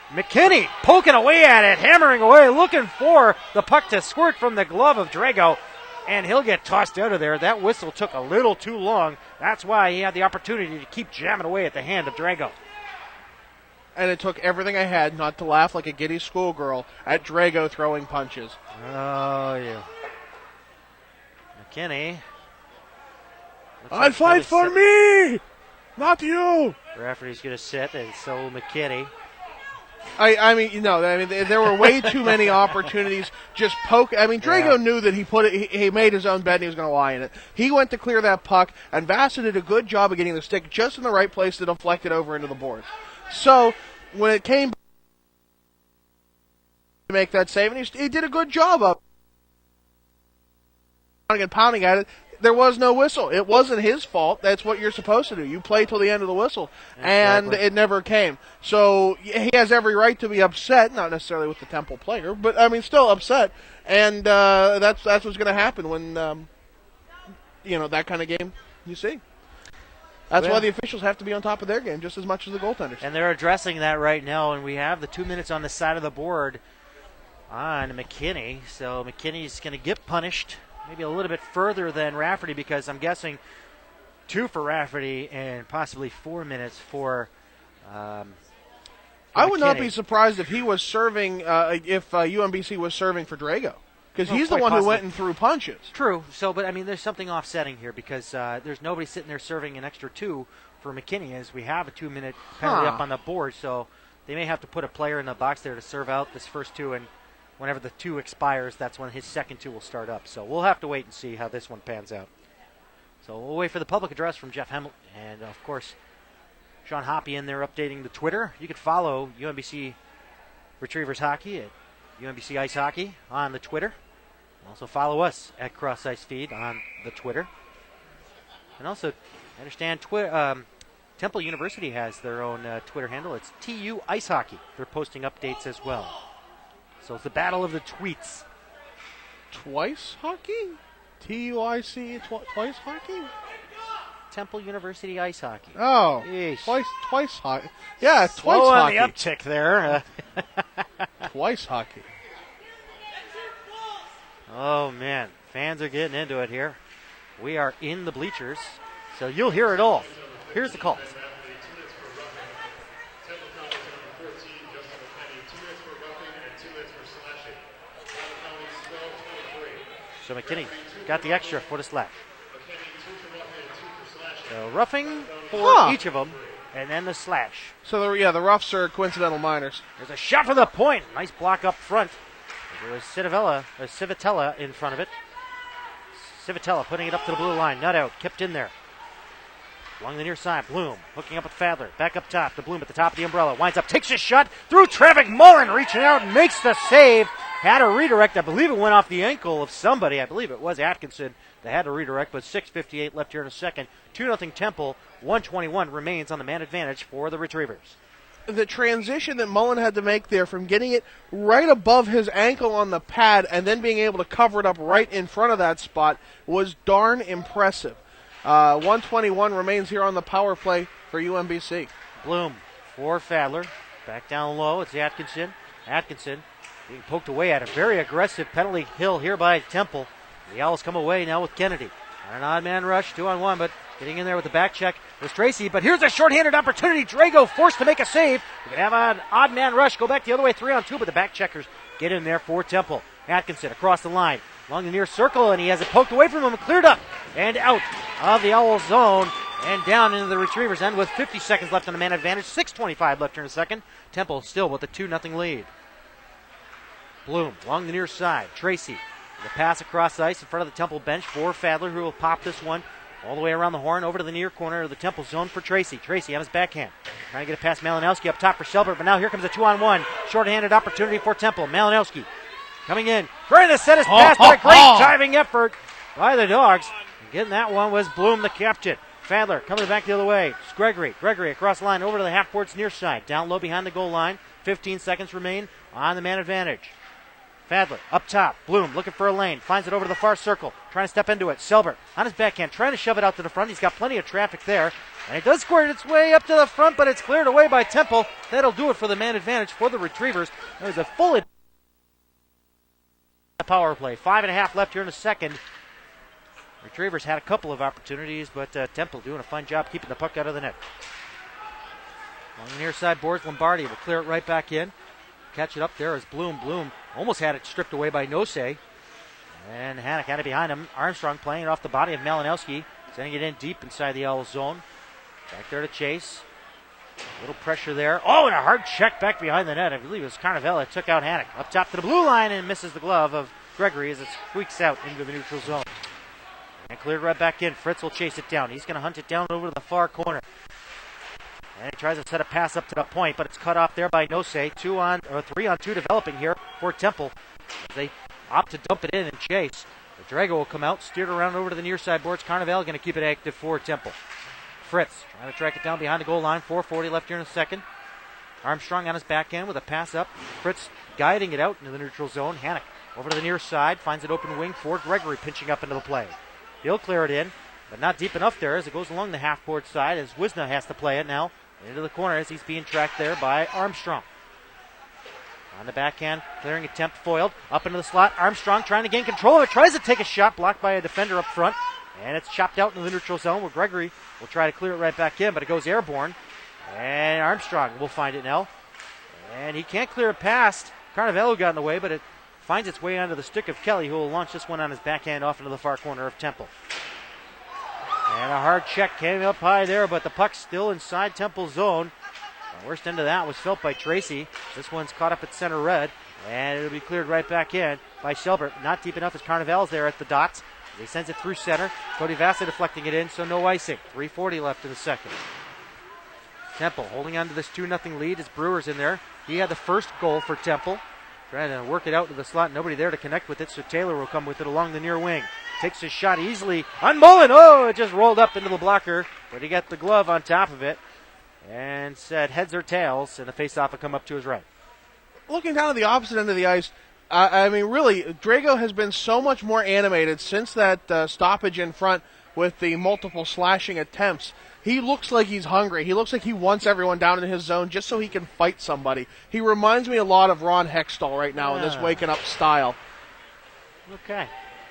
McKinney poking away at it, hammering away, looking for the puck to squirt from the glove of Drago. And he'll get tossed out of there. That whistle took a little too long. That's why he had the opportunity to keep jamming away at the hand of Drago. And it took everything I had not to laugh like a giddy schoolgirl at Drago throwing punches. Oh, yeah. McKinney. I'd fight for me, not you. Rafferty's going to sit, and so McKinney. I mean, there were way too many opportunities. Just poke. I mean, Drago knew that he made his own bed and he was going to lie in it. He went to clear that puck, and Vasa did a good job of getting the stick just in the right place to deflect it over into the boards. So when it came to make that save, and he did a good job of pounding at it. There was no whistle. It wasn't his fault. That's what you're supposed to do. You play till the end of the whistle, and it never came. So he has every right to be upset, not necessarily with the Temple player, but I mean still upset. And that's what's going to happen when that kind of game you see. That's why the officials have to be on top of their game just as much as the goaltenders. And they're addressing that right now, and we have the 2 minutes on the side of the board on McKinney. So McKinney's going to get punished. Maybe a little bit further than Rafferty, because I'm guessing 2 for Rafferty and possibly 4 minutes for I would not be surprised if he was serving, if UMBC was serving for Drago, because he's the one who went and threw punches. True. So, but I mean, there's something offsetting here because there's nobody sitting there serving an extra 2 for McKinney, as we have a 2-minute penalty up on the board. So they may have to put a player in the box there to serve out this first 2, and whenever the 2 expires, that's when his second 2 will start up. So we'll have to wait and see how this one pans out. So we'll wait for the public address from Jeff Hemel, and of course, Sean Hoppy in there updating the Twitter. You can follow UMBC Retrievers Hockey at UMBC Ice Hockey on the Twitter. Also follow us at Cross Ice Feed on the Twitter. And also, I understand Temple University has their own Twitter handle. It's TU Ice Hockey. They're posting updates as well. So it's the battle of the tweets. Twice hockey? T-U-I-C, twice hockey? Temple University Ice Hockey. Oh, Eesh. twice hockey. Yeah, twice Slow on hockey. the uptick there. Twice hockey. Oh, man. Fans are getting into it here. We are in the bleachers, so you'll hear it all. Here's the calls. So McKinney got the extra for the slash. So roughing for each of them, and then the slash. So the roughs are coincidental minors. There's a shot for the point. Nice block up front. There was Civitella in front of it. Civitella putting it up to the blue line. Not out. Kept in there. Along the near side, Bloom hooking up with Fadler. Back up top to Bloom at the top of the umbrella. Winds up, takes a shot through traffic. Mullen reaching out and makes the save. Had a redirect. I believe it went off the ankle of somebody. I believe it was Atkinson that had a redirect, but 6:58 left here in a second. 2-0 Temple. 1:21 remains on the man advantage for the Retrievers. the transition that Mullen had to make there from getting it right above his ankle on the pad and then being able to cover it up right in front of that spot was darn impressive. 121 remains here on the power play for UMBC. Bloom for Fadler. Back down low. It's Atkinson. Atkinson being poked away at a very aggressive penalty hill here by Temple. The Owls come away now with Kennedy. On an odd man rush, 2-on-1, but getting in there with the back check was Tracy. But here's a shorthanded opportunity. Drago forced to make a save. We can have an odd man rush, go back the other way, 3-on-2, but the back checkers get in there for Temple. Atkinson across the line, along the near circle, and he has it poked away from him and cleared up and out of the Owls zone and down into the Retrievers' end with 50 seconds left on the man advantage. 6:25 left here in the second. Temple still with a 2-0 lead. Bloom along the near side. Tracy. The pass across the ice in front of the Temple bench for Fadler, who will pop this one all the way around the horn over to the near corner of the Temple zone for Tracy. Tracy on his backhand. Trying to get it past Malinowski up top for Selbert, but now here comes a 2-on-1. Short-handed opportunity for Temple. Malinowski coming in. Trying to set his pass, but a great diving effort by the Dogs. And getting that one was Bloom, the captain. Fadler coming back the other way. It's Gregory. Gregory across the line over to the half-court's near side. Down low behind the goal line. 15 seconds remain on the man advantage. Fadler up top. Bloom looking for a lane. Finds it over to the far circle. Trying to step into it. Selbert on his backhand. Trying to shove it out to the front. He's got plenty of traffic there. And it does squirt its way up to the front, but it's cleared away by Temple. That'll do it for the man advantage for the Retrievers. There's a full power play. 5.5 left here in the second. Retrievers had a couple of opportunities, but Temple doing a fine job keeping the puck out of the net. On the near side boards, Lombardi will clear it right back in. Catch it up there as Bloom. Bloom almost had it stripped away by Nose. And Hannock had it behind him. Armstrong playing it off the body of Malinowski. Sending it in deep inside the Owls zone. Back there to Chase. A little pressure there. Oh, and a hard check back behind the net. I believe it was Carnevella that took out Hannock. Up top to the blue line and misses the glove of Gregory as it squeaks out into the neutral zone. And cleared right back in. Fritz will chase it down. He's going to hunt it down over to the far corner. And he tries to set a pass up to the point, but it's cut off there by Nose. 3-on-2 developing here for Temple. They opt to dump it in and chase. The Drago will come out, steered around over to the near side boards. Carnevale going to keep it active for Temple. Fritz trying to track it down behind the goal line. 4:40 left here in the second. Armstrong on his backhand with a pass up. Fritz guiding it out into the neutral zone. Hannock over to the near side, finds it open wing for Gregory, pinching up into the play. He'll clear it in, but not deep enough there as it goes along the half-board side as Wisna has to play it now. Into the corner as he's being tracked there by Armstrong. On the backhand, clearing attempt foiled. Up into the slot. Armstrong trying to gain control of it. Tries to take a shot, blocked by a defender up front. And it's chopped out into the neutral zone where Gregory will try to clear it right back in, but it goes airborne. And Armstrong will find it now. And he can't clear it past. Carnevale got in the way, but it finds its way onto the stick of Kelly, who will launch this one on his backhand off into the far corner of Temple. And a hard check came up high there, but the puck's still inside Temple's zone. The worst end of that was felt by Tracy. This one's caught up at center red, and it'll be cleared right back in by Selbert. Not deep enough as Carnevale's there at the dots. He sends it through center. Cody Vassa deflecting it in, so no icing. 3:40 left in the second. Temple holding on to this 2-0 lead as Brewer's in there. He had the first goal for Temple. Trying to work it out to the slot. Nobody there to connect with it, so Taylor will come with it along the near wing. Takes his shot easily on Mullen. Oh, it just rolled up into the blocker, but he got the glove on top of it and said heads or tails, and the faceoff will come up to his right. Looking down at the opposite end of the ice, I mean, really, Drago has been so much more animated since that stoppage in front with the multiple slashing attempts. He looks like he's hungry. He looks like he wants everyone down in his zone just so he can fight somebody. He reminds me a lot of Ron Hextall right now in this waking up style. Okay.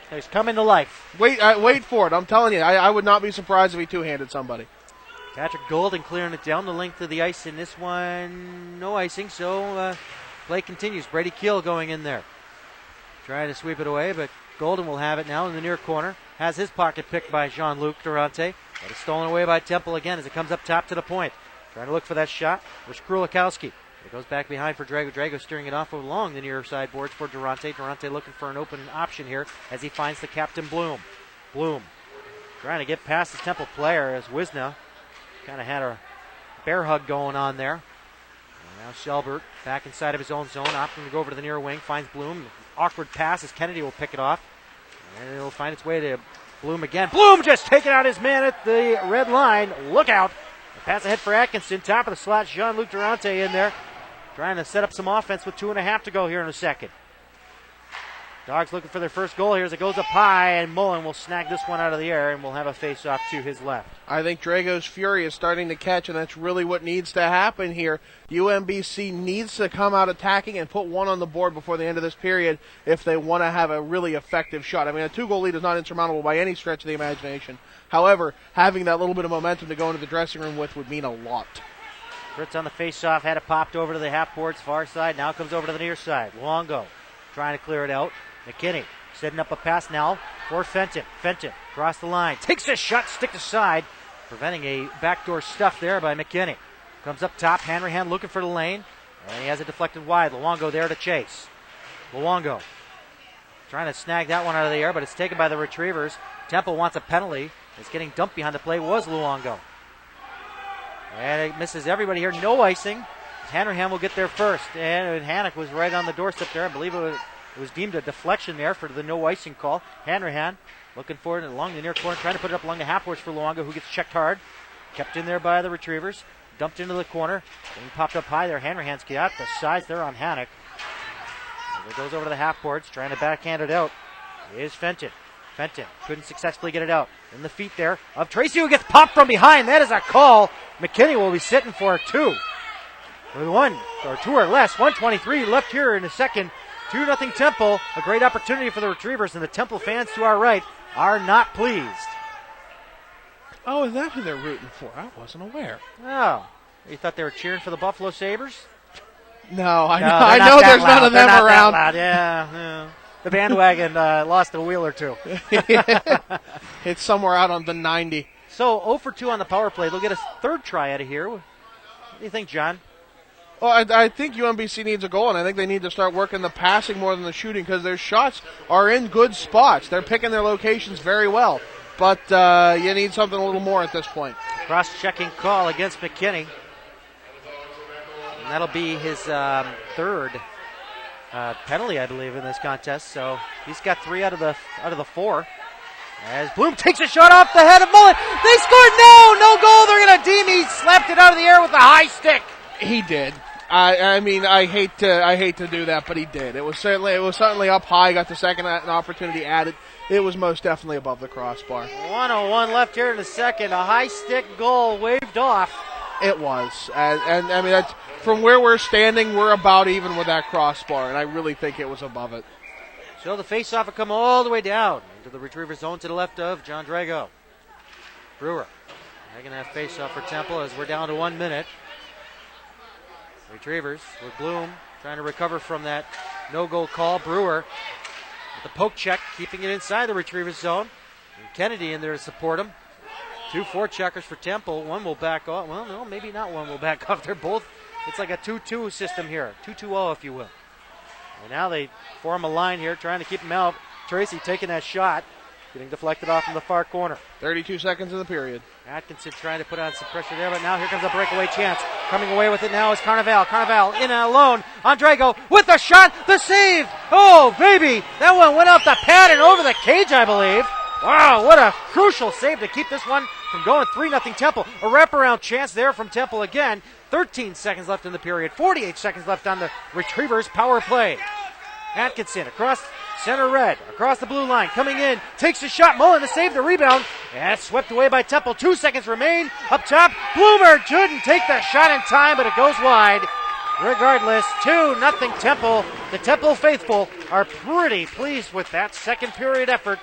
He's coming to life. Wait for it. I'm telling you, I would not be surprised if he two-handed somebody. Patrick Golden clearing it down the length of the ice in this one. No icing, so play continues. Brady Keel going in there. Trying to sweep it away, but Golden will have it now in the near corner. Has his pocket picked by Jean-Luc Durante. But it's stolen away by Temple again as it comes up top to the point. Trying to look for that shot was Krulikowski. It goes back behind for Drago. Drago steering it off along the near side boards for Durante. Durante looking for an open option here as he finds the captain Bloom. Bloom trying to get past the Temple player as Wisna kind of had a bear hug going on there. And now Selbert back inside of his own zone, opting to go over to the near wing. Finds Bloom. Awkward pass as Kennedy will pick it off. And it'll find its way to Bloom again. Bloom just taking out his man at the red line. Look out. Pass ahead for Atkinson. Top of the slot, Jean-Luc Durante in there. Trying to set up some offense with 2.5 to go here in a second. Dogs looking for their first goal here as it goes up high, and Mullen will snag this one out of the air and will have a face-off to his left. I think Drago's fury is starting to catch, and that's really what needs to happen here. UMBC needs to come out attacking and put one on the board before the end of this period if they want to have a really effective shot. I mean, a 2-goal lead is not insurmountable by any stretch of the imagination. However, having that little bit of momentum to go into the dressing room with would mean a lot. Fritz on the face-off, had it popped over to the half-board's far side. Now comes over to the near side. Luongo trying to clear it out. McKinney setting up a pass now for Fenton. Fenton across the line. Takes a shot, stick aside, preventing a backdoor stuff there by McKinney. Comes up top, Hanrahan looking for the lane. And he has it deflected wide. Luongo there to chase. Luongo trying to snag that one out of the air, but it's taken by the Retrievers. Temple wants a penalty. It's getting dumped behind the play was Luongo. And it misses everybody here. No icing. Hanrahan will get there first. And Hannock was right on the doorstep there. I believe it was deemed a deflection there for the no icing call. Hanrahan looking for it along the near corner, trying to put it up along the half-boards for Luongo, who gets checked hard. Kept in there by the Retrievers. Dumped into the corner. Then popped up high there. Hanrahan's got the size there on Hannock. As it goes over to the half-boards, trying to backhand it out. Is Fenton. Fenton couldn't successfully get it out. In the feet there of Tracy, who gets popped from behind. That is a call. McKinney will be sitting for 2. With 1 or 2 or less. 1:23 left here in the second. 2-0 Temple. A great opportunity for the Retrievers, and the Temple fans to our right are not pleased. Oh, is that who they're rooting for? I wasn't aware. Oh, you thought they were cheering for the Buffalo Sabres? No, I know there's none of them around. Yeah. The bandwagon lost a wheel or two. It's somewhere out on the 90. So 0 for 2 on the power play. They'll get a third try out of here. What do you think, John? Well, I think UMBC needs a goal, and I think they need to start working the passing more than the shooting because their shots are in good spots. They're picking their locations very well, but you need something a little more at this point. Cross-checking call against McKinney. And that'll be his third penalty, I believe, in this contest. So he's got 3 out of the 4. As Bloom takes a shot off the head of Mullen. They scored! No goal. They're going to deem he slapped it out of the air with a high stick. He did. I mean, I hate to do that, but he did. It was certainly up high. Got the second opportunity added. It was most definitely above the crossbar. 1:01 left here in the second. A high stick goal waved off. It was, and I mean, that's, from where we're standing, we're about even with that crossbar, and I really think it was above it. So the face-off will come all the way down into the Retriever zone to the left of John Drago. Brewer making that face-off for Temple as we're down to 1 minute. Retrievers with Bloom trying to recover from that no-goal call. Brewer with the poke check, keeping it inside the Retrievers zone. And Kennedy in there to support him. 2 forecheckers for Temple. One will back off. Well, no, maybe not one will back off. They're both, it's like a 2-2 system here. 2-2-0, if you will. And now they form a line here, trying to keep him out. Tracy taking that shot, getting deflected off in the far corner. 32 seconds in the period. Atkinson trying to put on some pressure there, but now here comes a breakaway chance. Coming away with it now is Carnival. Carnival in and alone on Drago with the shot, the save. Oh, baby. That one went off the pad and over the cage, I believe. Wow, what a crucial save to keep this one from going 3-0 Temple. A wraparound chance there from Temple again. 13 seconds left in the period. 48 seconds left on the Retrievers' power play. Atkinson across center red, across the blue line, coming in, takes a shot. Mullen to save the rebound. And it's swept away by Temple. 2 seconds remain. Up top, Bloomer couldn't take that shot in time, but it goes wide. Regardless, 2-0 Temple. The Temple faithful are pretty pleased with that second period effort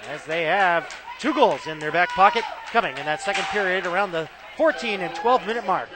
as they have 2 goals in their back pocket coming in that second period around the 14 and 12 minute mark.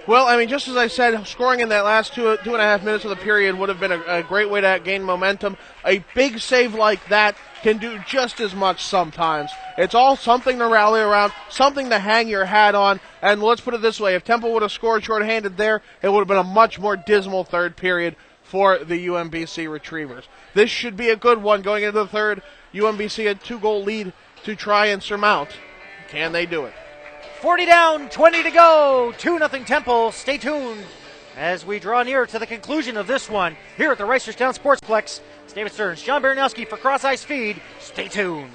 Well, I mean, just as I said, scoring in that last 2.5 minutes of the period would have been a great way to gain momentum. A big save like that can do just as much sometimes. It's all something to rally around, something to hang your hat on. And let's put it this way, if Temple would have scored shorthanded there, it would have been a much more dismal third period for the UMBC Retrievers. This should be a good one going into the third. UMBC had 2-goal lead to try and surmount. Can they do it? 40 down, 20 to go. 2-0 Temple. Stay tuned as we draw near to the conclusion of this one here at the Reisterstown Sportsplex. It's David Stearns, John Baranowski for Cross Ice Feed. Stay tuned.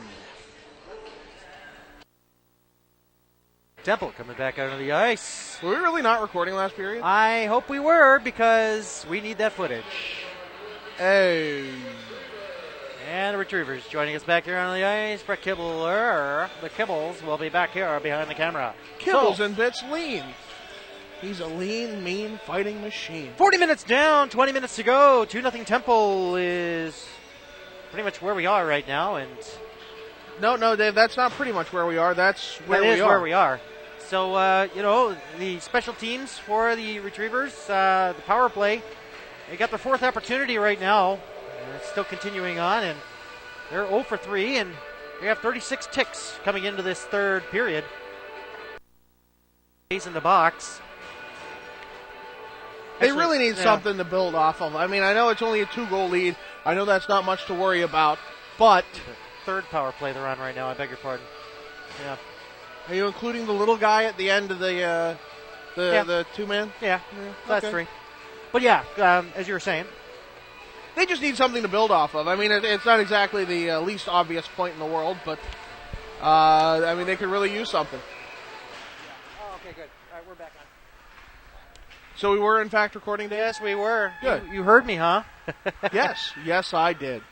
Temple coming back out on the ice. Were we really not recording last period? I hope we were, because we need that footage. Hey. And the Retrievers joining us back here on the ice. Brett Kibbler. The Kibbles will be back here behind the camera. Kibbles and Bits lean. He's a lean, mean fighting machine. 40 minutes down, 20 minutes to go. 2-0 Temple is pretty much where we are right now. And No, Dave, that's not pretty much where we are. That's where we are. That is where we are. So, the special teams for the Retrievers, the power play, they got their fourth opportunity right now. And it's still continuing on, and they're 0 for 3, and they have 36 ticks coming into this third period. He's in the box. They really need something to build off of. I mean, I know it's only a 2-goal lead. I know that's not much to worry about, but The third power play they're on right now, I beg your pardon. Yeah. Are you including the little guy at the end of the two-man? Yeah, that's okay. 3. But yeah, as you were saying, They just need something to build off of. I mean, it's not exactly the least obvious point in the world, but, they could really use something. Oh, okay, good. All right, we're back on. So we were, in fact, recording, Dave? Yes, we were. Good. You heard me, huh? Yes, I did.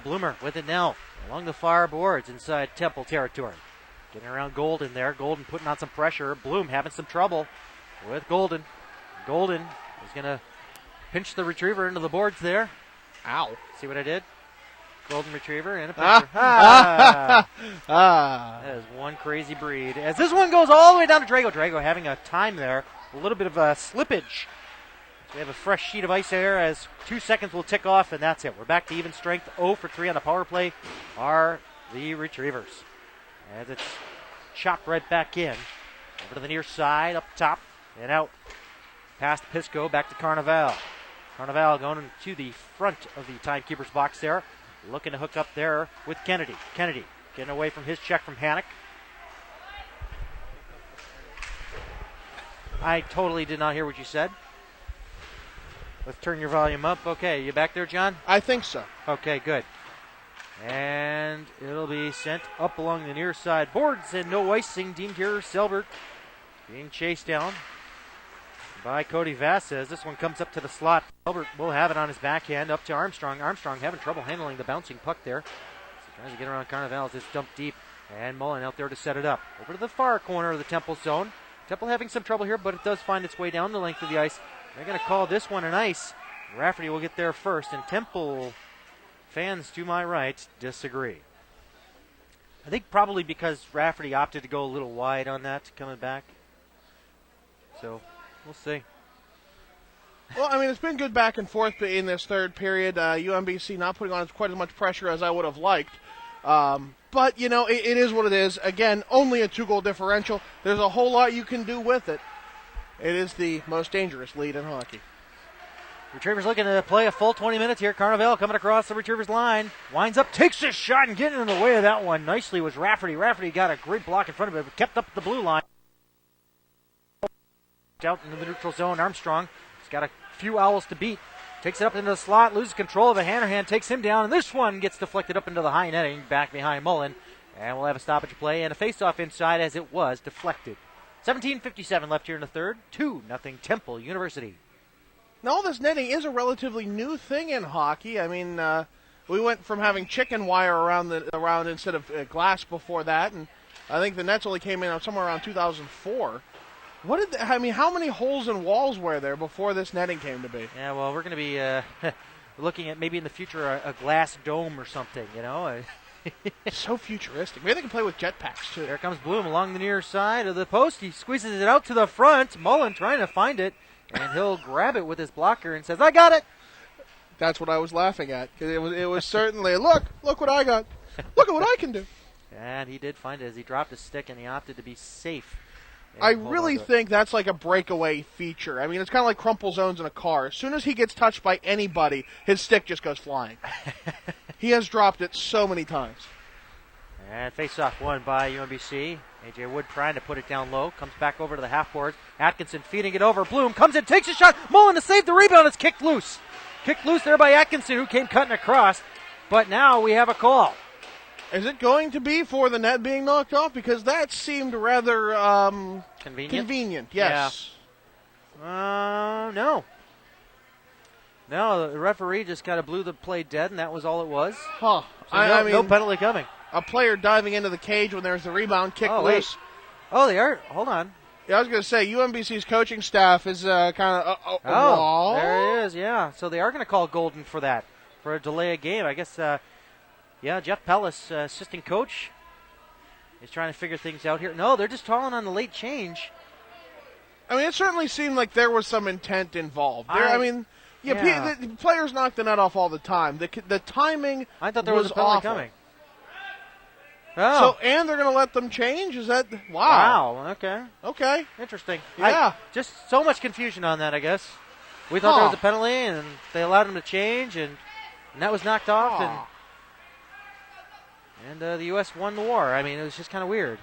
Bloomer with it now. Along the far boards inside Temple territory. Getting around Golden there. Golden putting on some pressure. Bloom having some trouble with Golden. Golden is going to pinch the Retriever into the boards there. Ow. See what I did? Golden Retriever and a pincher. That is one crazy breed. As this one goes all the way down to Drago. Drago having a time there. A little bit of a slippage. So we have a fresh sheet of ice there as 2 seconds will tick off, and that's it. We're back to even strength. 0 for 3 on the power play are the Retrievers. As it's chopped right back in. Over to the near side, up top, and out. Past Pisco, back to Carnival. Carnival going to the front of the timekeeper's box there. Looking to hook up there with Kennedy. Kennedy getting away from his check from Hannock. I totally did not hear what you said. Let's turn your volume up. Okay, you back there, John? I think so. Okay, good. And it'll be sent up along the near side boards, and no icing deemed here. Selbert being chased down by Cody Vasquez. This one comes up to the slot. Selbert will have it on his backhand up to Armstrong. Armstrong having trouble handling the bouncing puck there. So tries to get around Carnival as it's dumped deep. And Mullen out there to set it up. Over to the far corner of the Temple zone. Temple having some trouble here, but it does find its way down the length of the ice. They're going to call this one an ice. Rafferty will get there first, and Temple fans to my right disagree. I think probably because Rafferty opted to go a little wide on that coming back. So we'll see. Well, I mean, it's been good back and forth in this third period. UMBC not putting on quite as much pressure as I would have liked. But, it is what it is. Again, only a 2-goal differential. There's a whole lot you can do with it. It is the most dangerous lead in hockey. Retrievers looking to play a full 20 minutes here. Carnival coming across the Retrievers line. Winds up, takes a shot, and getting in the way of that one nicely was Rafferty. Rafferty got a great block in front of it, but kept up the blue line. Out into the neutral zone. Armstrong has got a few owls to beat. Takes it up into the slot, loses control of a hand, takes him down, and this one gets deflected up into the high netting, back behind Mullen. And we'll have a stoppage play and a face-off inside as it was deflected. 17:57 left here in the third. 2-0 Temple University. Now, all this netting is a relatively new thing in hockey. I mean, we went from having chicken wire around instead of glass before that, and I think the nets only came in somewhere around 2004. How many holes and walls were there before this netting came to be? Yeah, well, we're going to be looking at maybe in the future a glass dome or something, So futuristic. Maybe they can play with jetpacks, too. There comes Bloom along the near side of the post. He squeezes it out to the front. Mullen trying to find it, and he'll grab it with his blocker and says, "I got it." That's what I was laughing at. Because it was certainly, look what I got. Look at what I can do. And he did find it as he dropped his stick, and he opted to be safe. I really think that's like a breakaway feature. I mean, it's kind of like crumple zones in a car. As soon as he gets touched by anybody, his stick just goes flying. He has dropped it so many times. And face-off won by UMBC. A.J. Wood trying to put it down low. Comes back over to the half boards. Atkinson feeding it over. Bloom comes in, takes a shot. Mullen to save the rebound. It's kicked loose. Kicked loose there by Atkinson, who came cutting across. But now we have a call. Is it going to be for the net being knocked off? Because that seemed rather convenient. Yes. Yeah. No. No, the referee just kind of blew the play dead, and that was all it was. Huh. So I mean, no penalty coming. A player diving into the cage when there's the rebound kick loose. Oh, they are. Hold on. Yeah, I was going to say, UMBC's coaching staff is kind of... there it is, yeah. So they are going to call Golden for that, for a delay of game. I guess, Jeff Pellis, assistant coach, is trying to figure things out here. No, they're just calling on the late change. I mean, it certainly seemed like there was some intent involved. The players knock the net off all the time. The timing I thought there was a penalty awful. coming. Oh. And they're going to let them change? Is that... Wow. Okay. Interesting. Yeah. Just so much confusion on that, I guess. We thought there was a penalty, and they allowed him to change, and that was knocked off, and the U.S. won the war. I mean, it was just kind of weird.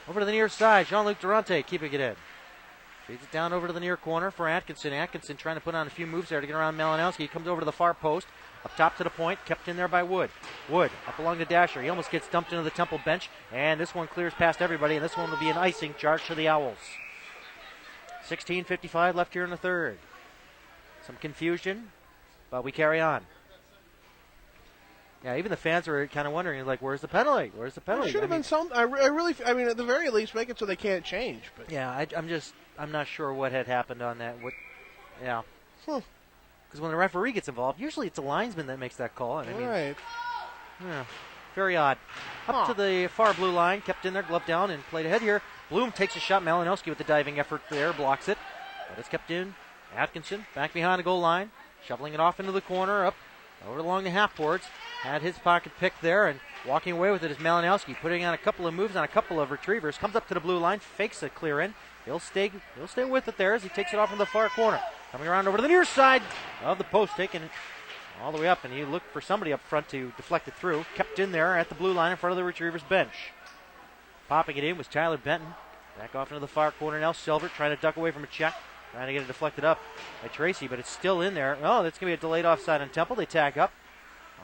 Over to the near side, Jean-Luc Durante keeping it in. Feeds it down over to the near corner for Atkinson. Atkinson trying to put on a few moves there to get around Malinowski. He comes over to the far post, up top to the point, kept in there by Wood. Wood up along the dasher. He almost gets dumped into the Temple bench, and this one clears past everybody, and this one will be an icing charge to the Owls. 16:55 left here in the third. Some confusion, but we carry on. Yeah, even the fans were kind of wondering, like, where's the penalty? Where's the penalty? There should have been some. I mean, at the very least, make it so they can't change. But yeah, I'm not sure what had happened on that. Yeah. Because when the referee gets involved, usually it's a linesman that makes that call. And right. Yeah, very odd. Up to the far blue line, kept in there, glove down, and played ahead here. Bloom takes a shot. Malinowski with the diving effort there, blocks it. But it's kept in. Atkinson back behind the goal line, shoveling it off into the corner, up over along the half boards. Had his pocket picked there, and walking away with it is Malinowski, putting on a couple of moves on a couple of retrievers. Comes up to the blue line, fakes a clear in. He'll stay with it there as he takes it off from the far corner. Coming around over to the near side of the post, taking it all the way up, and he looked for somebody up front to deflect it through. Kept in there at the blue line in front of the retriever's bench. Popping it in was Tyler Benton. Back off into the far corner now. Silver trying to duck away from a check. Trying to get it deflected up by Tracy, but it's still in there. Oh, that's going to be a delayed offside on Temple. They tag up.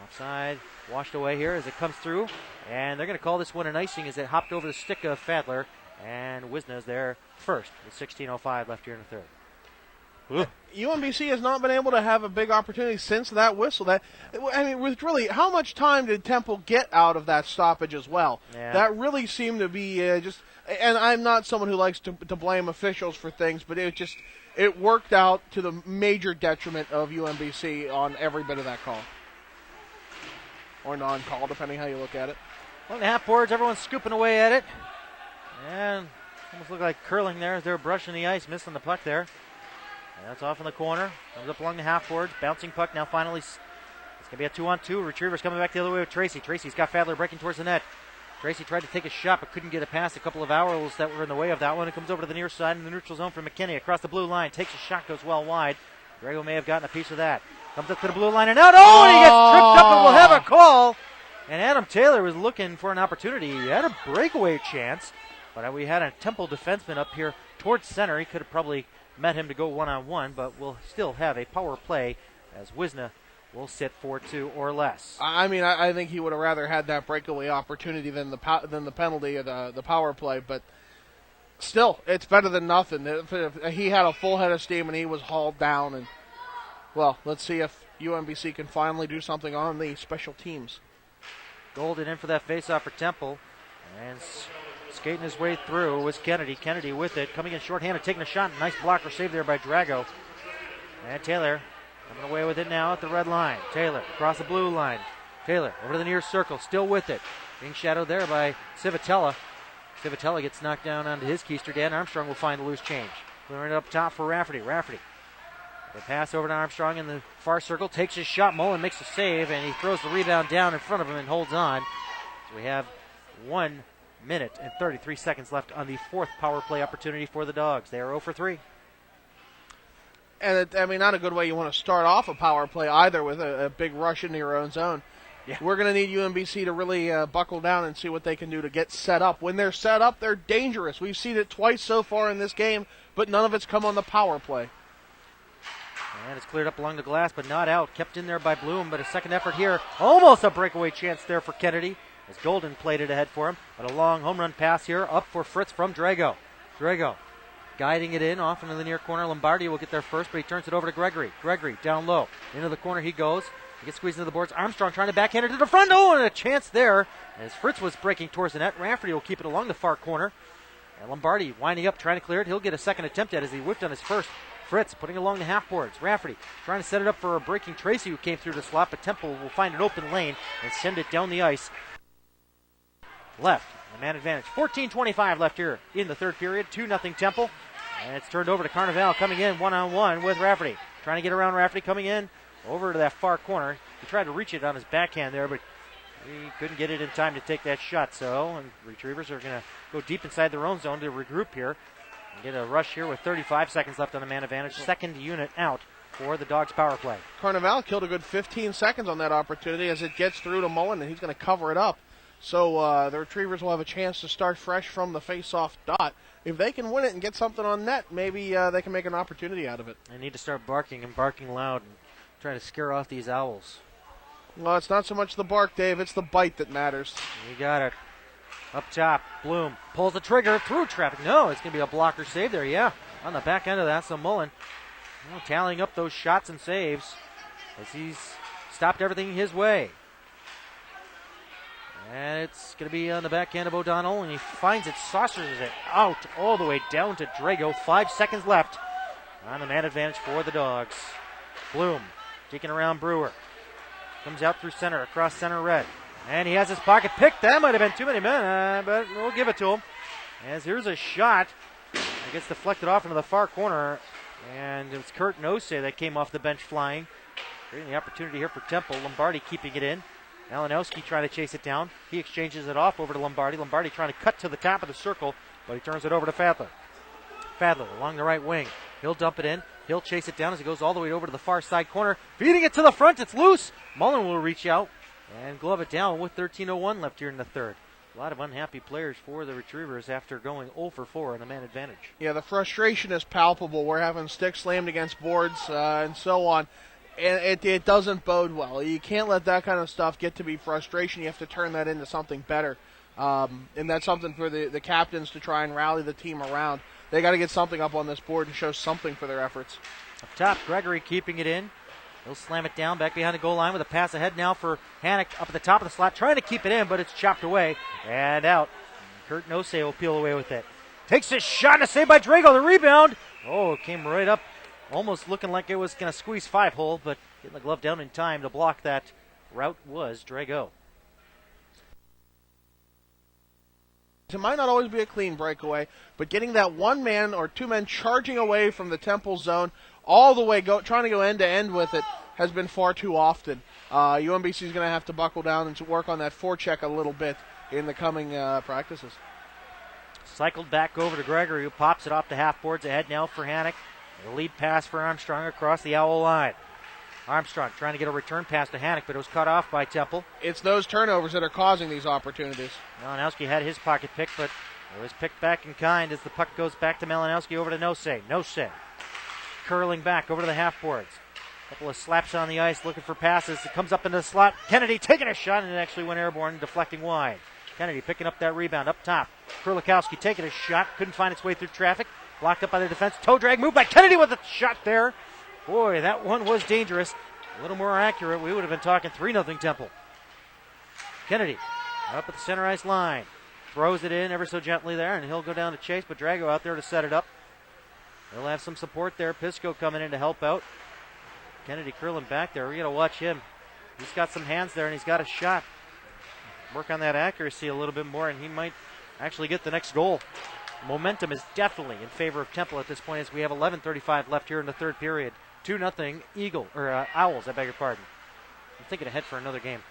Offside washed away here as it comes through. And they're going to call this one an icing as it hopped over the stick of Fadler. And Wisna's there first with 16:05 left here in the third. UMBC has not been able to have a big opportunity since that whistle. With really, how much time did Temple get out of that stoppage as well? Yeah. That really seemed to be just. And I'm not someone who likes to blame officials for things, but it worked out to the major detriment of UMBC on every bit of that call. Or non-call, depending how you look at it. On the half boards, everyone's scooping away at it. And almost looked like curling there as they were brushing the ice, missing the puck there. And that's off in the corner. Comes up along the half boards. Bouncing puck now finally. It's going to be a 2-on-2. Retrievers coming back the other way with Tracy. Tracy's got Fadler breaking towards the net. Tracy tried to take a shot but couldn't get it past a couple of Owls that were in the way of that one. It comes over to the near side in the neutral zone for McKinney across the blue line. Takes a shot, goes well wide. Grego may have gotten a piece of that. Comes up to the blue line and out. Oh, and he gets tripped up and will have a call. And Adam Taylor was looking for an opportunity. He had a breakaway chance, but we had a Temple defenseman up here towards center. He could have probably met him to go one-on-one, but we'll still have a power play as Wisna will sit 4-2 or less. I mean, I think he would have rather had that breakaway opportunity than the penalty of the power play, but still, it's better than nothing. If he had a full head of steam and he was hauled down, and well, let's see if UMBC can finally do something on the special teams. Golden in for that faceoff for Temple, and skating his way through was Kennedy. Kennedy with it, coming in shorthanded, taking a shot. Nice blocker save there by Drago. And Taylor coming away with it now at the red line. Taylor across the blue line. Taylor over to the near circle, still with it. Being shadowed there by Civitella. Civitella gets knocked down onto his keister. Dan Armstrong will find a loose change. Clearing it up top for Rafferty. Rafferty. The pass over to Armstrong in the far circle. Takes his shot. Mullen makes a save, and he throws the rebound down in front of him and holds on. So we have 1 minute and 33 seconds left on the fourth power play opportunity for the Dogs. They are 0 for 3. And, not a good way you want to start off a power play either with a big rush into your own zone. Yeah. We're going to need UMBC to really buckle down and see what they can do to get set up. When they're set up, they're dangerous. We've seen it twice so far in this game, but none of it's come on the power play. And it's cleared up along the glass, but not out. Kept in there by Bloom, but a second effort here. Almost a breakaway chance there for Kennedy. as Golden played it ahead for him. But a long home run pass here up for Fritz from Drago. Drago guiding it in off into the near corner. Lombardi will get there first, but he turns it over to Gregory. Gregory down low. Into the corner he goes. He gets squeezed into the boards. Armstrong trying to backhand it to the front. Oh, and a chance there as Fritz was breaking towards the net. Rafferty will keep it along the far corner. And Lombardi winding up, trying to clear it. He'll get a second attempt at it as he whiffed on his first. Fritz putting it along the half boards. Rafferty trying to set it up for a breaking Tracy who came through the slot, but Temple will find an open lane and send it down the ice. Left, the man advantage. 14:25 left here in the third period. 2-0 Temple. And it's turned over to Carnival coming in one-on-one with Rafferty. Trying to get around Rafferty coming in over to that far corner. He tried to reach it on his backhand there, but he couldn't get it in time to take that shot. So, and Retrievers are going to go deep inside their own zone to regroup here. And get a rush here with 35 seconds left on the man advantage. Second unit out for the Dogs power play. Carnival killed a good 15 seconds on that opportunity as it gets through to Mullen, and he's going to cover it up. So the Retrievers will have a chance to start fresh from the face-off dot. If they can win it and get something on net, maybe they can make an opportunity out of it. They need to start barking and barking loud and try to scare off these Owls. Well, it's not so much the bark, Dave. It's the bite that matters. You got it. Up top, Bloom pulls the trigger through traffic. No, it's going to be a blocker save there, yeah. On the back end of that, so Mullen tallying up those shots and saves as he's stopped everything his way. And it's going to be on the backhand of O'Donnell, and he finds it, saucers it out all the way down to Drago. 5 seconds left on the man advantage for the Dogs. Bloom taking around Brewer. Comes out through center, across center red. And he has his pocket picked. That might have been too many men, but we'll give it to him. As here's a shot. It gets deflected off into the far corner. And it was Kurt Nose that came off the bench flying. Creating the opportunity here for Temple. Lombardi keeping it in. Malinowski trying to chase it down. He exchanges it off over to Lombardi. Lombardi trying to cut to the top of the circle, but he turns it over to Fadler. Fadler along the right wing. He'll dump it in. He'll chase it down as he goes all the way over to the far side corner. Feeding it to the front. It's loose. Mullen will reach out and glove it down with 13:01 left here in the third. A lot of unhappy players for the Retrievers after going 0 for 4 in the man advantage. Yeah, the frustration is palpable. We're having sticks slammed against boards and so on. And it doesn't bode well. You can't let that kind of stuff get to be frustration. You have to turn that into something better. And that's something for the captains to try and rally the team around. They got to get something up on this board and show something for their efforts. Up top, Gregory keeping it in. He'll slam it down back behind the goal line with a pass ahead now for Hannock up at the top of the slot, trying to keep it in, but it's chopped away and out. Kurt Nose will peel away with it. Takes a shot and a save by Drago. The rebound. Oh, it came right up, almost looking like it was going to squeeze 5-hole, but getting the glove down in time to block that route was Drago. It might not always be a clean breakaway, but getting that one man or two men charging away from the Temple zone all the way, trying to go end to end with it, has been far too often. UMBC is going to have to buckle down and to work on that forecheck a little bit in the coming practices. Cycled back over to Gregory, who pops it off the half boards ahead now for Hannock. The lead pass for Armstrong across the Owl line. Armstrong trying to get a return pass to Hannock, but it was cut off by Temple. It's those turnovers that are causing these opportunities. Malinowski had his pocket pick, but it was picked back in kind as the puck goes back to Malinowski over to Nose. Nose curling back over to the half boards. Couple of slaps on the ice looking for passes. It comes up into the slot. Kennedy taking a shot, and it actually went airborne, deflecting wide. Kennedy picking up that rebound up top. Kurlikowski taking a shot. Couldn't find its way through traffic. Blocked up by the defense. Toe drag move by Kennedy with a shot there. Boy, that one was dangerous. A little more accurate. We would have been talking 3-0 Temple. Kennedy up at the center ice line. Throws it in ever so gently there, and he'll go down to chase, but Drago out there to set it up. He'll have some support there. Pisco coming in to help out. Kennedy curling back there. We got to watch him. He's got some hands there, and he's got a shot. Work on that accuracy a little bit more, and he might actually get the next goal. Momentum is definitely in favor of Temple at this point as we have 11:35 left here in the third period. 2-0 Owls, I beg your pardon. I'm thinking ahead for another game.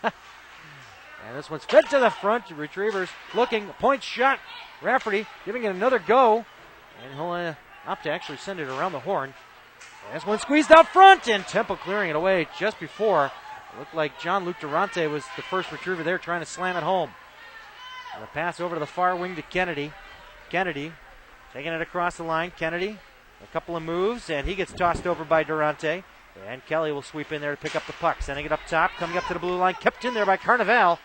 And this one's fed to the front. Retrievers looking, point shot. Rafferty giving it another go. And he'll opt to actually send it around the horn. And this one squeezed out front, and Temple clearing it away just before. It looked like John-Luc Durante was the first retriever there trying to slam it home. And a pass over to the far wing to Kennedy. Kennedy taking it across the line. Kennedy, a couple of moves, and he gets tossed over by Durante. And Kelly will sweep in there to pick up the puck. Sending it up top, coming up to the blue line. Kept in there by Carnival.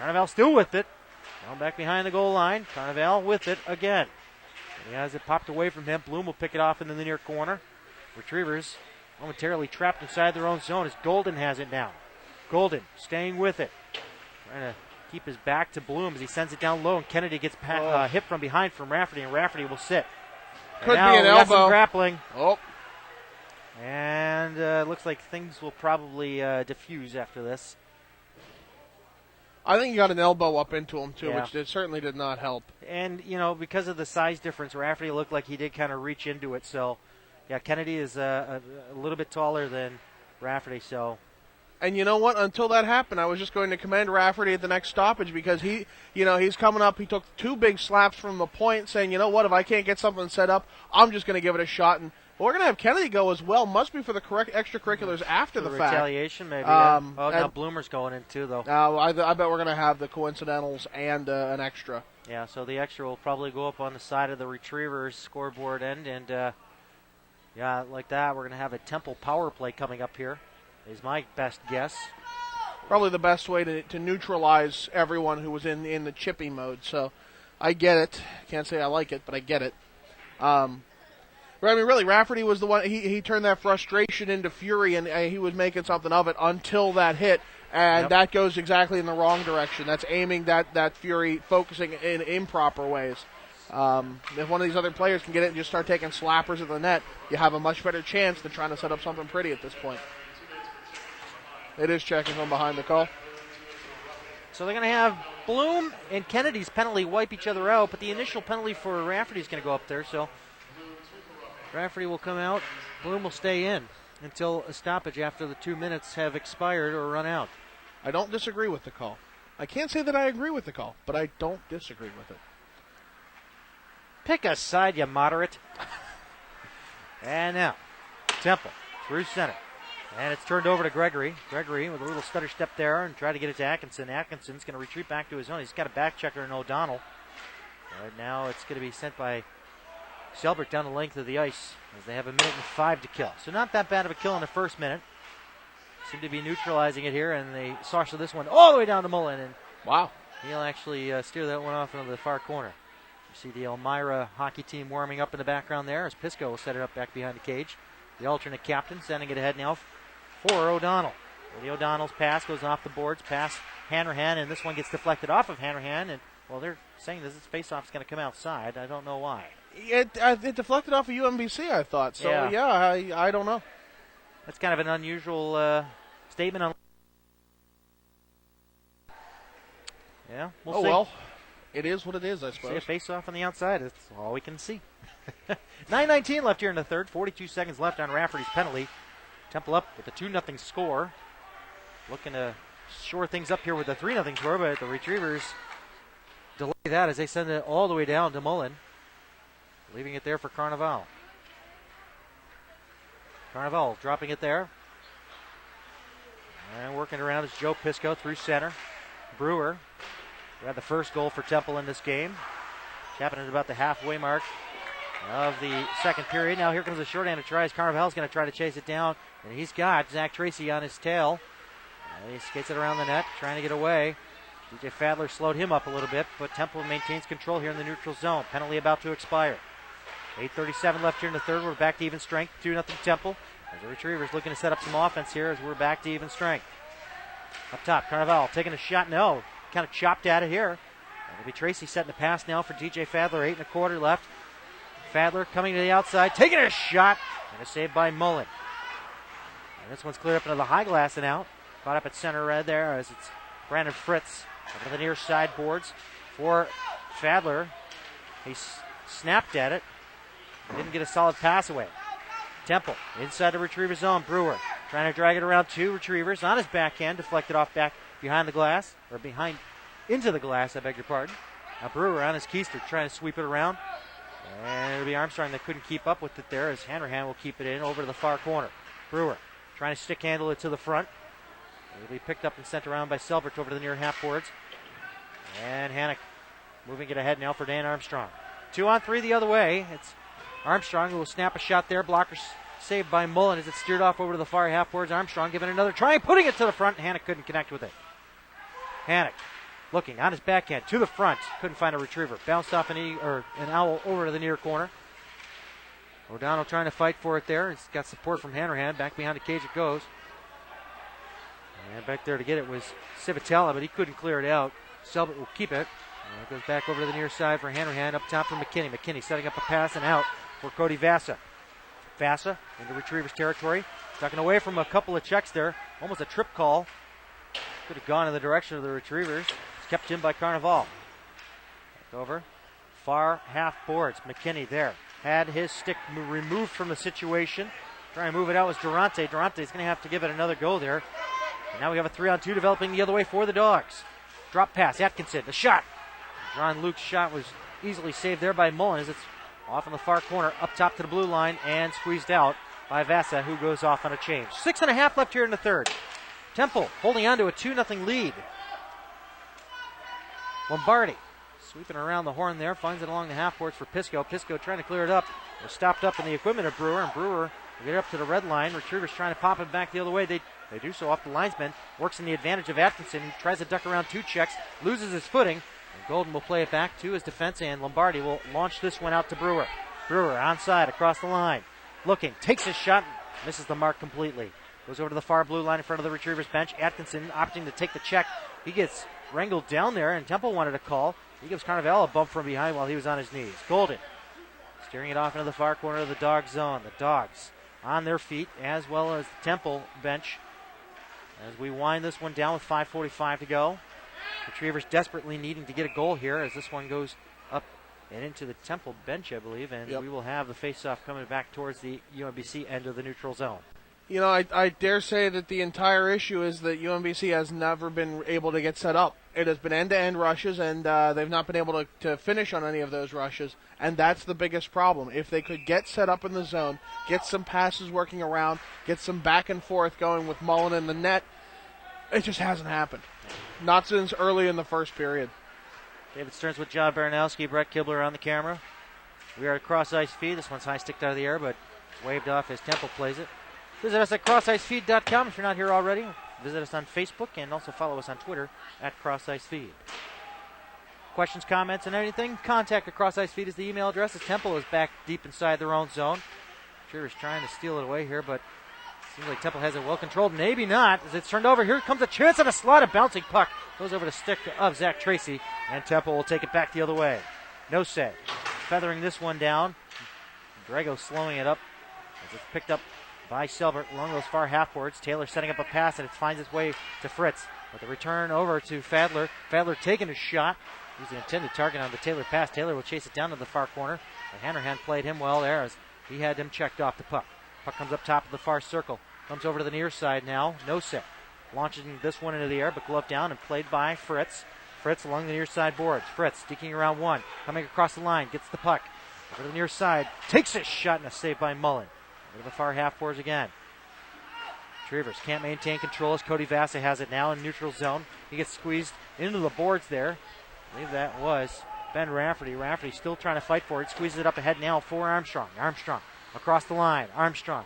Carnival still with it. Down back behind the goal line. Carnival with it again. And he has it popped away from him. Bloom will pick it off in the near corner. Retrievers momentarily trapped inside their own zone as Golden has it now. Golden staying with it. Trying to keep his back to Bloom as he sends it down low, and Kennedy gets hit from behind from Rafferty, and Rafferty will sit. Could and be an now we got some elbow. grappling. Oh. And looks like things will probably diffuse after this. I think he got an elbow up into him, too, Yeah. which certainly did not help. And, because of the size difference, Rafferty looked like he did kind of reach into it. So, yeah, Kennedy is a little bit taller than Rafferty, so. And you know what? Until that happened, I was just going to commend Rafferty at the next stoppage because he's coming up. He took 2 big slaps from the point saying, you know what, if I can't get something set up, I'm just going to give it a shot. And we're going to have Kennedy go as well. Must be for the correct extracurriculars after the fact. Retaliation, maybe. Now Bloomer's going in, too, though. I bet we're going to have the coincidentals and an extra. Yeah, so the extra will probably go up on the side of the Retrievers' scoreboard end. And, like that, we're going to have a Temple power play coming up here. Is my best guess. Probably the best way to neutralize everyone who was in the chippy mode. So I get it. Can't say I like it, but I get it. But I mean, really, Rafferty was the one. He turned that frustration into fury, and he was making something of it until that hit. And that goes exactly in the wrong direction. That's aiming that fury, focusing in improper ways. If one of these other players can get it and just start taking slappers at the net, you have a much better chance than trying to set up something pretty at this point. It is checking from behind the call. So they're going to have Bloom and Kennedy's penalty wipe each other out, but the initial penalty for Rafferty is going to go up there. So Rafferty will come out. Bloom will stay in until a stoppage after the 2 minutes have expired or run out. I don't disagree with the call. I can't say that I agree with the call, but I don't disagree with it. Pick a side, you moderate. And now, Temple through center. And it's turned over to Gregory. Gregory with a little stutter step there and try to get it to Atkinson. Atkinson's going to retreat back to his own. He's got a back checker in O'Donnell. Right now it's going to be sent by Selbert down the length of the ice as they have 1:05 to kill. So not that bad of a kill in the first minute. Seem to be neutralizing it here, and they saucer this one all the way down to Mullen. And wow. He'll actually steer that one off into the far corner. You see the Elmira hockey team warming up in the background there as Pisco will set it up back behind the cage. The alternate captain sending it ahead now for O'Donnell. The O'Donnell's pass goes off the boards, past Hanrahan, and this one gets deflected off of Hanrahan. And, well, they're saying this face-off's going to come outside. I don't know why. It deflected off of UMBC, I thought. So, I don't know. That's kind of an unusual statement. We'll see. Well, it is what it is, I suppose. See a face-off on the outside. That's all we can see. 9:19 left here in the third. 42 seconds left on Rafferty's penalty. Temple up with a 2-0 score. Looking to shore things up here with a 3-0 score, but the Retrievers delay that as they send it all the way down to Mullen. Leaving it there for Carnival. Carnival dropping it there. And working around is Joe Pisco through center. Brewer, who had the first goal for Temple in this game. Happening at about the halfway mark of the second period. Now here comes a shorthanded try as Carnival's going to try to chase it down. And he's got Zach Tracy on his tail. He skates it around the net, trying to get away. DJ Fadler slowed him up a little bit, but Temple maintains control here in the neutral zone. Penalty about to expire. 8:37 left here in the third. We're back to even strength. 2-0 Temple. As the Retrievers looking to set up some offense here as we're back to even strength. Up top, Carnival taking a shot. No, kind of chopped at it here. It'll be Tracy setting the pass now for DJ Fadler. 8 1/4 left. Fadler coming to the outside, taking a shot, and a save by Mullen. And this one's cleared up into the high glass and out. Caught up at center red there as it's Brandon Fritz up to the near side boards for Fadler. He snapped at it. Didn't get a solid pass away. Temple inside the Retriever zone. Brewer trying to drag it around 2 Retrievers on his backhand, deflected off back behind the glass, or behind into the glass, I beg your pardon. Now Brewer on his keister trying to sweep it around. And it'll be Armstrong that couldn't keep up with it there as Hanrahan will keep it in over to the far corner. Brewer trying to stick handle it to the front. It'll be picked up and sent around by Selbert over to the near half boards. And Hannock moving it ahead now for Dan Armstrong. 2-on-3 the other way. It's Armstrong who will snap a shot there. Blocker saved by Mullen as it's steered off over to the far half boards. Armstrong giving another try, putting it to the front. Hannock couldn't connect with it. Hannock Looking on his backhand to the front. Couldn't find a retriever. Bounced off an owl over to the near corner. O'Donnell trying to fight for it there. He's got support from Hanrahan. Back behind the cage it goes. And back there to get it was Civitella, but he couldn't clear it out. Selbert will keep it. And it goes back over to the near side for Hanrahan. Up top for McKinney. McKinney setting up a pass and out for Cody Vasa. Vasa into retriever's territory. Ducking away from a couple of checks there. Almost a trip call. Could have gone in the direction of the retrievers. It's kept in by Carnival. Back over. Far half boards. McKinney there. Had his stick removed from the situation. Trying to move it out was Durante. Durante's going to have to give it another go there. And now we have a 3-on-2 developing the other way for the Dogs. Drop pass. Atkinson. The shot. John Luke's shot was easily saved there by Mullen as it's off in the far corner. Up top to the blue line and squeezed out by Vasa, who goes off on a change. 6.5 left here in the third. Temple holding on to a 2-0 lead. Lombardi sweeping around the horn there, finds it along the half boards for Pisco. Pisco trying to clear it up. They're stopped up in the equipment of Brewer, and Brewer will get up to the red line. Retrievers trying to pop it back the other way. They do so off the linesman. Works in the advantage of Atkinson. He tries to duck around 2 checks, loses his footing. And Golden will play it back to his defense, and Lombardi will launch this one out to Brewer. Brewer onside across the line. Looking, takes his shot, misses the mark completely. Goes over to the far blue line in front of the retriever's bench. Atkinson opting to take the check. He gets wrangled down there, and Temple wanted a call. He gives Carnival a bump from behind while he was on his knees. Golden steering it off into the far corner of the Dog zone. The Dogs on their feet, as well as the Temple bench. As we wind this one down with 5:45 to go. Retrievers desperately needing to get a goal here as this one goes up and into the Temple bench, I believe, and we will have the face-off coming back towards the UMBC end of the neutral zone. You know, I dare say that the entire issue is that UMBC has never been able to get set up. It has been end-to-end rushes, and they've not been able to finish on any of those rushes, and that's the biggest problem. If they could get set up in the zone, get some passes working around, get some back and forth going with Mullen in the net, it just hasn't happened. Not since early in the first period. David Stearns with John Baranowski, Brett Kibler on the camera. We are at cross-ice feed. This one's high sticked out of the air, but it's waved off as Temple plays it. Visit us at crossicefeed.com if you're not here already. Visit us on Facebook and also follow us on Twitter at crossicefeed. Questions, comments, and anything? Contact at crossicefeed is the email address. As Temple is back deep inside their own zone. Retrievers trying to steal it away here, but seems like Temple has it well controlled. Maybe not, as it's turned over. Here comes a chance at a slot. A bouncing puck goes over the stick of Zach Tracy, and Temple will take it back the other way. No say. Feathering this one down. Drago slowing it up as it's picked up by Selbert along those far half boards. Taylor setting up a pass, and it finds its way to Fritz. With the return over to Fadler. Fadler taking a shot. He's an intended target on the Taylor pass. Taylor will chase it down to the far corner. And Hanrahan played him well there as he had him checked off the puck. Puck comes up top of the far circle. Comes over to the near side now. No set. Launching this one into the air, but gloved down and played by Fritz. Fritz along the near side boards. Fritz sneaking around one. Coming across the line. Gets the puck. Over to the near side. Takes a shot and a save by Mullen. Over the far half boards again. Retrievers can't maintain control as Cody Vasa has it now in neutral zone. He gets squeezed into the boards there. I believe that was Ben Rafferty. Rafferty still trying to fight for it. Squeezes it up ahead now for Armstrong. Armstrong across the line. Armstrong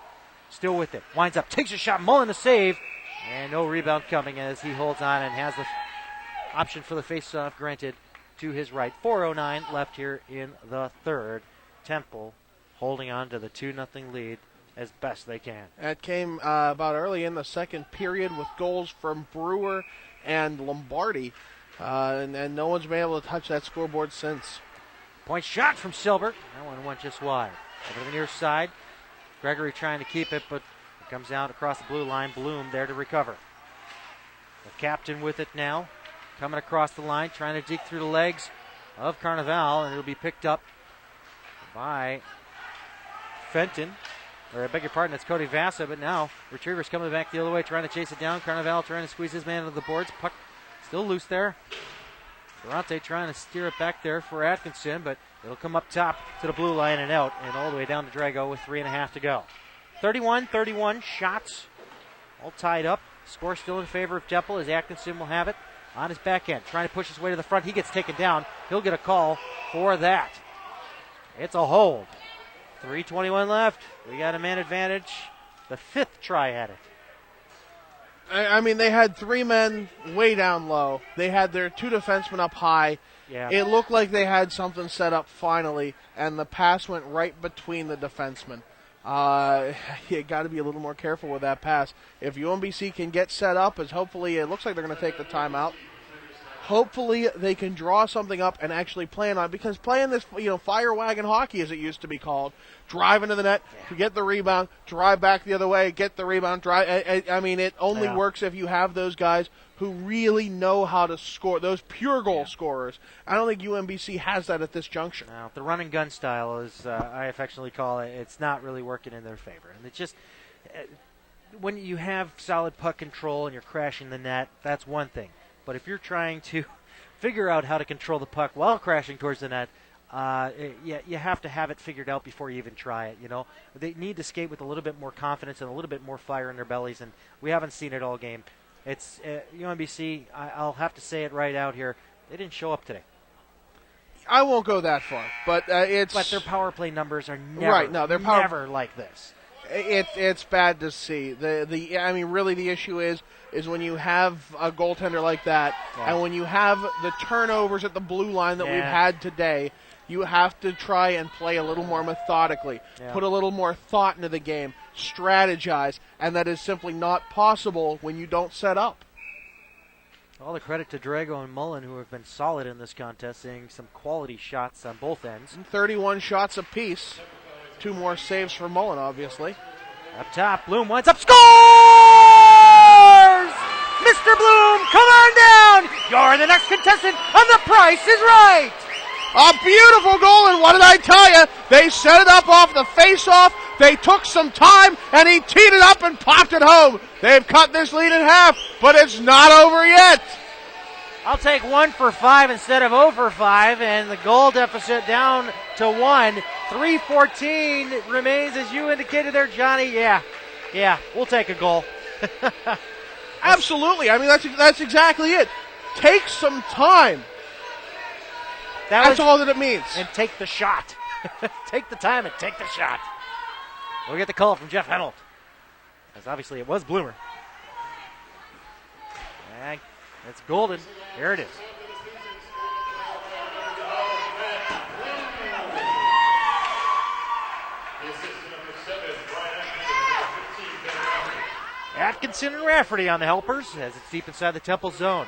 still with it. Winds up. Takes a shot. Mullen to save. And no rebound coming as he holds on and has the option for the face-off granted to his right. 4:09 left here in the third. Temple holding on to the 2-0 lead as best they can. That came about early in the second period with goals from Brewer and Lombardi. And no one's been able to touch that scoreboard since. Point shot from Selbert. That one went just wide. Over to the near side. Gregory trying to keep it, but it comes out across the blue line. Bloom there to recover. The captain with it now. Coming across the line, trying to dig through the legs of Carnival, and it'll be picked up by Fenton. Or I beg your pardon, it's Cody Vasa, but now Retrievers coming back the other way, trying to chase it down. Carnival trying to squeeze his man into the boards. Puck still loose there. Durante trying to steer it back there for Atkinson, but it'll come up top to the blue line and out, and all the way down to Drago with 3.5 to go. 31-31 shots, all tied up. Score still in favor of Temple as Atkinson will have it on his back end, trying to push his way to the front. He gets taken down. He'll get a call for that. It's a hold. 3:21 left. We got a man advantage. The fifth try at it. I mean, they had 3 men way down low. They had their 2 defensemen up high. Yeah. It looked like they had something set up finally, and the pass went right between the defensemen. You got to be a little more careful with that pass. If UMBC can get set up, as hopefully it looks like they're going to take the timeout. Hopefully they can draw something up and actually plan on it, because playing this, fire wagon hockey as it used to be called, drive into the net, get the rebound, drive back the other way, get the rebound, drive. I mean, it only works if you have those guys who really know how to score, those pure goal scorers. I don't think UMBC has that at this juncture. Now, the run and gun style, as I affectionately call it, it's not really working in their favor. And it's just, when you have solid puck control and you're crashing the net, that's one thing. But if you're trying to figure out how to control the puck while crashing towards the net, you have to have it figured out before you even try it. They need to skate with a little bit more confidence and a little bit more fire in their bellies, and we haven't seen it all game. It's UMBC. I'll have to say it right out here. They didn't show up today. I won't go that far, but it's. But their power play numbers are never like this. It's bad to see. I mean, really, the issue is when you have a goaltender like that, and when you have the turnovers at the blue line that we've had today, you have to try and play a little more methodically, put a little more thought into the game, strategize, and that is simply not possible when you don't set up. All the credit to Drago and Mullen, who have been solid in this contest, seeing some quality shots on both ends. 31 shots apiece. 2 more saves for Mullen, obviously. Up top, Bloom winds up, scores! Mr. Bloom, come on down! You're the next contestant on The Price is Right! A beautiful goal, and what did I tell you? They set it up off the face-off, they took some time, and he teed it up and popped it home. They've cut this lead in half, but it's not over yet. I'll take 1 for 5 instead of 0 for 5, and the goal deficit down to 1. 3:14 remains, as you indicated there, Johnny. Yeah, we'll take a goal. Absolutely. I mean, that's exactly it. Take some time. That's all that it means. And take the shot. Take the time and take the shot. We'll get the call from Jeff Henold, because obviously it was Bloomer. And it's golden. Here it is. Atkinson and Rafferty on the helpers as it's deep inside the Temple zone.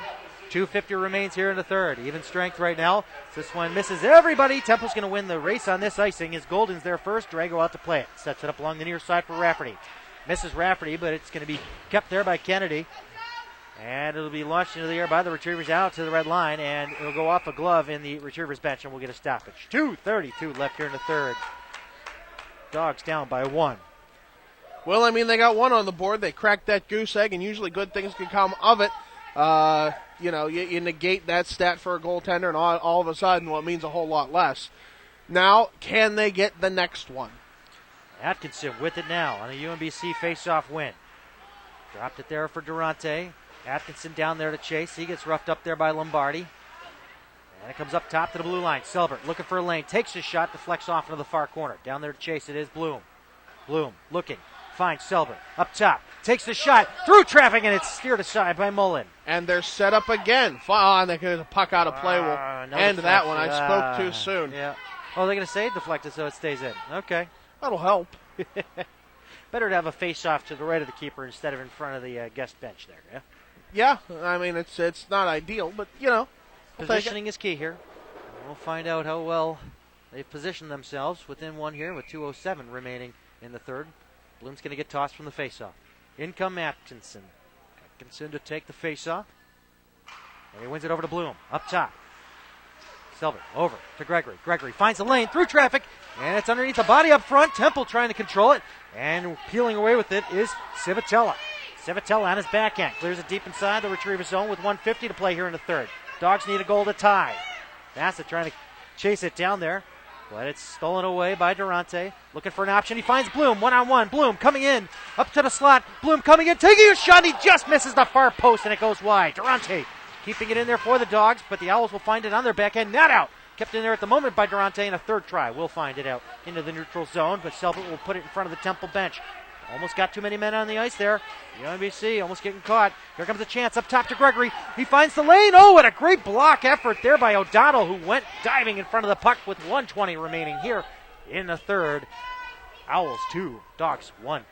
2:50 remains here in the third. Even strength right now. This one misses everybody. Temple's going to win the race on this icing as Golden's there first. Drago out to play it. Sets it up along the near side for Rafferty. Misses Rafferty, but it's going to be kept there by Kennedy. And it'll be launched into the air by the Retrievers out to the red line, and it'll go off a glove in the Retrievers bench, and we'll get a stoppage. 2:32 left here in the third. Dogs down by 1. Well, I mean, they got 1 on the board. They cracked that goose egg, and usually good things can come of it. You negate that stat for a goaltender, and all of a sudden, well, it means a whole lot less. Now, can they get the next one? Atkinson with it now on a UMBC face-off win. Dropped it there for Durante. Atkinson down there to chase. He gets roughed up there by Lombardi. And it comes up top to the blue line. Selbert looking for a lane. Takes his shot, deflects off into the far corner. Down there to chase it is Bloom. Bloom looking. Finds Selbert. Up top. Takes the shot. Through traffic, and it's steered aside by Mullen. And they're set up again. And they get a puck out of play. We'll end that one. I spoke too soon. Yeah. Oh, they're going to say deflected so it stays in. Okay. That'll help. Better to have a face-off to the right of the keeper instead of in front of the guest bench there, yeah? Yeah, I mean, it's not ideal, but, Positioning is key here. We'll find out how well they've positioned themselves within 1 here with 2:07 remaining in the third. Bloom's going to get tossed from the face-off. In come Atkinson. Atkinson to take the face-off. And he wins it over to Bloom. Up top. Selbert over to Gregory. Gregory finds the lane through traffic, and it's underneath the body up front. Temple trying to control it, and peeling away with it is Civitella. Civitella on his backhand. Clears it deep inside the Retriever zone with 1:50 to play here in the third. Dogs need a goal to tie. Bassett trying to chase it down there, but it's stolen away by Durante. Looking for an option. He finds Bloom. 1-on-1. Bloom coming in. Up to the slot. Bloom coming in. Taking a shot. He just misses the far post, and it goes wide. Durante keeping it in there for the Dogs, but the Owls will find it on their backhand. Not out. Kept in there at the moment by Durante, and a third try. We'll find it out into the neutral zone, but Selbert will put it in front of the Temple bench. Almost got too many men on the ice there. UMBC almost getting caught. Here comes a chance up top to Gregory. He finds the lane. Oh, what a great block effort there by O'Donnell, who went diving in front of the puck with 1:20 remaining here in the third. Owls 2, Dogs 1.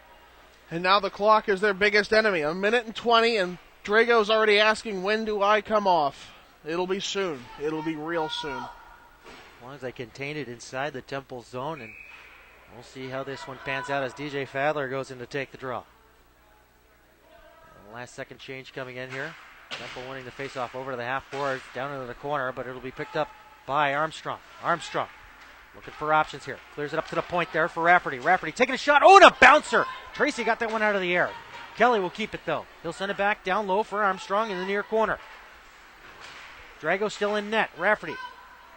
And now the clock is their biggest enemy. 1:20, and Drago's already asking, when do I come off? It'll be soon. It'll be real soon. As long as they contain it inside the Temple zone, and we'll see how this one pans out as DJ Fadler goes in to take the draw. And the last second change coming in here. Temple winning the faceoff over to the half board, down into the corner, but it'll be picked up by Armstrong. Armstrong looking for options here. Clears it up to the point there for Rafferty. Rafferty taking a shot. Oh, and a bouncer. Tracy got that one out of the air. Kelly will keep it, though. He'll send it back down low for Armstrong in the near corner. Drago still in net. Rafferty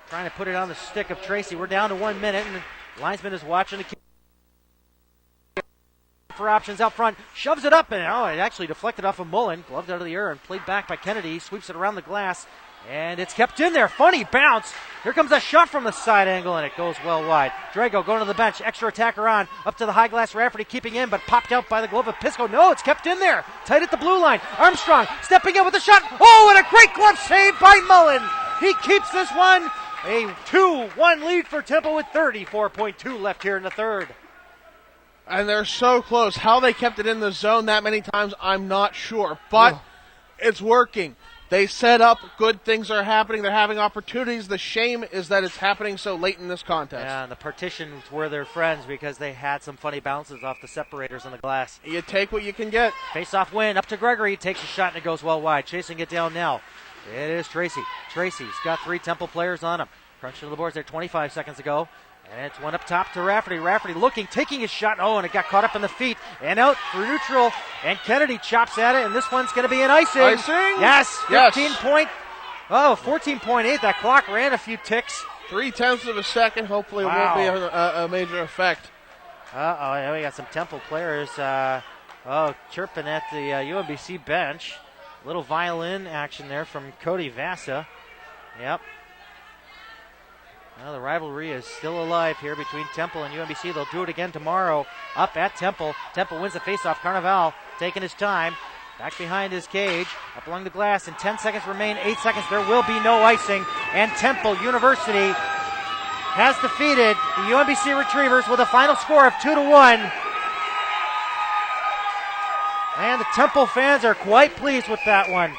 trying to put it on the stick of Tracy. We're down to 1 minute, and the linesman is watching the for options out front. Shoves it up, and it actually deflected off of Mullen. Gloved out of the air and played back by Kennedy. He sweeps it around the glass, and it's kept in there. Funny bounce. Here comes a shot from the side angle, and it goes well wide. Drago going to the bench. Extra attacker on. Up to the high glass. Rafferty keeping in, but popped out by the glove of Pisco. No, it's kept in there. Tight at the blue line. Armstrong stepping in with a shot. Oh, and a great glove save by Mullen. He keeps this one. A 2-1 lead for Temple with 34.2 left here in the third. And they're so close. How they kept it in the zone that many times, I'm not sure. But it's working. They set up. Good things are happening. They're having opportunities. The shame is that it's happening so late in this contest. Yeah, and the partitions were their friends because they had some funny bounces off the separators on the glass. You take what you can get. Face-off win. Up to Gregory. Takes a shot, and it goes well wide. Chasing it down now. It is Tracy. Tracy's got 3 Temple players on him. Crunching to the boards there 25 seconds ago. And it's one up top to Rafferty. Rafferty looking, taking his shot. Oh, and it got caught up in the feet. And out for neutral. And Kennedy chops at it, and this one's going to be an icing. Icing? Yes. 14.8. Yes. That clock ran a few ticks. 0.3 of a second. Hopefully it won't be a major effect. Yeah, we got some Temple players chirping at the UMBC bench. Little violin action there from Cody Vasa. Yep. Well, the rivalry is still alive here between Temple and UMBC. They'll do it again tomorrow up at Temple. Temple wins the faceoff. Carnival taking his time. Back behind his cage. Up along the glass. And 10 seconds remain. 8 seconds. There will be no icing. And Temple University has defeated the UMBC Retrievers with a final score of 2-1. And the Temple fans are quite pleased with that one.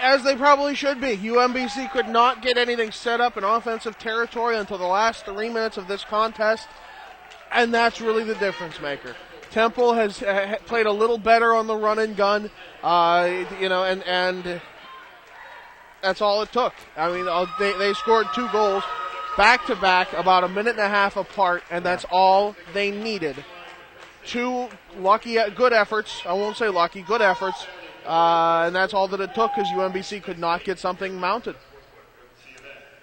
As they probably should be. UMBC could not get anything set up in offensive territory until the last 3 minutes of this contest, and that's really the difference maker. Temple has played a little better on the run and gun, and that's all it took. I mean, they scored 2 goals back-to-back, about a minute and a half apart, and that's all they needed. 2 good efforts. I won't say lucky, good efforts. And that's all that it took because UMBC could not get something mounted.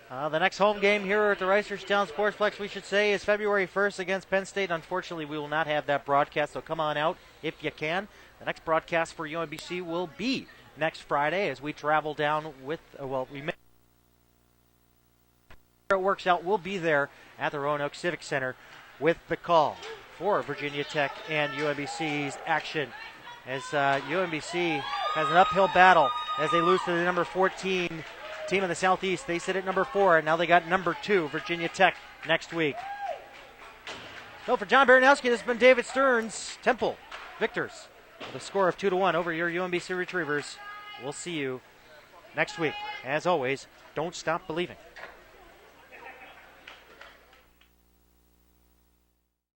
The next home game here at the Reisterstown Sportsplex, we should say, is February 1st against Penn State. Unfortunately, we will not have that broadcast, so come on out if you can. The next broadcast for UMBC will be next Friday as we travel down with, it works out, we'll be there at the Roanoke Civic Center with the call for Virginia Tech and UMBC's action. As UMBC has an uphill battle as they lose to the number 14 team in the Southeast. They sit at number 4, and now they got number 2, Virginia Tech, next week. So for John Baranowski, this has been David Stearns. Temple victors with a score of 2-1 over your UMBC Retrievers. We'll see you next week. As always, don't stop believing.